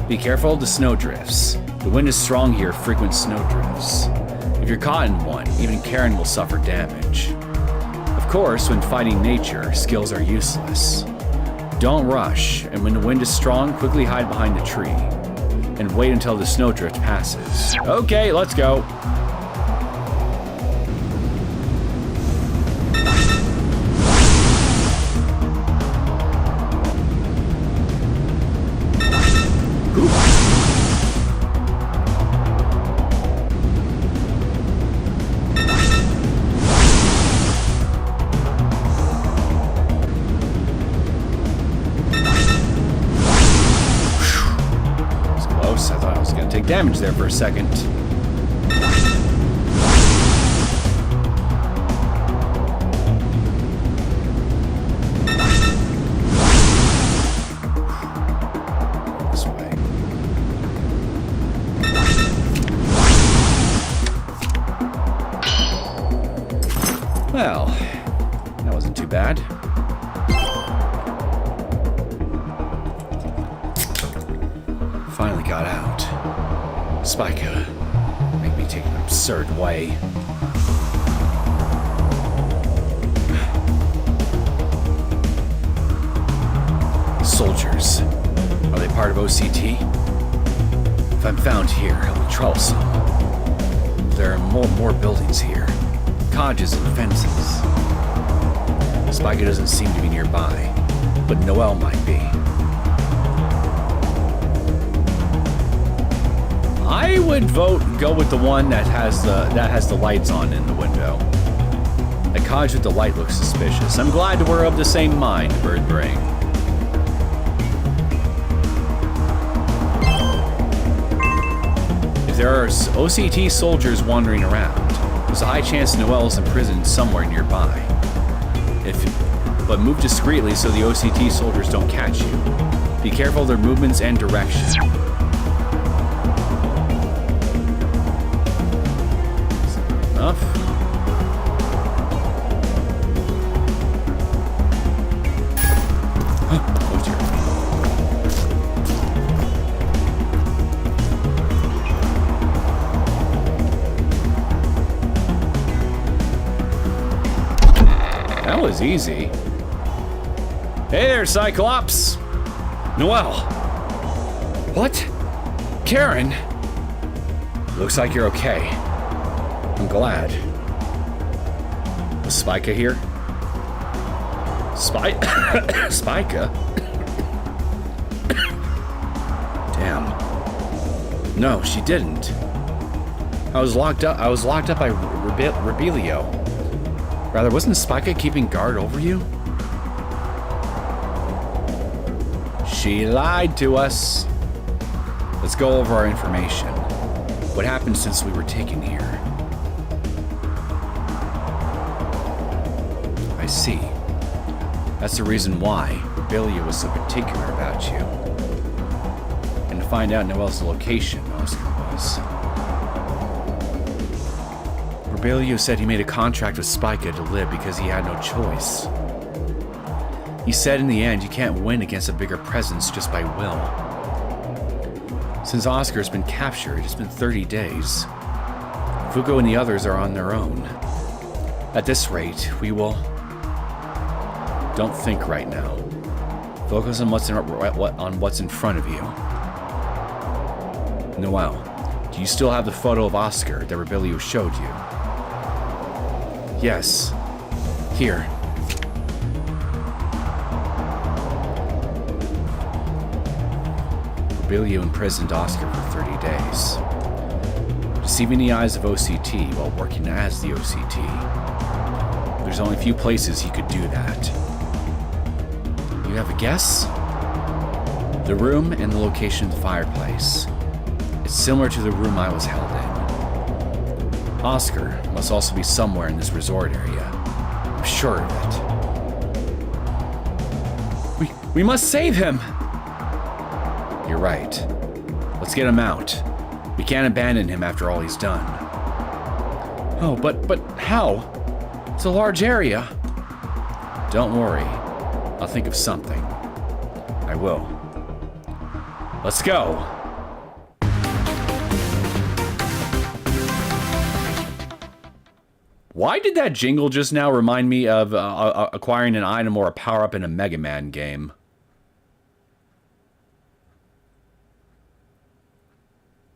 Speaker 1: Be careful of the snow drifts. The wind is strong here, frequent snow drifts. If you're caught in one, even Karen will suffer damage. Of course, when fighting nature, skills are useless. Don't rush, and when the wind is strong, quickly hide behind a tree. And wait until the snowdrift passes. Okay, let's go. Damage there for a second. This way. Well, that wasn't too bad. Finally got out. Spica, make me take an absurd way. Soldiers, are they part of OCT? If I'm found here, it'll be troublesome. There are more buildings here, cottages and fences. Spica doesn't seem to be nearby, but Noel might be. I would go with the one that has the lights on in the window. The cottage with the light looks suspicious. I'm glad we're of the same mind, bird brain. If there are OCT soldiers wandering around, there's a high chance Noel is imprisoned somewhere nearby. But move discreetly so the OCT soldiers don't catch you. Be careful of their movements and direction. Enough. Oh dear. That was easy. Hey there, Cyclops. Noel. What? Karen? Looks like you're okay. I'm glad. Was Spica here? Spica? Damn. No, she didn't. I was locked up by Rebelio. Rather, wasn't Spica keeping guard over you? She lied to us. Let's go over our information. What happened since we were taken here? I see. That's the reason why Rebellia was so particular about you. And to find out Noel's location, Oscar was. Rebellia said he made a contract with Spica to live because he had no choice. He said in the end you can't win against a bigger presence just by will. Since Oscar's been captured, it's been 30 days. Fuko and the others are on their own. At this rate, we will... Don't think right now. Focus on what's in front of you. Noel, do you still have the photo of Oscar that Rebelio showed you? Yes. Here. Rebelio imprisoned Oscar for 30 days. Deceiving the eyes of OCT while working as the OCT. There's only a few places he could do that. You have a guess? The room and the location of the fireplace. It's similar to the room I was held in. Oscar must also be somewhere in this resort area. I'm sure of it. We must save him! You're right. Let's get him out. We can't abandon him after all he's done. Oh, but how? It's a large area. Don't worry. I'll think of something. I will. Let's go! Why did that jingle just now remind me of acquiring an item or a power-up in a Mega Man game?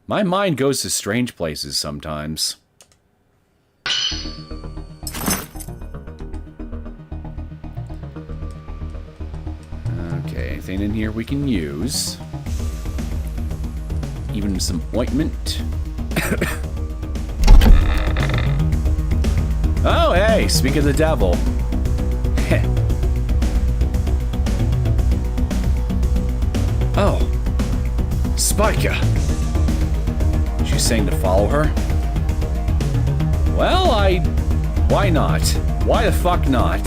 Speaker 1: My mind goes to strange places sometimes. Okay, anything in here we can use? Even some ointment. Oh, hey, speak of the devil. Oh, Spica. She's saying to follow her? Well, why not? Why the fuck not?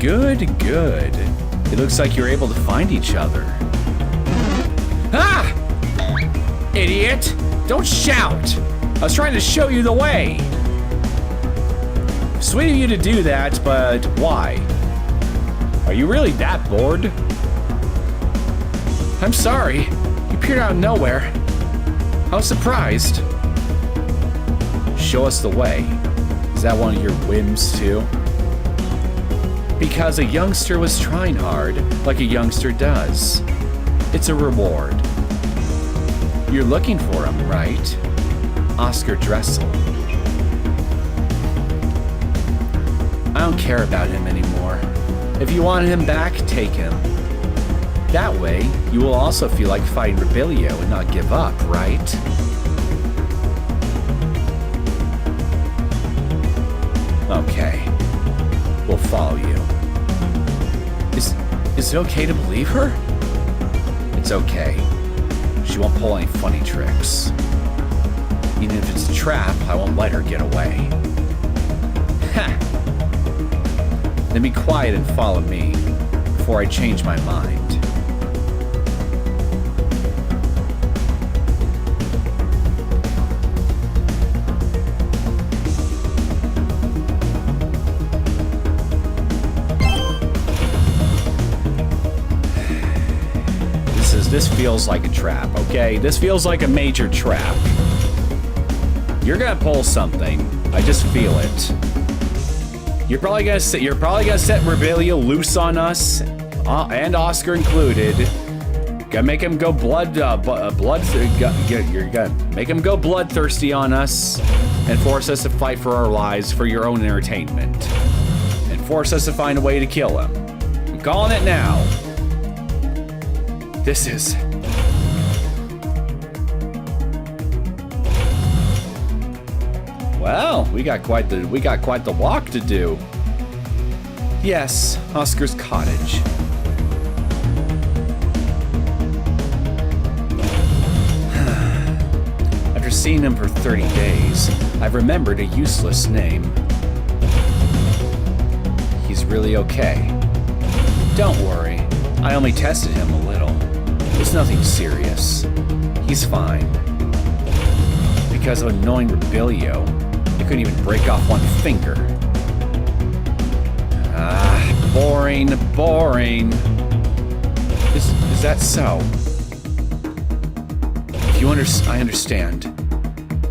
Speaker 1: Good, good. It looks like you're able to find each other. Ah! Idiot! Don't shout! I was trying to show you the way! Sweet of you to do that, but why? Are you really that bored? I'm sorry. You appeared out of nowhere. I was surprised. Show us the way. Is that one of your whims, too? Because a youngster was trying hard, like a youngster does. It's a reward. You're looking for him, right? Oscar Dressel. I don't care about him anymore. If you want him back, take him. That way, you will also feel like fighting Rebelio and not give up, right? Okay. We'll follow you. Is it okay to believe her? It's okay. She won't pull any funny tricks. Even if it's a trap, I won't let her get away. Ha! Then be quiet and follow me before I change my mind. This feels like a trap, okay? This feels like a major trap. You're gonna pull something. I just feel it. You're probably gonna set Rebelio loose on us, and Oscar included. Gotta make him go you're gonna make him go bloodthirsty on us, and force us to fight for our lives for your own entertainment, and force us to find a way to kill him. I'm calling it now. This is... Well, we got quite the walk to do. Yes, Oscar's cottage. After seeing him for 30 days, I've remembered a useless name. He's really okay. Don't worry, I only tested him a little. It's nothing serious. He's fine. Because of annoying Rebelio, I couldn't even break off one finger. Ah, boring, boring. Is that so? If you I understand.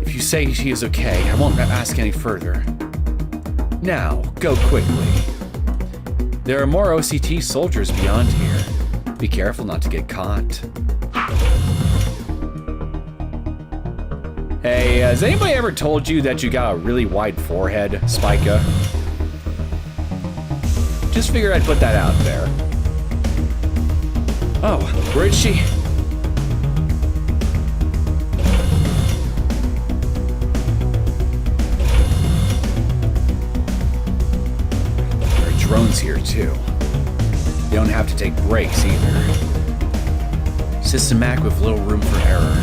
Speaker 1: If you say she is okay, I won't ask any further. Now, go quickly. There are more OCT soldiers beyond here. Be careful not to get caught. Hey, has anybody ever told you that you got a really wide forehead, Spica? Just figured I'd put that out there. Oh, where is she? There are drones here too. They don't have to take breaks either. Systematic with little room for error.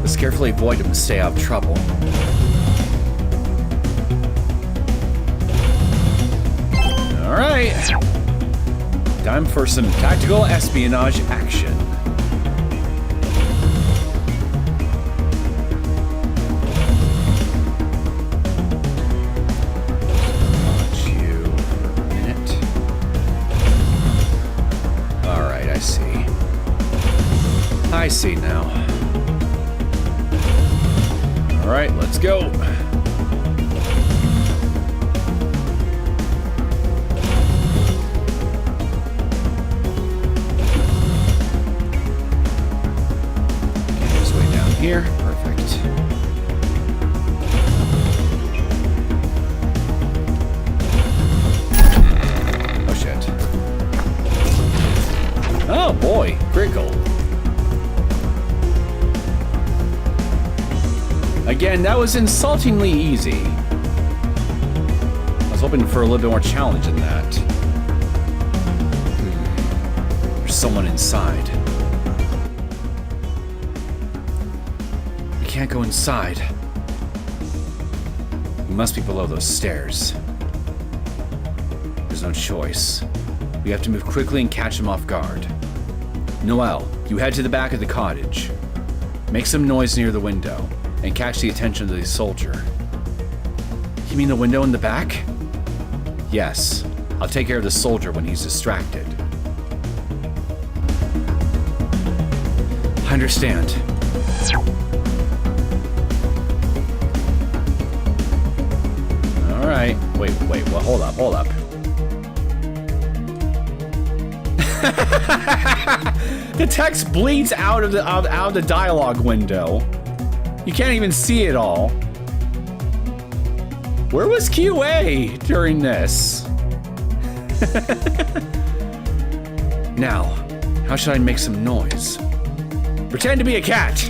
Speaker 1: Let's carefully avoid them to stay out of trouble. Alright. Time for some tactical espionage action. Watch you for a minute. Alright, I see. I see now. Alright, let's go. Here, perfect. Oh shit. Oh boy, critical. Again, that was insultingly easy. I was hoping for a little bit more challenge in that. There's someone inside. Can't go inside. We must be below those stairs. There's no choice. We have to move quickly and catch him off guard. Noel, you head to the back of the cottage. Make some noise near the window and catch the attention of the soldier. You mean the window in the back? Yes. I'll take care of the soldier when he's distracted. I understand. Alright, wait, well, hold up. The text bleeds out of the dialogue window. You can't even see it all. Where was QA during this? Now, how should I make some noise? Pretend to be a cat!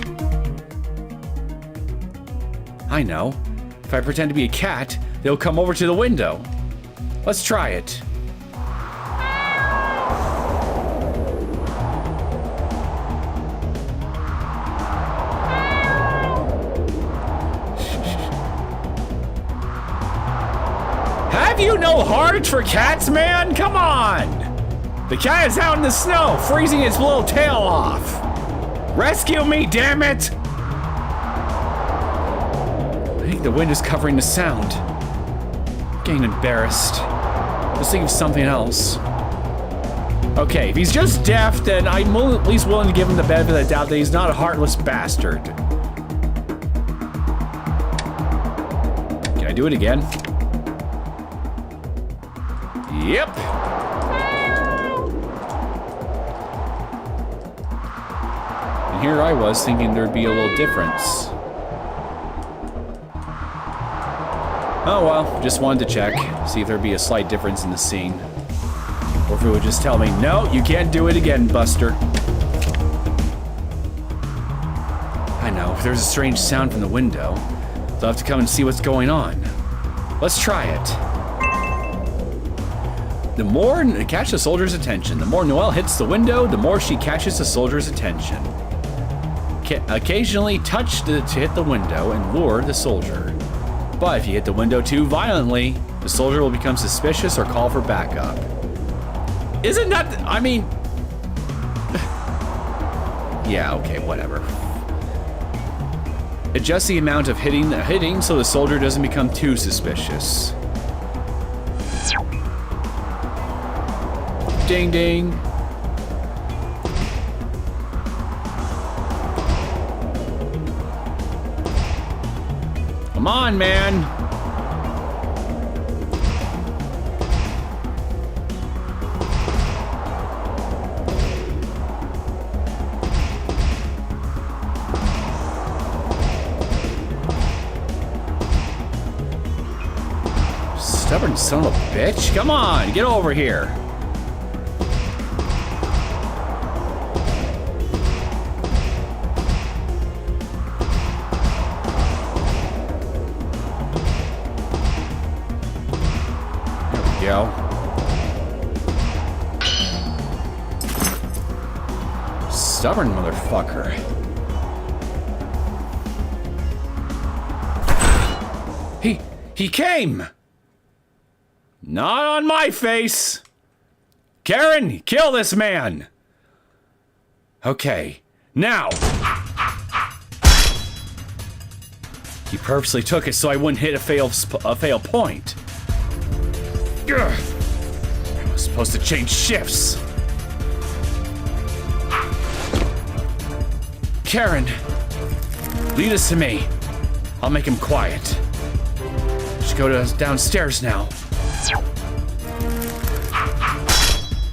Speaker 1: I know. If I pretend to be a cat, they'll come over to the window. Let's try it. Have you no heart for cats, man? Come on! The cat is out in the snow, freezing its little tail off. Rescue me, damn it! I think the wind is covering the sound. I'm getting embarrassed. Let's think of something else. Okay, if he's just deaf, then I'm at least willing to give him the benefit of the doubt that he's not a heartless bastard. Can I do it again? Yep. And here I was thinking there'd be a little difference. Oh well, just wanted to check, see if there'd be a slight difference in the scene. Or if it would just tell me, no, you can't do it again, Buster. I know, if there's a strange sound from the window, they'll have to come and see what's going on. Let's try it. The more catch the soldier's attention. The more Noel hits the window, the more she catches the soldier's attention. Occasionally touch to hit the window and lure the soldier. But if you hit the window too violently, the soldier will become suspicious or call for backup. Isn't that, I mean... yeah, okay, whatever. Adjust the amount of hitting so the soldier doesn't become too suspicious. Ding ding. Come on, man. Stubborn son of a bitch. Come on, get over here. Go. Stubborn motherfucker. He came! Not on my face! Karen, kill this man! Okay, now! He purposely took it so I wouldn't hit a fail point. I was supposed to change shifts. Karen, lead us to me. I'll make him quiet. Should go downstairs now.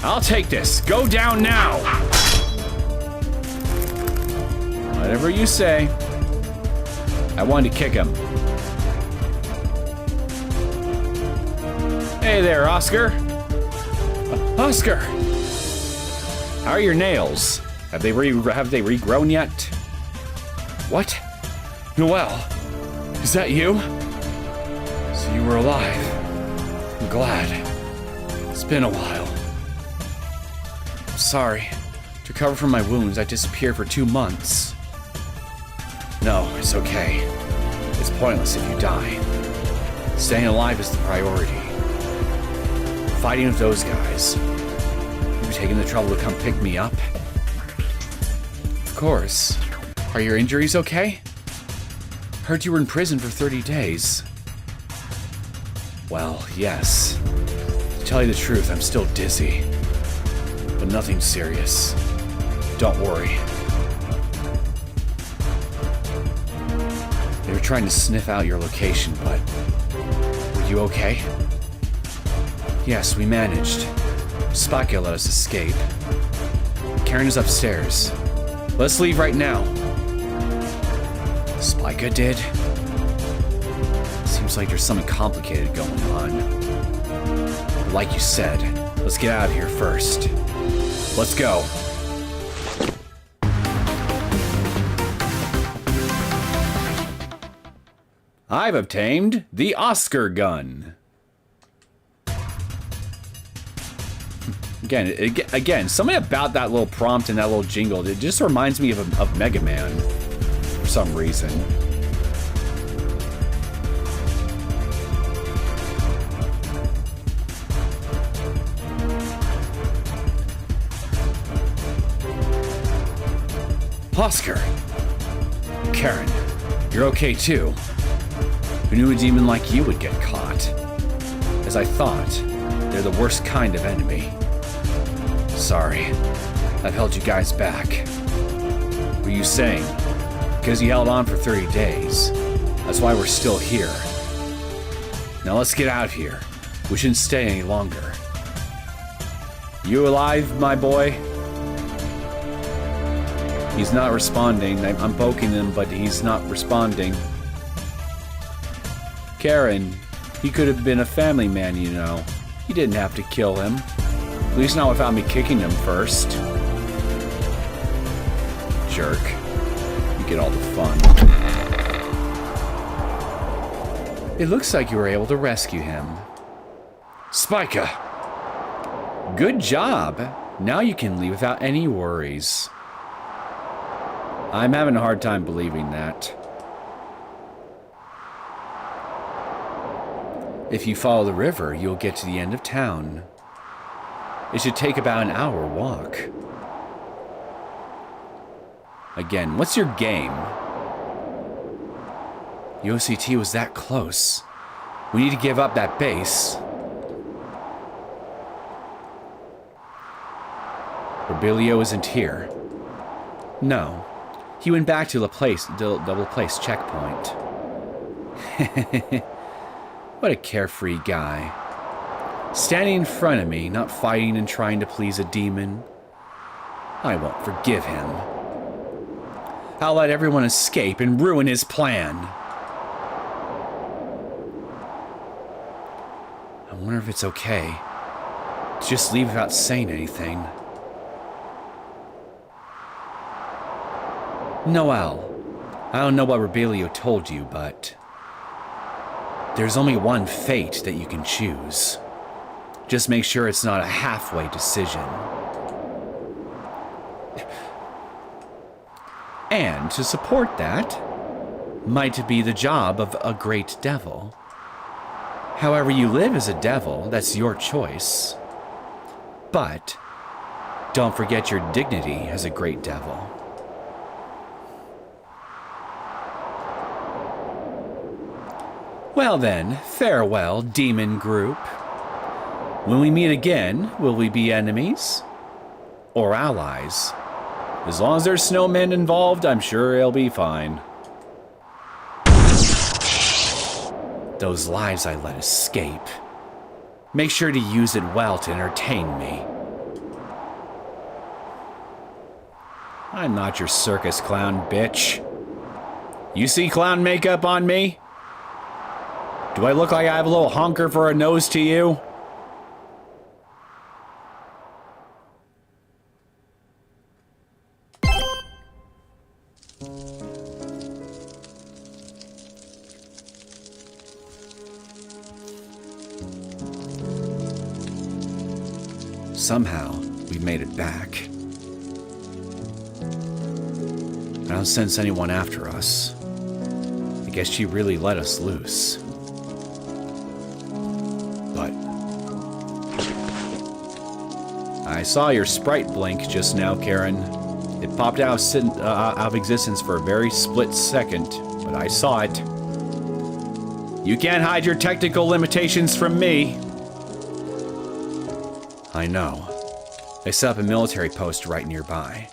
Speaker 1: I'll take this. Go down now. Whatever you say. I wanted to kick him. Hey there, Oscar. Oscar! How are your nails? Have they regrown yet? What? Noel, is that you? So you were alive. I'm glad. It's been a while. I'm sorry. To recover from my wounds, I disappeared for 2 months. No, it's okay. It's pointless if you die. Staying alive is the priority. Fighting with those guys. You taking the trouble to come pick me up? Of course. Are your injuries okay? Heard you were in prison for 30 days. Well, yes. To tell you the truth, I'm still dizzy. But nothing serious. Don't worry. They were trying to sniff out your location, but... were you okay? Yes, we managed. Spica let us escape. Karen is upstairs. Let's leave right now. Spica did? Seems like there's something complicated going on. Like you said, let's get out of here first. Let's go. I've obtained the Oscar gun. Again, something about that little prompt and that little jingle, it just reminds me of Mega Man for some reason. Oscar! Karen, you're okay too. Who knew a demon like you would get caught? As I thought, they're the worst kind of enemy. Sorry, I've held you guys back. What are you saying? Because you held on for 30 days. That's why we're still here. Now let's get out of here. We shouldn't stay any longer. You alive, my boy? He's not responding. I'm poking him, but he's not responding. Karen, he could have been a family man, you know. You didn't have to kill him. At least not without me kicking him first. Jerk. You get all the fun. It looks like you were able to rescue him. Spica! Good job. Now you can leave without any worries. I'm having a hard time believing that. If you follow the river, you'll get to the end of town. It should take about an hour walk. Again, what's your game? UOCT was that close. We need to give up that base. Robilio isn't here. No. He went back to LaPlace, the LaPlace checkpoint. What a carefree guy. Standing in front of me, not fighting and trying to please a demon. I won't forgive him. I'll let everyone escape and ruin his plan. I wonder if it's okay to just leave without saying anything. Noel, I don't know what Rebelio told you, but there's only one fate that you can choose. Just make sure it's not a halfway decision. And to support that might be the job of a great devil. However you live as a devil, that's your choice. But don't forget your dignity as a great devil. Well then, farewell, demon group. When we meet again, will we be enemies? Or allies? As long as there's snowmen involved, I'm sure it'll be fine. Those lives I let escape. Make sure to use it well to entertain me. I'm not your circus clown, bitch. You see clown makeup on me? Do I look like I have a little honker for a nose to you? Somehow, we made it back. I don't sense anyone after us. I guess she really let us loose. But I saw your sprite blink just now, Karen. It popped out of existence for a very split second, but I saw it. You can't hide your technical limitations from me. I know. They set up a military post right nearby.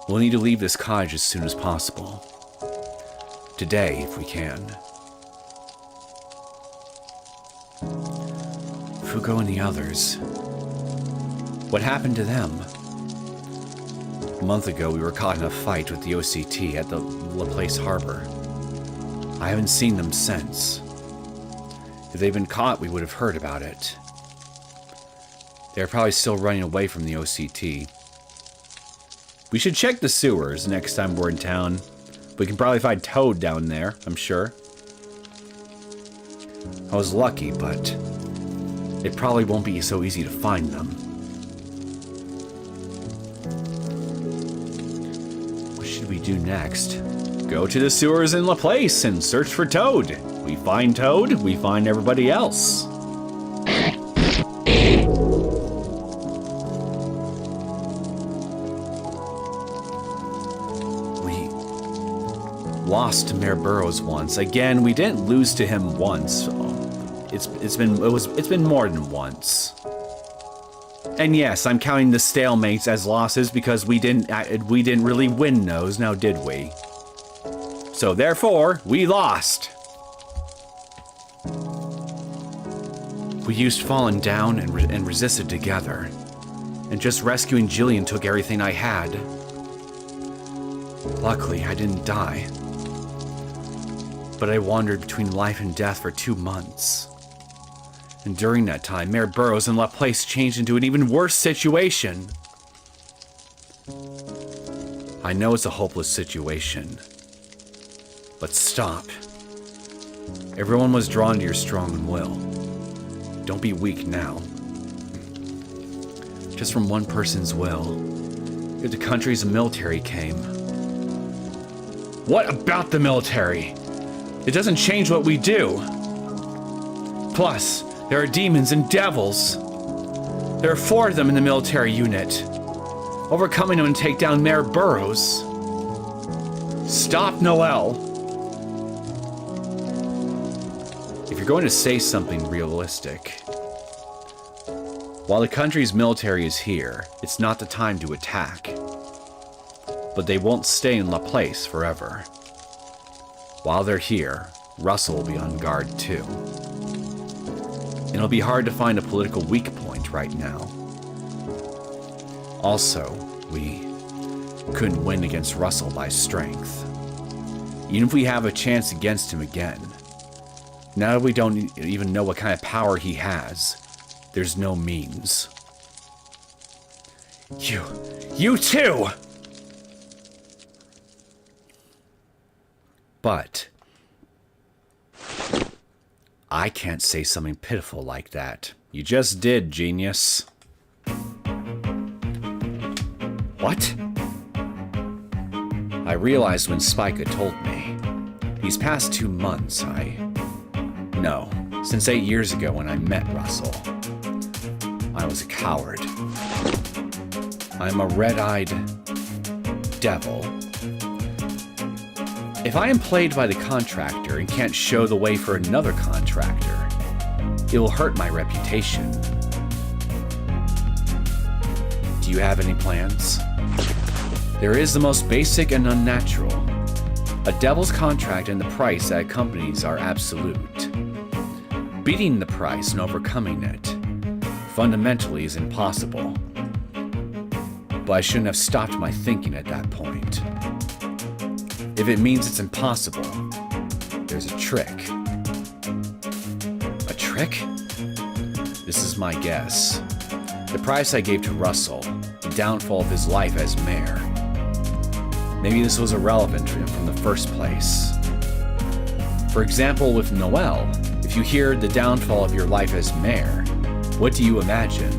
Speaker 1: We'll need to leave this cottage as soon as possible. Today, if we can. Fugo and the others. What happened to them? A month ago, we were caught in a fight with the OCT at the LaPlace harbor. I haven't seen them since. If they'd been caught, we would have heard about it. They're probably still running away from the OCT. We should check the sewers next time we're in town. We can probably find Toad down there, I'm sure. I was lucky, but it probably won't be so easy to find them. What should we do next? Go to the sewers in LaPlace and search for Toad. We find Toad, we find everybody else. Lost to Mayor Burrows once. Again, we didn't lose to him once. It's been more than once. And yes, I'm counting the stalemates as losses because we didn't really win those, now did we? So therefore, we lost. We used falling down and resisted together. And just rescuing Jillian took everything I had. Luckily, I didn't die. But I wandered between life and death for 2 months. And during that time, Mayor Burrows and LaPlace changed into an even worse situation. I know it's a hopeless situation. But stop. Everyone was drawn to your strong will. Don't be weak now. Just from one person's will, if the country's military came. What about the military? It doesn't change what we do. Plus, there are demons and devils. There are 4 of them in the military unit. Overcoming them and take down Mayor Burrows. Stop, Noel. If you're going to say something realistic, while the country's military is here, it's not the time to attack. But they won't stay in LaPlace forever. While they're here, Russell will be on guard too. And it'll be hard to find a political weak point right now. Also, we couldn't win against Russell by strength. Even if we have a chance against him again, now that we don't even know what kind of power he has, there's no means. You too! But I can't say something pitiful like that. You just did, genius. What? I realized when Spike had told me. These past 2 months, No, since 8 years ago when I met Russell. I was a coward. I'm a red-eyed devil. If I am played by the contractor and can't show the way for another contractor, it will hurt my reputation. Do you have any plans? There is the most basic and unnatural. A devil's contract and the price that accompanies are absolute. Beating the price and overcoming it fundamentally is impossible. But I shouldn't have stopped my thinking at that point. If it means it's impossible, there's a trick. A trick? This is my guess. The price I gave to Russell, the downfall of his life as mayor. Maybe this was irrelevant to him from the first place. For example, with Noel, if you hear the downfall of your life as mayor, what do you imagine?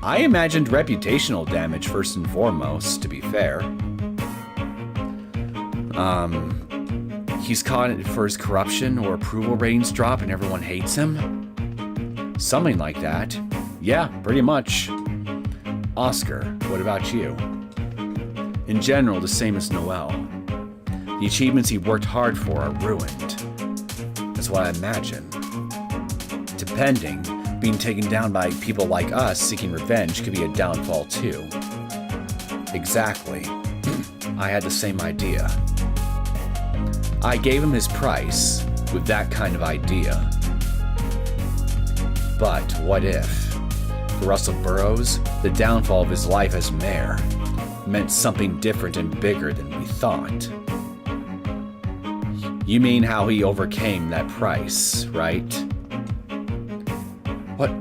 Speaker 1: I imagined reputational damage first and foremost, to be fair. He's caught for his corruption or approval ratings drop and everyone hates him? Something like that. Yeah, pretty much. Oscar, what about you? In general, the same as Noel. The achievements he worked hard for are ruined. That's what I imagine. Depending, being taken down by people like us seeking revenge could be a downfall too. Exactly. I had the same idea. I gave him his price with that kind of idea. But what if, for Russell Burrows, the downfall of his life as mayor meant something different and bigger than we thought? You mean how he overcame that price, right?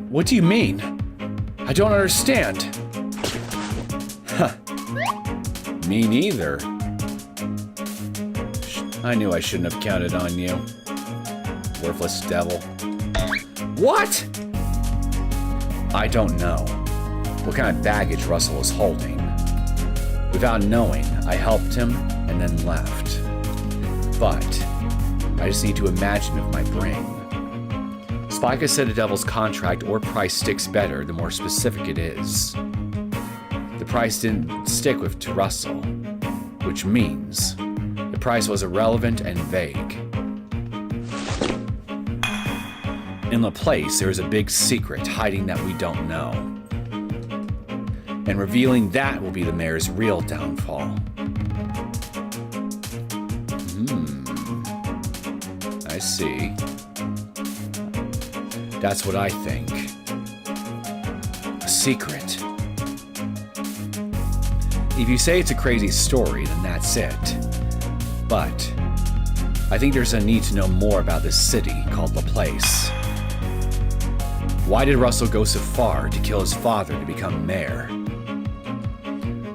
Speaker 1: What do you mean? I don't understand. Huh. Me neither. I knew I shouldn't have counted on you. Worthless devil. What? I don't know what kind of baggage Russell is holding. Without knowing, I helped him and then left. But I just need to imagine with my brain. Spike has said a devil's contract or price sticks better the more specific it is. The price didn't stick to Russell, which means the price was irrelevant and vague. In LaPlace, there is a big secret hiding that we don't know. And revealing that will be the mayor's real downfall. I see. That's what I think. A secret. If you say it's a crazy story, then that's it. But I think there's a need to know more about this city called LaPlace. Why did Russell go so far to kill his father to become mayor?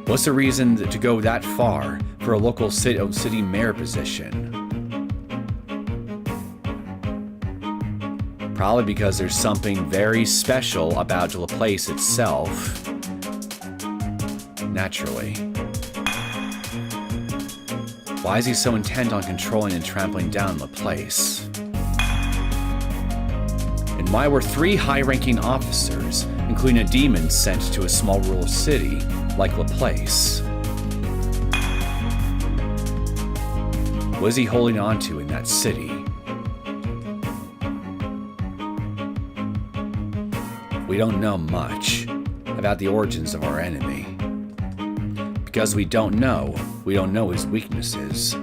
Speaker 1: What's the reason to go that far for a local city mayor position? Probably because there's something very special about LaPlace itself. Naturally. Why is he so intent on controlling and trampling down LaPlace? And why were 3 high-ranking officers, including a demon, sent to a small rural city like LaPlace? What is he holding on to in that city? We don't know much about the origins of our enemy. Because we don't know his weaknesses.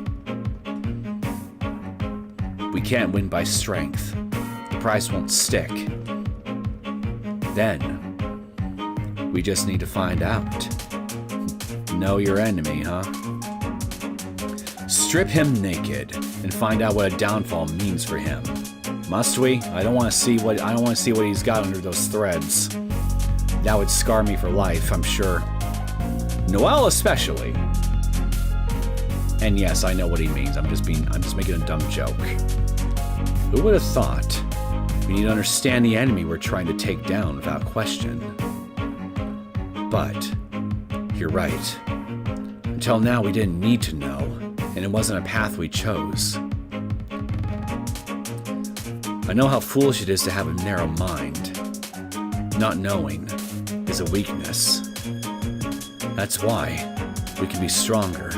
Speaker 1: We can't win by strength. The price won't stick. Then, we just need to find out. Know your enemy, huh? Strip him naked and find out what a downfall means for him. Must we? I don't want to see what he's got under those threads. That would scar me for life, I'm sure. Noel especially. And yes, I know what he means. I'm just making a dumb joke. Who would have thought? We need to understand the enemy we're trying to take down without question. But you're right. Until now, we didn't need to know, and it wasn't a path we chose. I know how foolish it is to have a narrow mind. Not knowing is a weakness. That's why we can be stronger.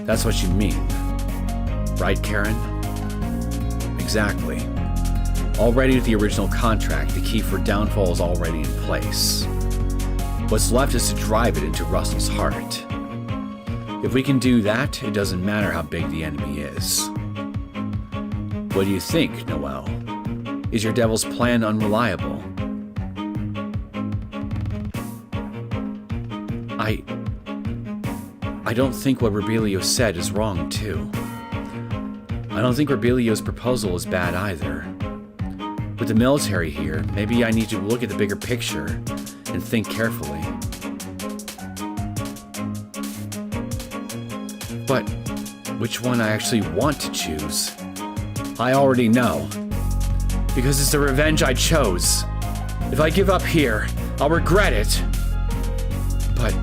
Speaker 1: That's what you mean. Right, Karen? Exactly. Already with the original contract, the key for downfall is already in place. What's left is to drive it into Russell's heart. If we can do that, it doesn't matter how big the enemy is. What do you think, Noel? Is your devil's plan unreliable? I don't think what Rebelio said is wrong, too. I don't think Rebelio's proposal is bad either. With the military here, maybe I need to look at the bigger picture and think carefully. But which one I actually want to choose? I already know. Because it's the revenge I chose. If I give up here, I'll regret it. But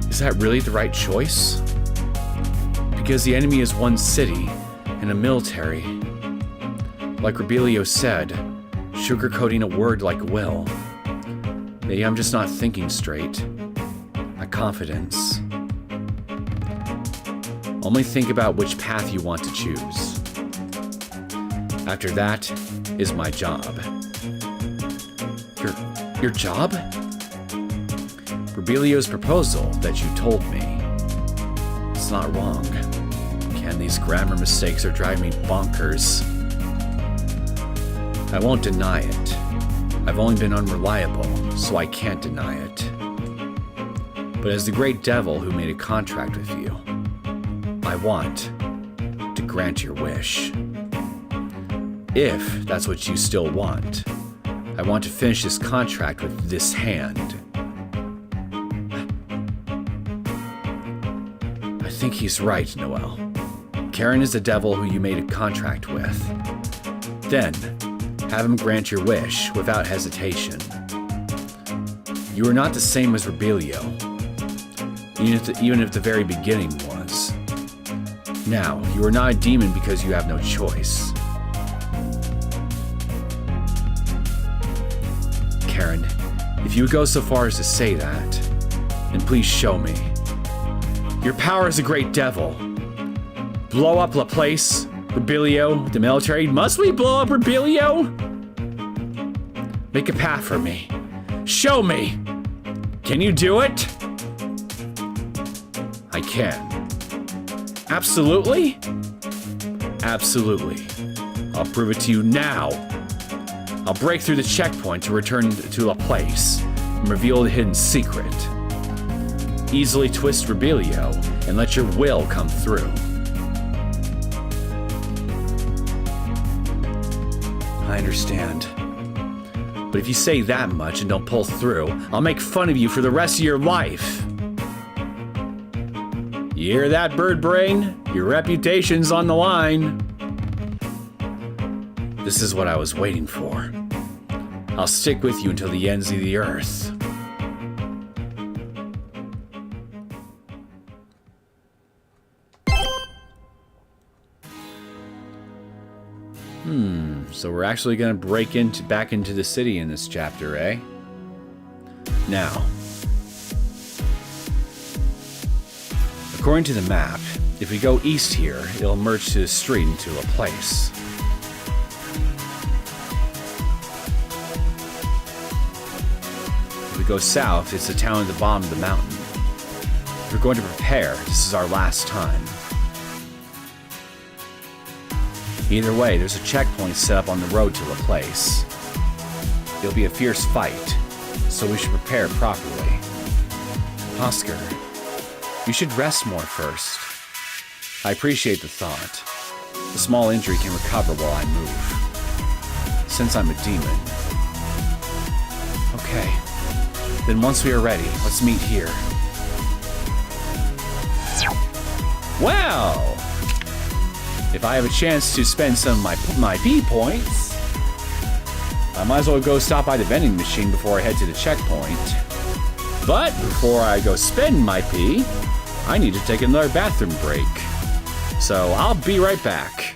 Speaker 1: is that really the right choice? Because the enemy is one city and a military. Like Rebelio said, sugarcoating a word like will. Maybe I'm just not thinking straight. My confidence. Only think about which path you want to choose. After that is my job. Your job? Rebelio's proposal that you told me. It's not wrong. Can these grammar mistakes are driving me bonkers. I won't deny it. I've only been unreliable, so I can't deny it. But as the great devil who made a contract with you, I want to grant your wish. If that's what you still want, I want to finish this contract with this hand. I think he's right, Noel. Karen is the devil who you made a contract with. Then, have him grant your wish without hesitation. You are not the same as Rebelio, even if the very beginning was. Now, you are not a demon because you have no choice. Karen, if you would go so far as to say that, then please show me. Your power is a great devil. Blow up LaPlace, Rebelio, the military. Must we blow up Rebelio? Make a path for me. Show me. Can you do it? I can. Absolutely? Absolutely. I'll prove it to you now. I'll break through the checkpoint to return to LaPlace and reveal the hidden secret. Easily twist Rebelio and let your will come through. I understand. But if you say that much and don't pull through, I'll make fun of you for the rest of your life. You hear that, bird brain? Your reputation's on the line. This is what I was waiting for. I'll stick with you until the ends of the earth. So we're actually going to break back into the city in this chapter, eh? Now, according to the map, if we go east here, it'll merge to the street into LaPlace. If we go south, it's the town at the bottom of the mountain. If we're going to prepare, this is our last time. Either way, there's a checkpoint set up on the road to LaPlace. It'll be a fierce fight, so we should prepare properly. Oscar, you should rest more first. I appreciate the thought. A small injury can recover while I move. Since I'm a demon. Okay. Then once we are ready, let's meet here. Well! If I have a chance to spend some of my P points, I might as well go stop by the vending machine before I head to the checkpoint. But before I go spend my P, I need to take another bathroom break. So I'll be right back.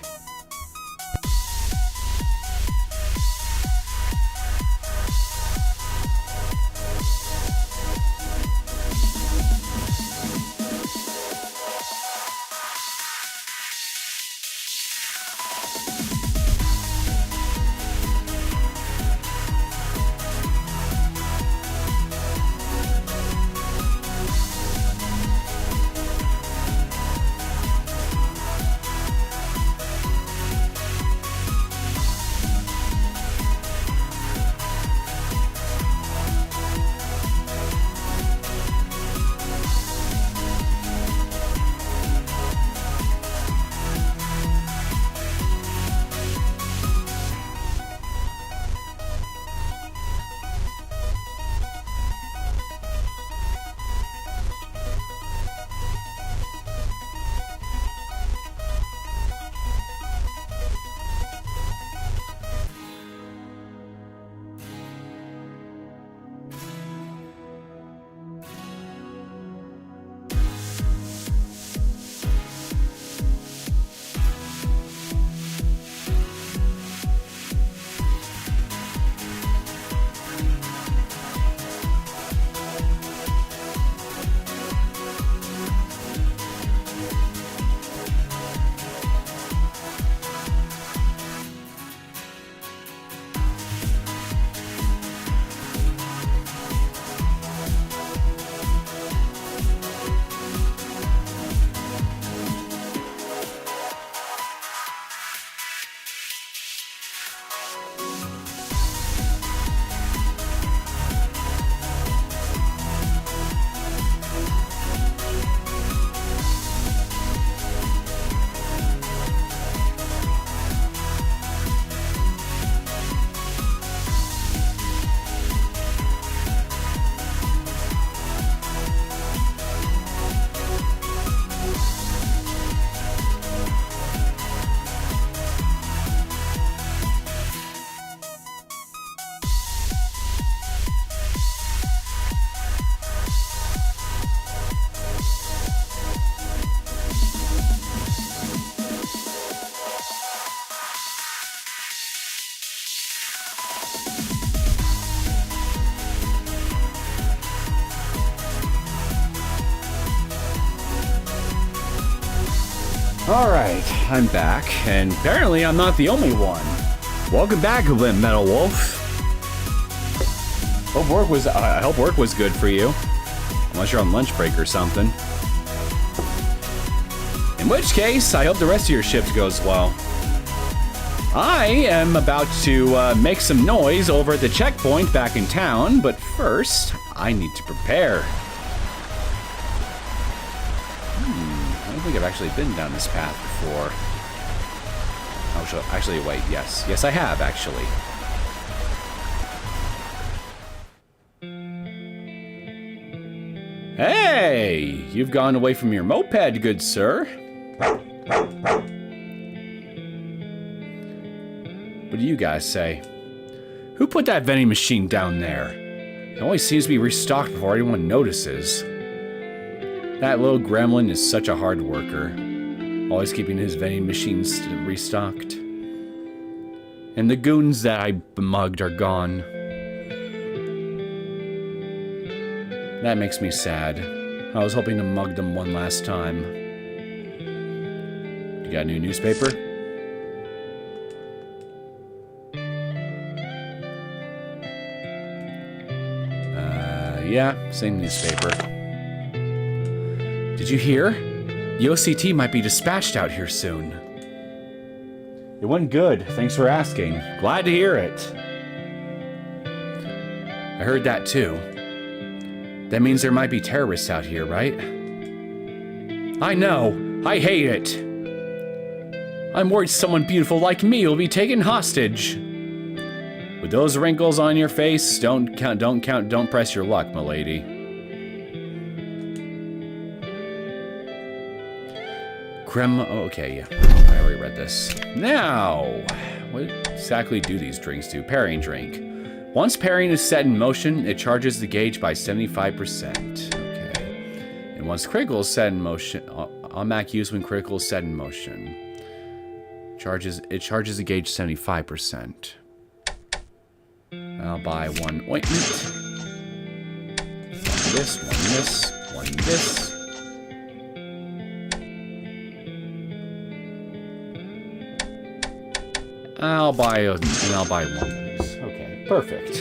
Speaker 1: Alright, I'm back, and apparently I'm not the only one. Welcome back, Metal Wolf. I hope work was good for you. Unless you're on lunch break or something. In which case, I hope the rest of your shift goes well. I am about to make some noise over at the checkpoint back in town, but first, I need to prepare. I don't think I've actually been down this path before. Oh, actually, wait, yes. Yes, I have, actually. Hey! You've gone away from your moped, good sir. What do you guys say? Who put that vending machine down there? It always seems to be restocked before anyone notices. That little gremlin is such a hard worker, always keeping his vending machines restocked. And the goons that I mugged are gone. That makes me sad. I was hoping to mug them one last time. You got a new newspaper? Yeah, same newspaper. Did you hear? The OCT might be dispatched out here soon. It went good. Thanks for asking. Glad to hear it. I heard that too. That means there might be terrorists out here, right? I know. I hate it. I'm worried someone beautiful like me will be taken hostage. With those wrinkles on your face, don't press your luck, milady. Okay, yeah. I already read this. Now, what exactly do these drinks do? Pairing drink. Once pairing is set in motion, it charges the gauge by 75%. Okay. And once critical is set in motion, automatic use when critical is set in motion. It charges the gauge 75%. I'll buy one ointment. One this, one this, one this. I'll buy one of these. Okay, perfect.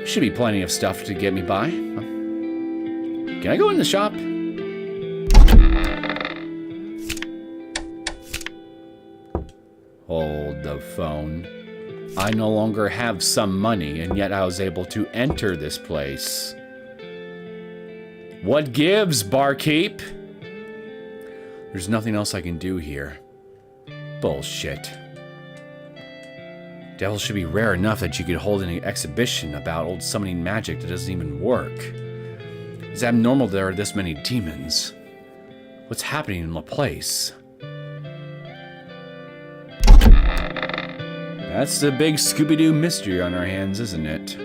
Speaker 1: Should be plenty of stuff to get me by. Can I go in the shop? Hold the phone. I no longer have some money, and yet I was able to enter this place. What gives, barkeep? There's nothing else I can do here. Bullshit. Devils should be rare enough that you could hold an exhibition about old summoning magic that doesn't even work. It's abnormal there are this many demons. What's happening in LaPlace? That's the big Scooby-Doo mystery on our hands, isn't it?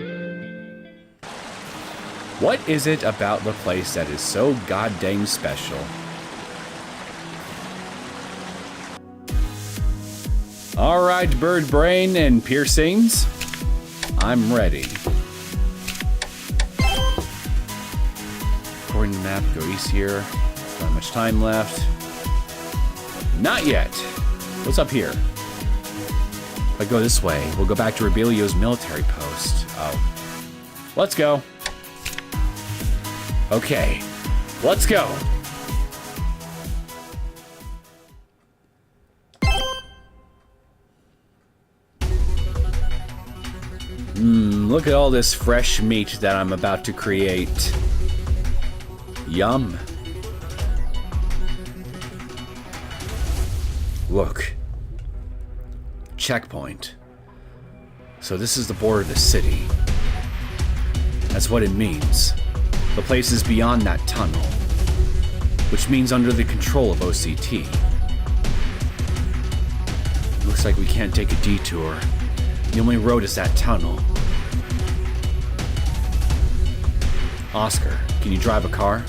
Speaker 1: What is it about LaPlace that is so goddamn special? Alright, bird brain and piercings. I'm ready. According to the map, go east here. Not much time left. Not yet. What's up here? If I go this way, we'll go back to Rebelio's military post. Oh. Let's go. Okay. Let's go. Look at all this fresh meat that I'm about to create. Yum. Look. Checkpoint. So this is the border of the city. That's what it means. The place is beyond that tunnel, which means under the control of OCT. Looks like we can't take a detour. The only road is that tunnel. Oscar, can you drive a car?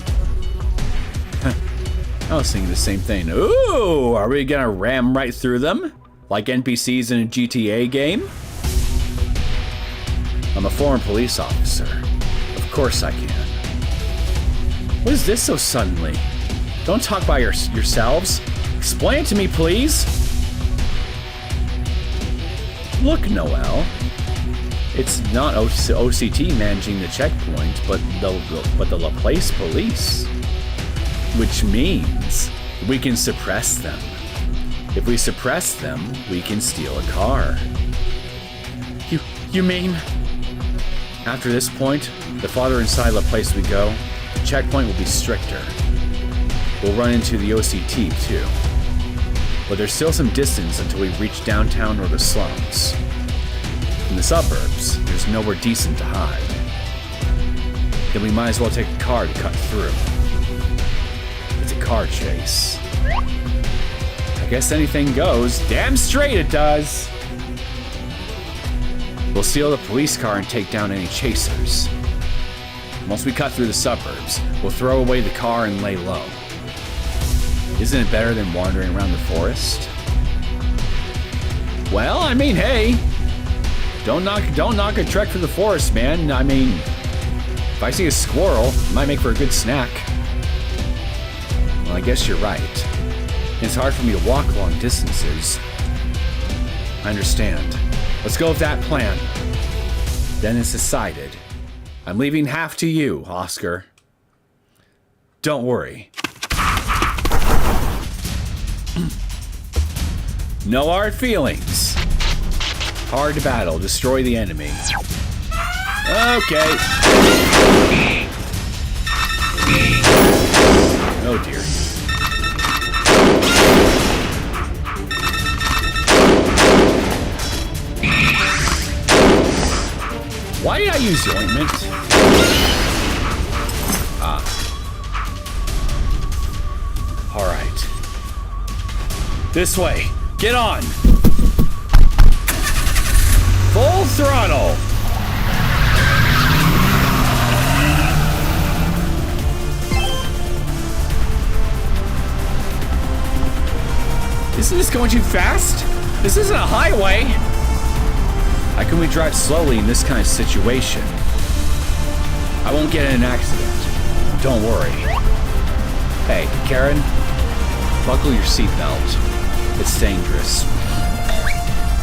Speaker 1: I was thinking the same thing. Ooh, are we gonna ram right through them? Like NPCs in a GTA game? I'm a former police officer. Of course I can. What is this so suddenly? Don't talk by yourselves. Explain it to me, please. Look, Noel. It's not OCT managing the checkpoint, but the LaPlace police. Which means we can suppress them. If we suppress them, we can steal a car. You mean? After this point, the farther inside LaPlace we go, the checkpoint will be stricter. We'll run into the OCT too. But there's still some distance until we reach downtown or the slums. In the suburbs, there's nowhere decent to hide. Then we might as well take a car to cut through. It's a car chase. I guess anything goes. Damn straight it does! We'll steal the police car and take down any chasers. Once we cut through the suburbs, we'll throw away the car and lay low. Isn't it better than wandering around the forest? Well, I mean, hey, don't knock a trek through the forest, man. I mean, if I see a squirrel, it might make for a good snack. Well, I guess you're right. It's hard for me to walk long distances. I understand. Let's go with that plan. Then it's decided. I'm leaving half to you, Oscar. Don't worry. No hard feelings. Hard to battle. Destroy the enemy. Okay. Oh dear. Why did I use the ointment? Ah. Alright. This way. Get on! Full throttle! Isn't this going too fast? This isn't a highway! How can we drive slowly in this kind of situation? I won't get in an accident. Don't worry. Hey, Karen, buckle your seatbelt. It's dangerous.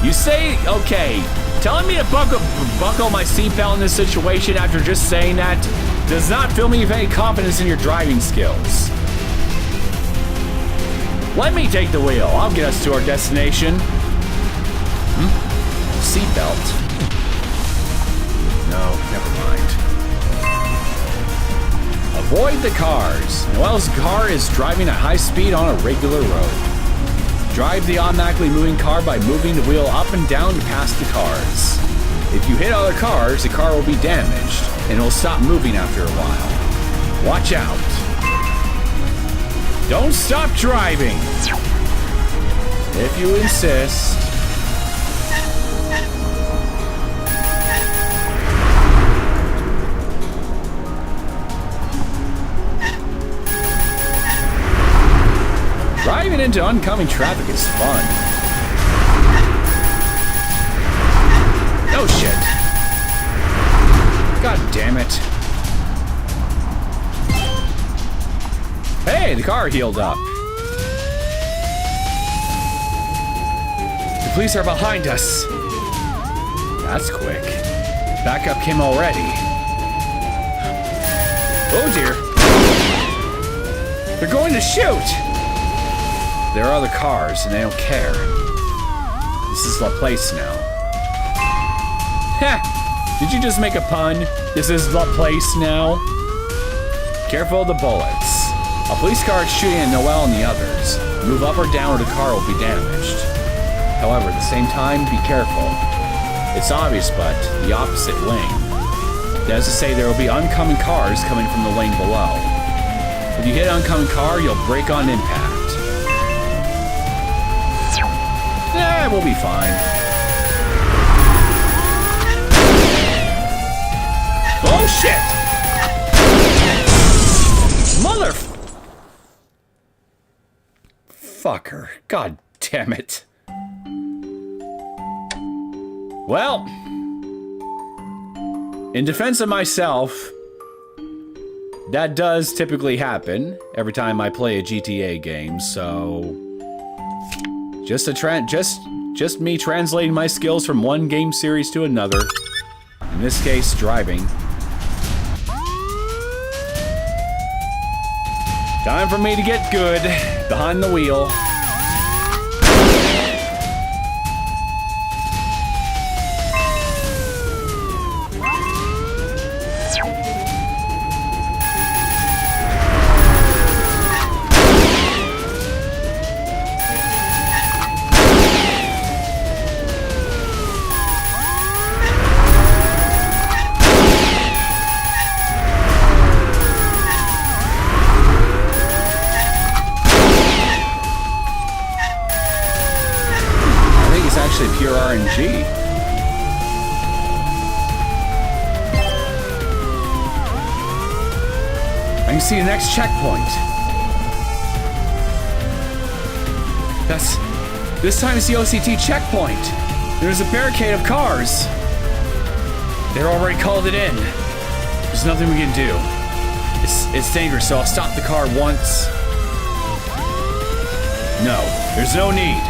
Speaker 1: You say, okay, telling me to buckle my seatbelt in this situation after just saying that does not fill me with any confidence in your driving skills. Let me take the wheel. I'll get us to our destination. Seatbelt? No, never mind. Avoid the cars. Noel's car is driving at high speed on a regular road. Drive the automatically moving car by moving the wheel up and down to pass the cars. If you hit other cars, the car will be damaged, and it will stop moving after a while. Watch out. Don't stop driving. If you insist. Driving into oncoming traffic is fun. Oh shit. God damn it. Hey, the car healed up. The police are behind us. That's quick. Backup came already. Oh dear. They're going to shoot. There are other cars, and they don't care. This is LaPlace now. Heh! Did you just make a pun? This is LaPlace now? Careful of the bullets. A police car is shooting at Noel and the others. Move up or down or the car will be damaged. However, at the same time, be careful. It's obvious, but the opposite lane. That is to say, there will be oncoming cars coming from the lane below. If you hit an oncoming car, you'll brake on impact. Yeah, we'll be fine. Oh shit! Mother... Fucker. God damn it. Well, in defense of myself, that does typically happen every time I play a GTA game, so... Just me translating my skills from one game series to another. In this case, driving. Time for me to get good behind the wheel. Pure RNG. I can see the next checkpoint. This time it's the OCT checkpoint. There's a barricade of cars. They're already called it in. There's nothing we can do. It's dangerous, so I'll stop the car once. No, there's no need.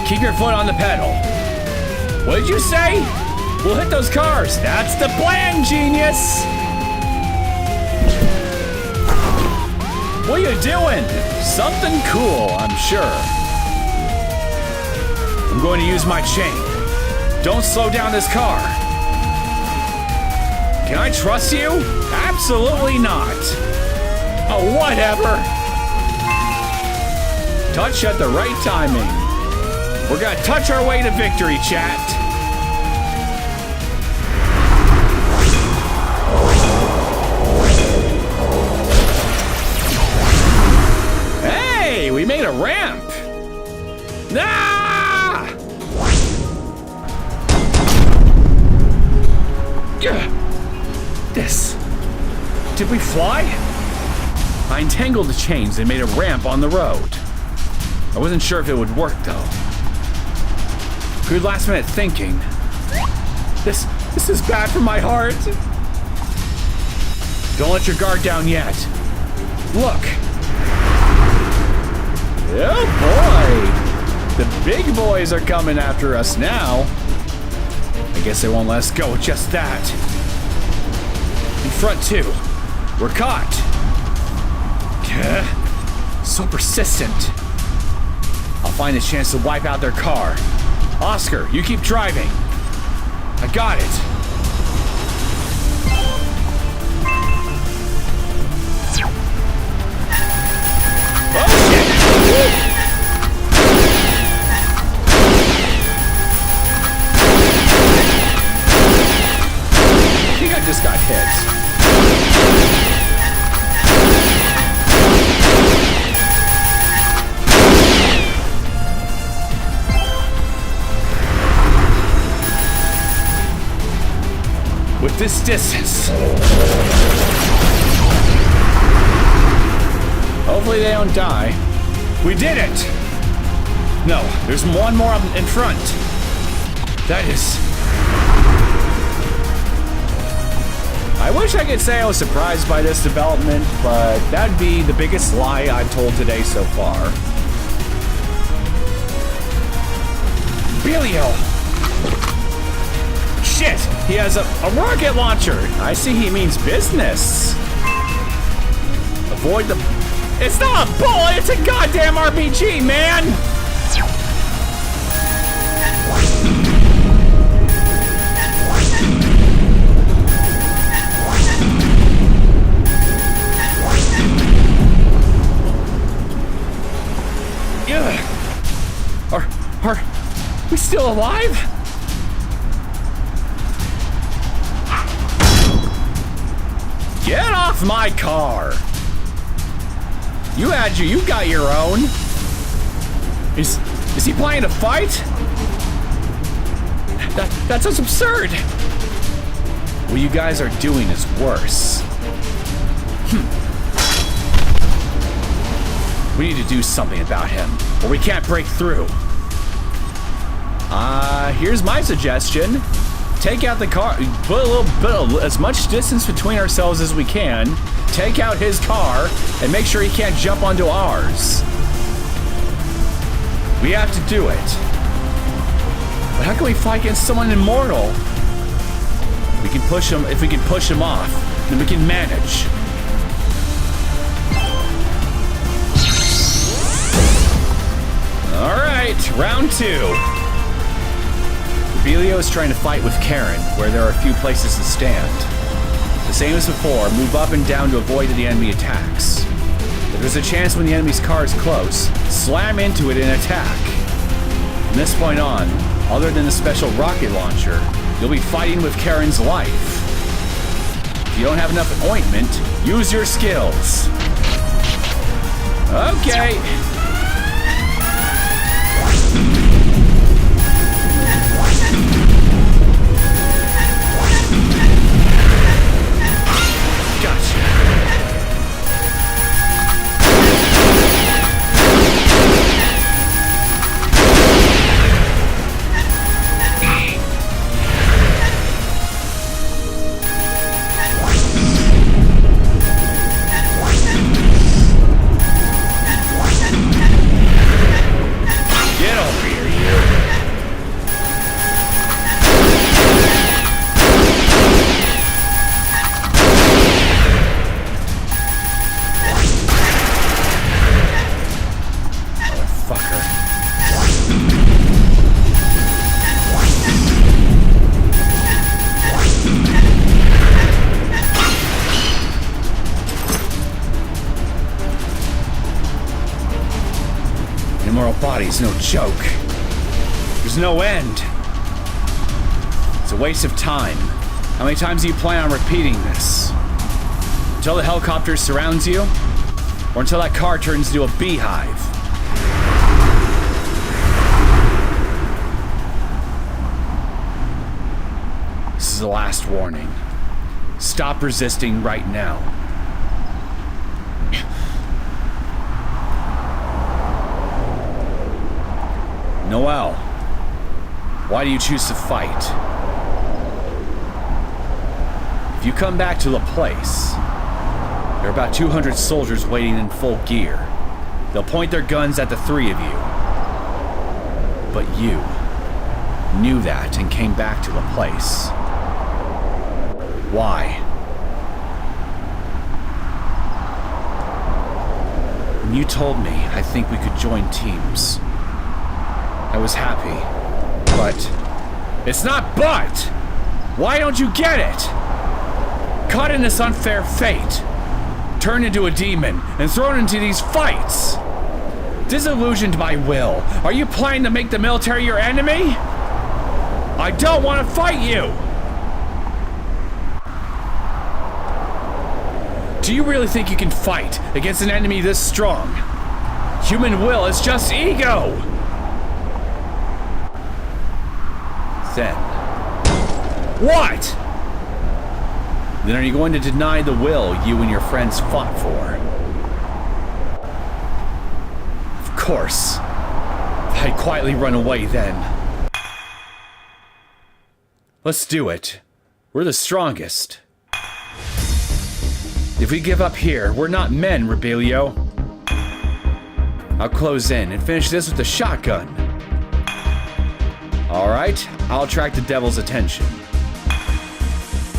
Speaker 1: Keep your foot on the pedal. What did you say? We'll hit those cars. That's the plan, genius. What are you doing? Something cool, I'm sure. I'm going to use my chain. Don't slow down this car. Can I trust you? Absolutely not. Oh, whatever. Touch at the right timing. We're gonna touch our way to victory, chat. Hey, we made a ramp. Ah! This. Did we fly? I entangled the chains and made a ramp on the road. I wasn't sure if it would work though. Good last minute thinking. This is bad for my heart. Don't let your guard down yet. Look. Oh boy. The big boys are coming after us now. I guess they won't let us go with just that. In front too. We're caught. So persistent. I'll find a chance to wipe out their car. Oscar, you keep driving. I got it. Oh shit! I think I just got hit. With this distance. Hopefully they don't die. We did it! No, there's one more up in front. That is... I wish I could say I was surprised by this development, but that'd be the biggest lie I've told today so far. Belio! Shit! He has a rocket launcher! I see he means business. Avoid the... It's not a bullet! It's a goddamn RPG, man! Are we still alive? Get off my car! You got your own. Is he planning to fight? That sounds absurd. What you guys are doing is worse. We need to do something about him, or we can't break through. Here's my suggestion. Take out the car, put a little bit, as much distance between ourselves as we can. Take out his car, and make sure he can't jump onto ours. We have to do it. But how can we fight against someone immortal? We can push him, if we can push him off, then we can manage. All right, round two. Belio is trying to fight with Karen, where there are a few places to stand. The same as before, move up and down to avoid the enemy attacks. If there's a chance when the enemy's car is close, slam into it and attack. From this point on, other than the special rocket launcher, you'll be fighting with Karen's life. If you don't have enough ointment, use your skills. Okay. body's no joke. There's no end. It's a waste of time. How many times do you plan on repeating this? Until the helicopter surrounds you? Or until that car turns into a beehive? This is the last warning. Stop resisting right now. Noel, why do you choose to fight? If you come back to LaPlace, there are about 200 soldiers waiting in full gear. They'll point their guns at the three of you. But you knew that and came back to LaPlace. Why? When you told me I think we could join teams, I was happy. But it's not but! Why don't you get it? Caught in this unfair fate, turned into a demon and thrown into these fights. Disillusioned by will, are you planning to make the military your enemy? I don't want to fight you! Do you really think you can fight against an enemy this strong? Human will is just ego! Then, what? Then are you going to deny the will you and your friends fought for? Of course. I'd quietly run away then. Let's do it. We're the strongest. If we give up here, we're not men, Rebelio. I'll close in and finish this with a shotgun. Alright, I'll attract the devil's attention.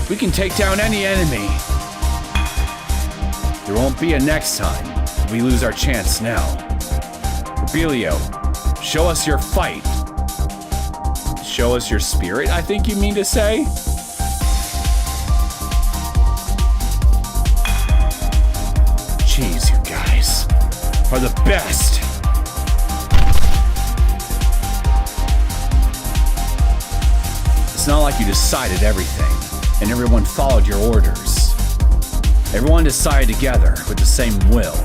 Speaker 1: We can take down any enemy. There won't be a next time if we lose our chance now. Rebelio, show us your fight. Show us your spirit, I think you mean to say? Jeez, you guys are the best. It's not like you decided everything and everyone followed your orders. Everyone decided together with the same will.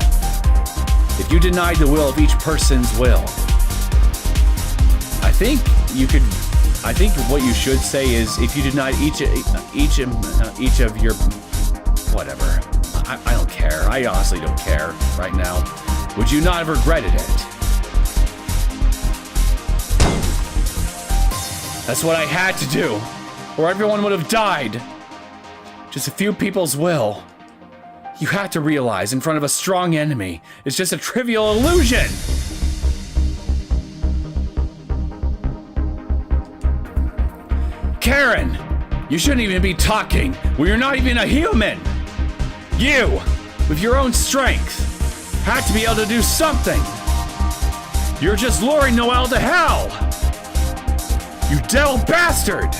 Speaker 1: If you denied the will of each person's will, I think what you should say is if you denied each of your whatever. I don't care. I honestly don't care right now. Would you not have regretted it? That's what I had to do, or everyone would have died. Just a few people's will. You had to realize in front of a strong enemy, it's just a trivial illusion. Karen, you shouldn't even be talking when you're not even a human. You, with your own strength, had to be able to do something. You're just luring Noel to hell. You devil bastard!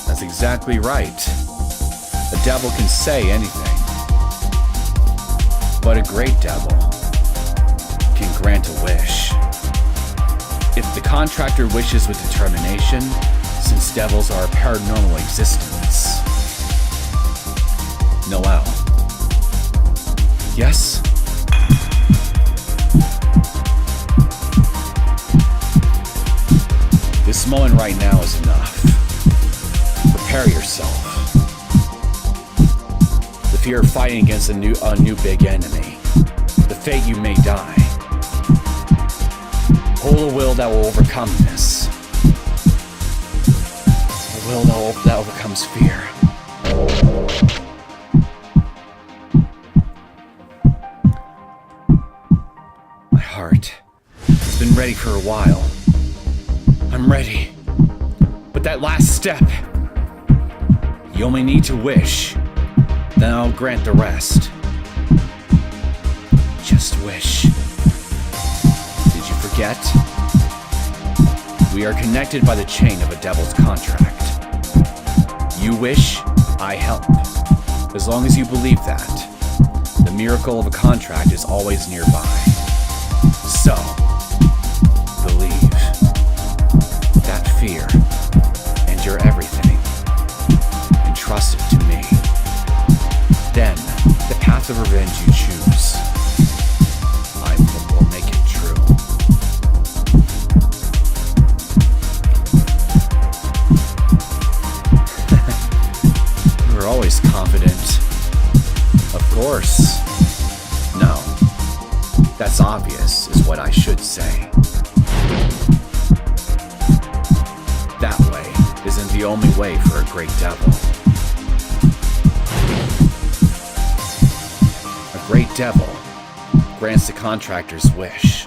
Speaker 1: That's exactly right. A devil can say anything. But a great devil can grant a wish. If the contractor wishes with determination, since devils are a paranormal existence. Noel. Yes? This moment right now is enough. Prepare yourself. The fear of fighting against a new big enemy. The fate you may die. Hold a will that will overcome this. A will that overcomes fear. My heart has been ready for a while. I'm ready. But that last step, you only need to wish. Then I'll grant the rest. Just wish. Did you forget? We are connected by the chain of a devil's contract. You wish, I help. As long as you believe that. the miracle of a contract is always nearby. So, believe that fear and your everything, and trust it to me. Then, the path of revenge you choose, I will make it true. You were always confident. Of course. No. That's obvious, is what I should say. That way isn't the only way for a great devil. A great devil grants the contractor's wish.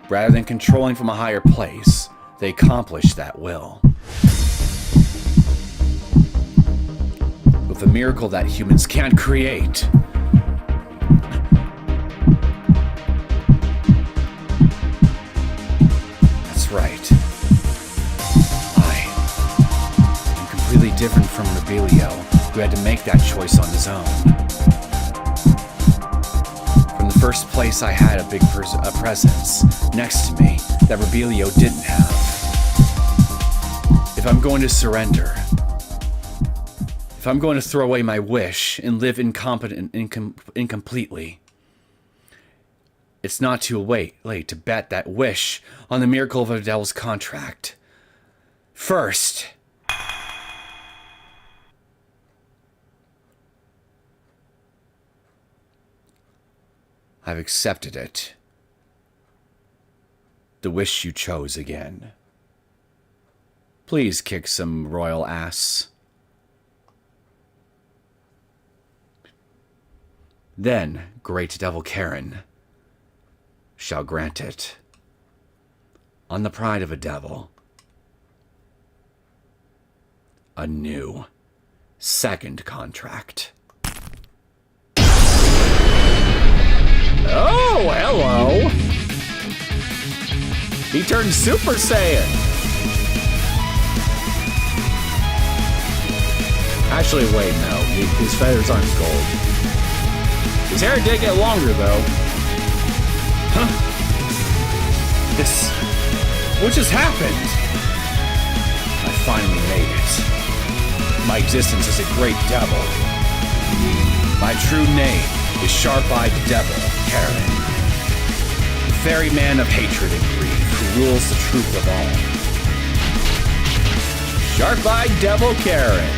Speaker 1: Rather than controlling from a higher place, they accomplish that will. With a miracle that humans can't create. That's right. I am completely different from Rebelio, who had to make that choice on his own. From the first place, I had a big presence next to me that Rebelio didn't have. If I'm going to surrender, if I'm going to throw away my wish and live incompletely, it's not too late to bet that wish on the miracle of a devil's contract. First, I've accepted it. The wish you chose again. Please kick some royal ass. Then, Great Devil Karen shall grant it. On the pride of a devil. A new second contract. Oh, hello! He turned Super Saiyan! Actually, wait, no. His feathers aren't gold. His hair did get longer, though. Huh? What just happened? I finally made it. My existence as a great devil. My true name is Sharp-Eyed Devil, Karen. The ferryman of hatred and greed, who rules the truth of all. Sharp-Eyed Devil, Karen.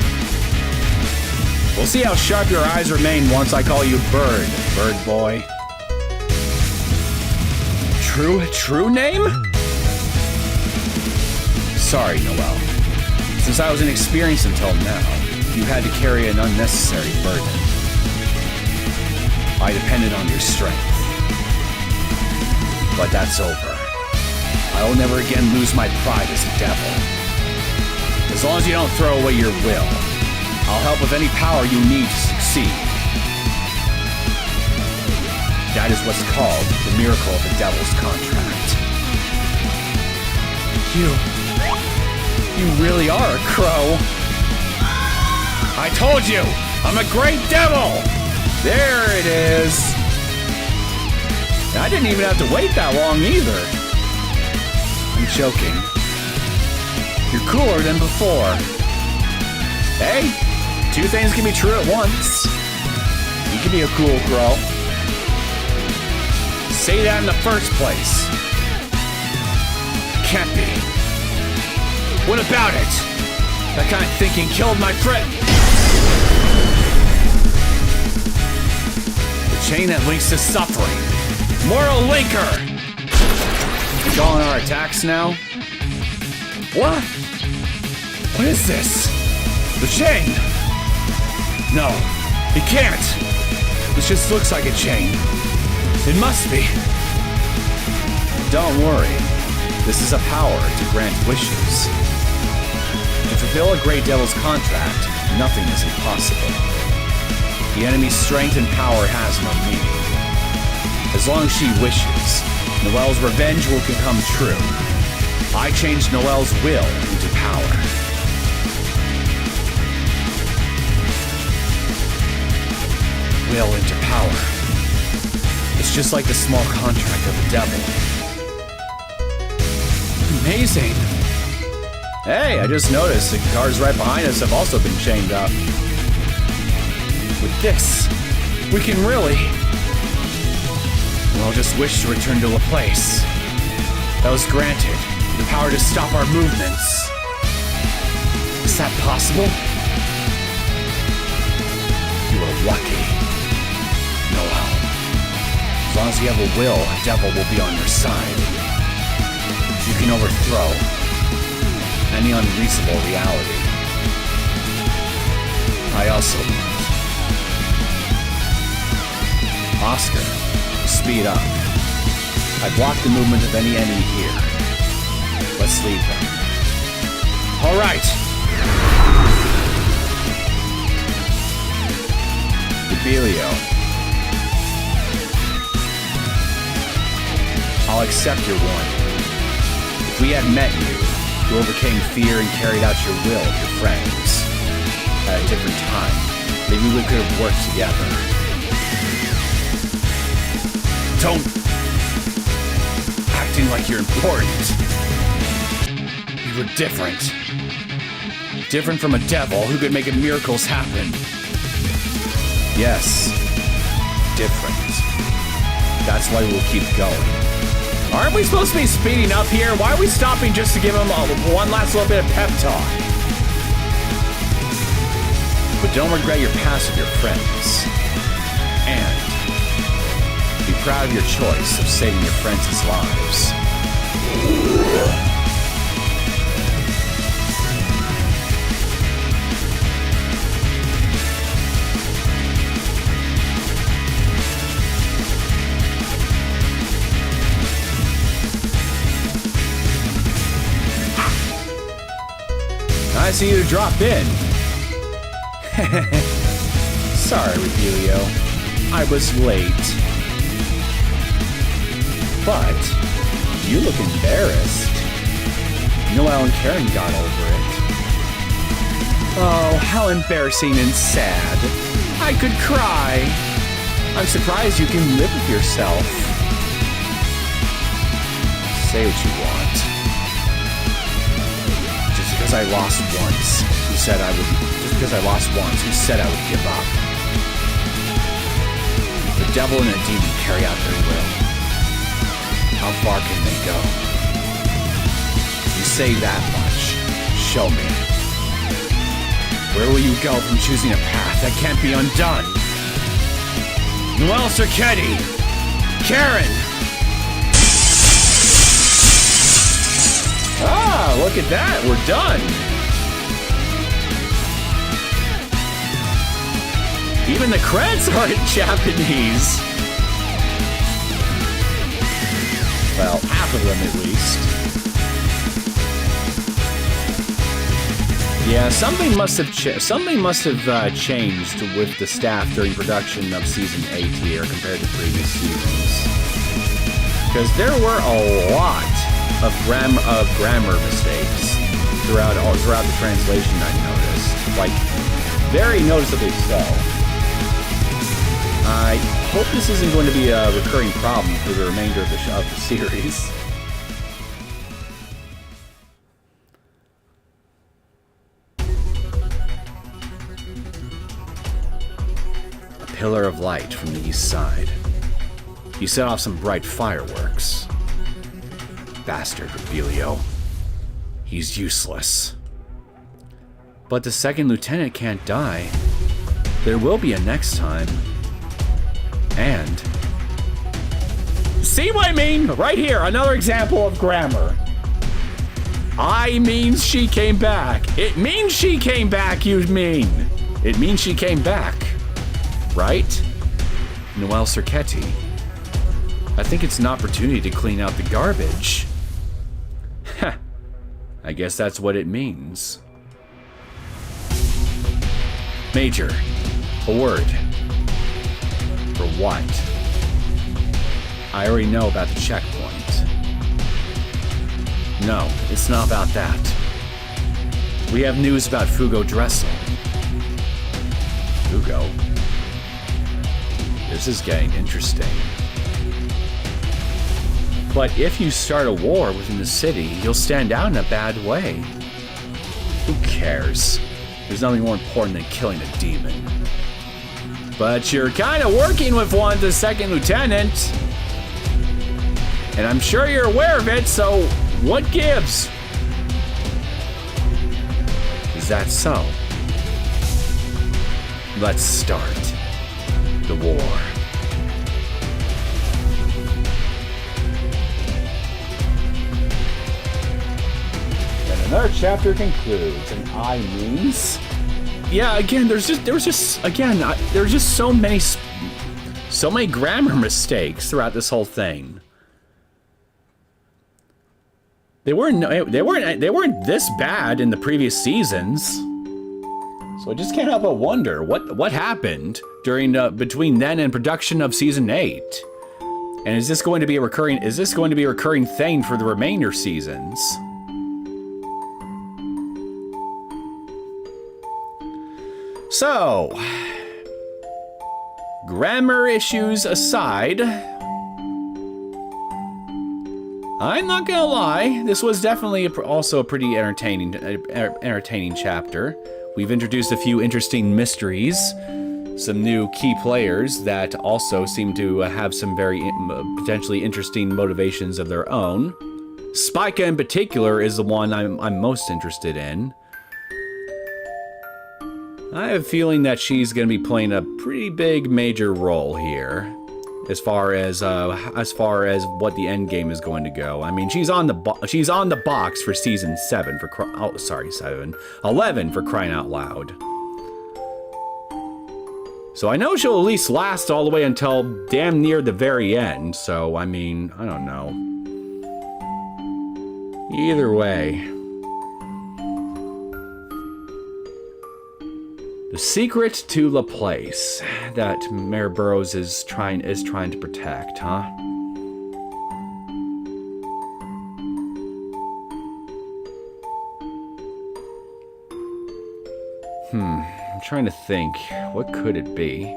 Speaker 1: We'll see how sharp your eyes remain once I call you Bird, Bird Boy. True name? Sorry, Noel. Since I was inexperienced until now, you had to carry an unnecessary burden. I depended on your strength. But that's over. I will never again lose my pride as a devil. As long as you don't throw away your will, I'll help with any power you need to succeed. That is what's called the miracle of the devil's contract. You really are a crow. I told you, I'm a great devil! There it is. I didn't even have to wait that long either. I'm joking. You're cooler than before. Hey, two things can be true at once. You can be a cool crow. Say that in the first place. Can't be. What about it? That kind of thinking killed my friend. The chain that links to suffering. Moral linker. You calling our attacks now? What? What is this? The chain. No, it can't. This just looks like a chain. It must be. Don't worry. This is a power to grant wishes. To fulfill a great devil's contract, nothing is impossible. The enemy's strength and power has no meaning. As long as she wishes, Noel's revenge will become true. I changed Noel's will into power. will into power. It's just like the small contract of the devil. Amazing. Hey, I just noticed the cars right behind us have also been chained up. With this, we can really... Well, just wish to return to LaPlace. That was granted the power to stop our movements. Is that possible? You are lucky, Noel. As long as you have a will, a devil will be on your side. You can overthrow any unreasonable reality. I also want Oscar, speed up. I block the movement of any enemy here. Let's leave them. All right. Debilio. I'll accept your warning. If we had met you, who overcame fear and carried out your will of your friends at a different time, maybe we could have worked together. Don't acting like you're important. You were different. Different from a devil who could make miracles happen. Yes, different. That's why we'll keep going. Aren't we supposed to be speeding up here? Why are we stopping just to give him one last little bit of pep talk? But don't regret your past with your friends. And be proud of your choice of saving your friends' lives. I see you drop in. Sorry, Rebelio. I was late. But you look embarrassed. Noel and Karen got over it. Oh, how embarrassing and sad. I could cry. I'm surprised you can live with yourself. Say what you want. Just because I lost once, who said I would give up? The devil and a demon carry out their will. How far can they go? You say that much. Show me. Where will you go from choosing a path that can't be undone? Noel Circetti! Karen! Ah, look at that. We're done. Even the credits are in Japanese. Well, half of them at least. Yeah, something must have changed with the staff during production of season 8 here compared to previous seasons. Because there were a lot of grammar mistakes throughout the translation. I noticed, like very noticeably so. I hope this isn't going to be a recurring problem for the remainder of the series. A pillar of light from the east side. He set off some bright fireworks. Bastard, Rebelio. He's useless. But the second lieutenant can't die. There will be a next time. And... see what I mean? Right here, another example of grammar. I means she came back. It means she came back, you mean. It means she came back. Right? Noel Circetti. I think it's an opportunity to clean out the garbage. Heh. I guess that's what it means. Major, a word. For what? I already know about the checkpoint. No, it's not about that. We have news about Fugo Dressel. Fugo? This is getting interesting. But if you start a war within the city, you'll stand out in a bad way. Who cares? There's nothing more important than killing a demon. But you're kind of working with one, the second lieutenant. And I'm sure you're aware of it, so what gives? Is that so? Let's start the war. And another chapter concludes, and I means... Yeah, again, there's just so many grammar mistakes throughout this whole thing. They weren't this bad in the previous seasons. So I just can't help but wonder what happened during between then and production of season 8. And is this going to be a recurring thing for the remainder seasons? So, grammar issues aside, I'm not gonna lie, this was definitely also a pretty entertaining chapter. We've introduced a few interesting mysteries, some new key players that also seem to have some very potentially interesting motivations of their own. Spica in particular is the one I'm most interested in. I have a feeling that she's going to be playing a pretty big major role here, as far as what the end game is going to go. I mean, she's on the box for season 7 for 11 for crying out loud. So I know she'll at least last all the way until damn near the very end. So I mean, I don't know. Either way. The secret to LaPlace that Mayor Burrows is trying to protect, huh? I'm trying to think. What could it be?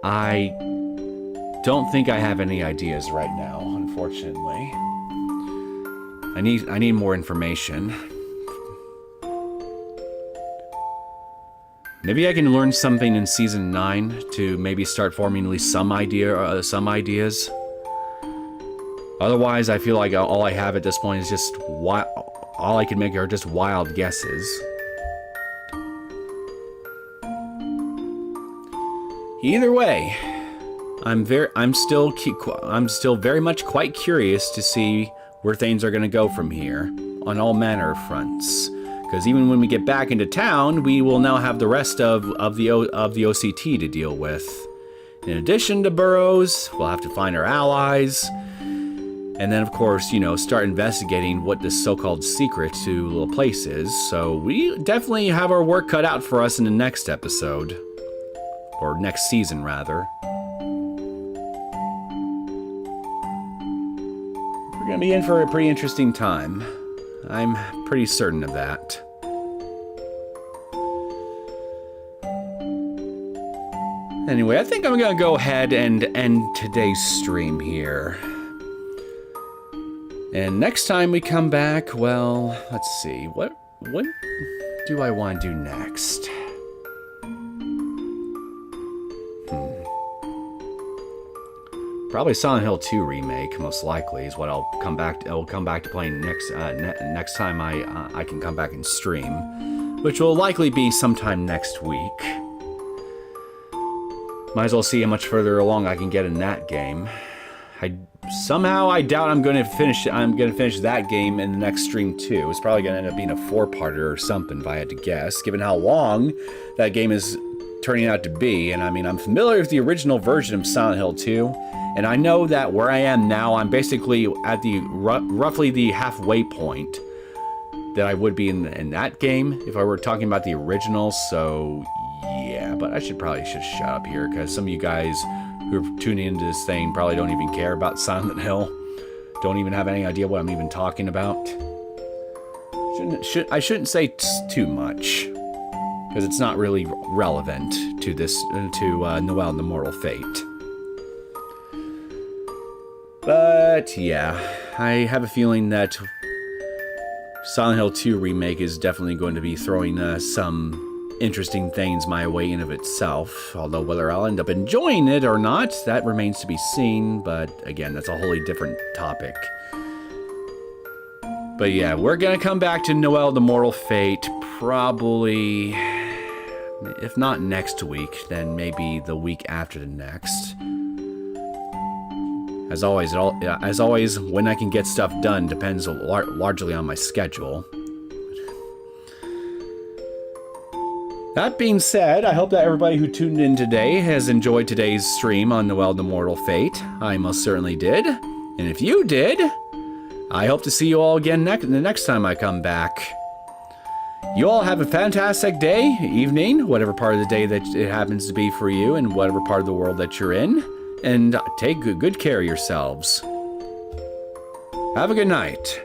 Speaker 1: I don't think I have any ideas right now, unfortunately. I need more information. Maybe I can learn something in season 9 to maybe start forming at least some ideas. Otherwise, I feel like all I have at this point is just all I can make are just wild guesses. Either way, I'm still very much quite curious to see where things are going to go from here on all manner of fronts. Because even when we get back into town, we will now have the rest of the OCT to deal with. In addition to Burrows, we'll have to find our allies, and then of course, start investigating what this so-called secret to LaPlace is. So we definitely have our work cut out for us in the next episode, or next season rather. We're gonna be in for a pretty interesting time. I'm pretty certain of that. Anyway, I think I'm gonna go ahead and end today's stream here. And next time we come back, well, let's see, what do I want to do next? Probably Silent Hill 2 remake, most likely, is what I'll come back to playing next time I can come back and stream, which will likely be sometime next week. Might as well see how much further along I can get in that game. I doubt I'm gonna finish that game in the next stream too. It's probably gonna end up being a 4-parter or something if I had to guess, given how long that game is turning out to be. And I mean, I'm familiar with the original version of Silent Hill 2. And I know that where I am now, I'm basically at the roughly the halfway point that I would be in that game if I were talking about the original. So yeah, but I should probably shut up here, because some of you guys who are tuning into this thing probably don't even care about Silent Hill. don't even have any idea what I'm even talking about. I shouldn't say too much, because it's not really relevant to this, to Noel and the Mortal Fate. But yeah, I have a feeling that Silent Hill 2 Remake is definitely going to be throwing some interesting things my way in of itself. Although whether I'll end up enjoying it or not, that remains to be seen. But again, that's a wholly different topic. But yeah, we're gonna come back to Noel the Mortal Fate probably, if not next week, then maybe the week after the next. As always, when I can get stuff done depends largely on my schedule. That being said, I hope that everybody who tuned in today has enjoyed today's stream on Noel the Mortal Fate. I most certainly did. And if you did, I hope to see you all again the next time I come back. You all have a fantastic day, evening, whatever part of the day that it happens to be for you, and whatever part of the world that you're in. And take good care of yourselves. Have a good night.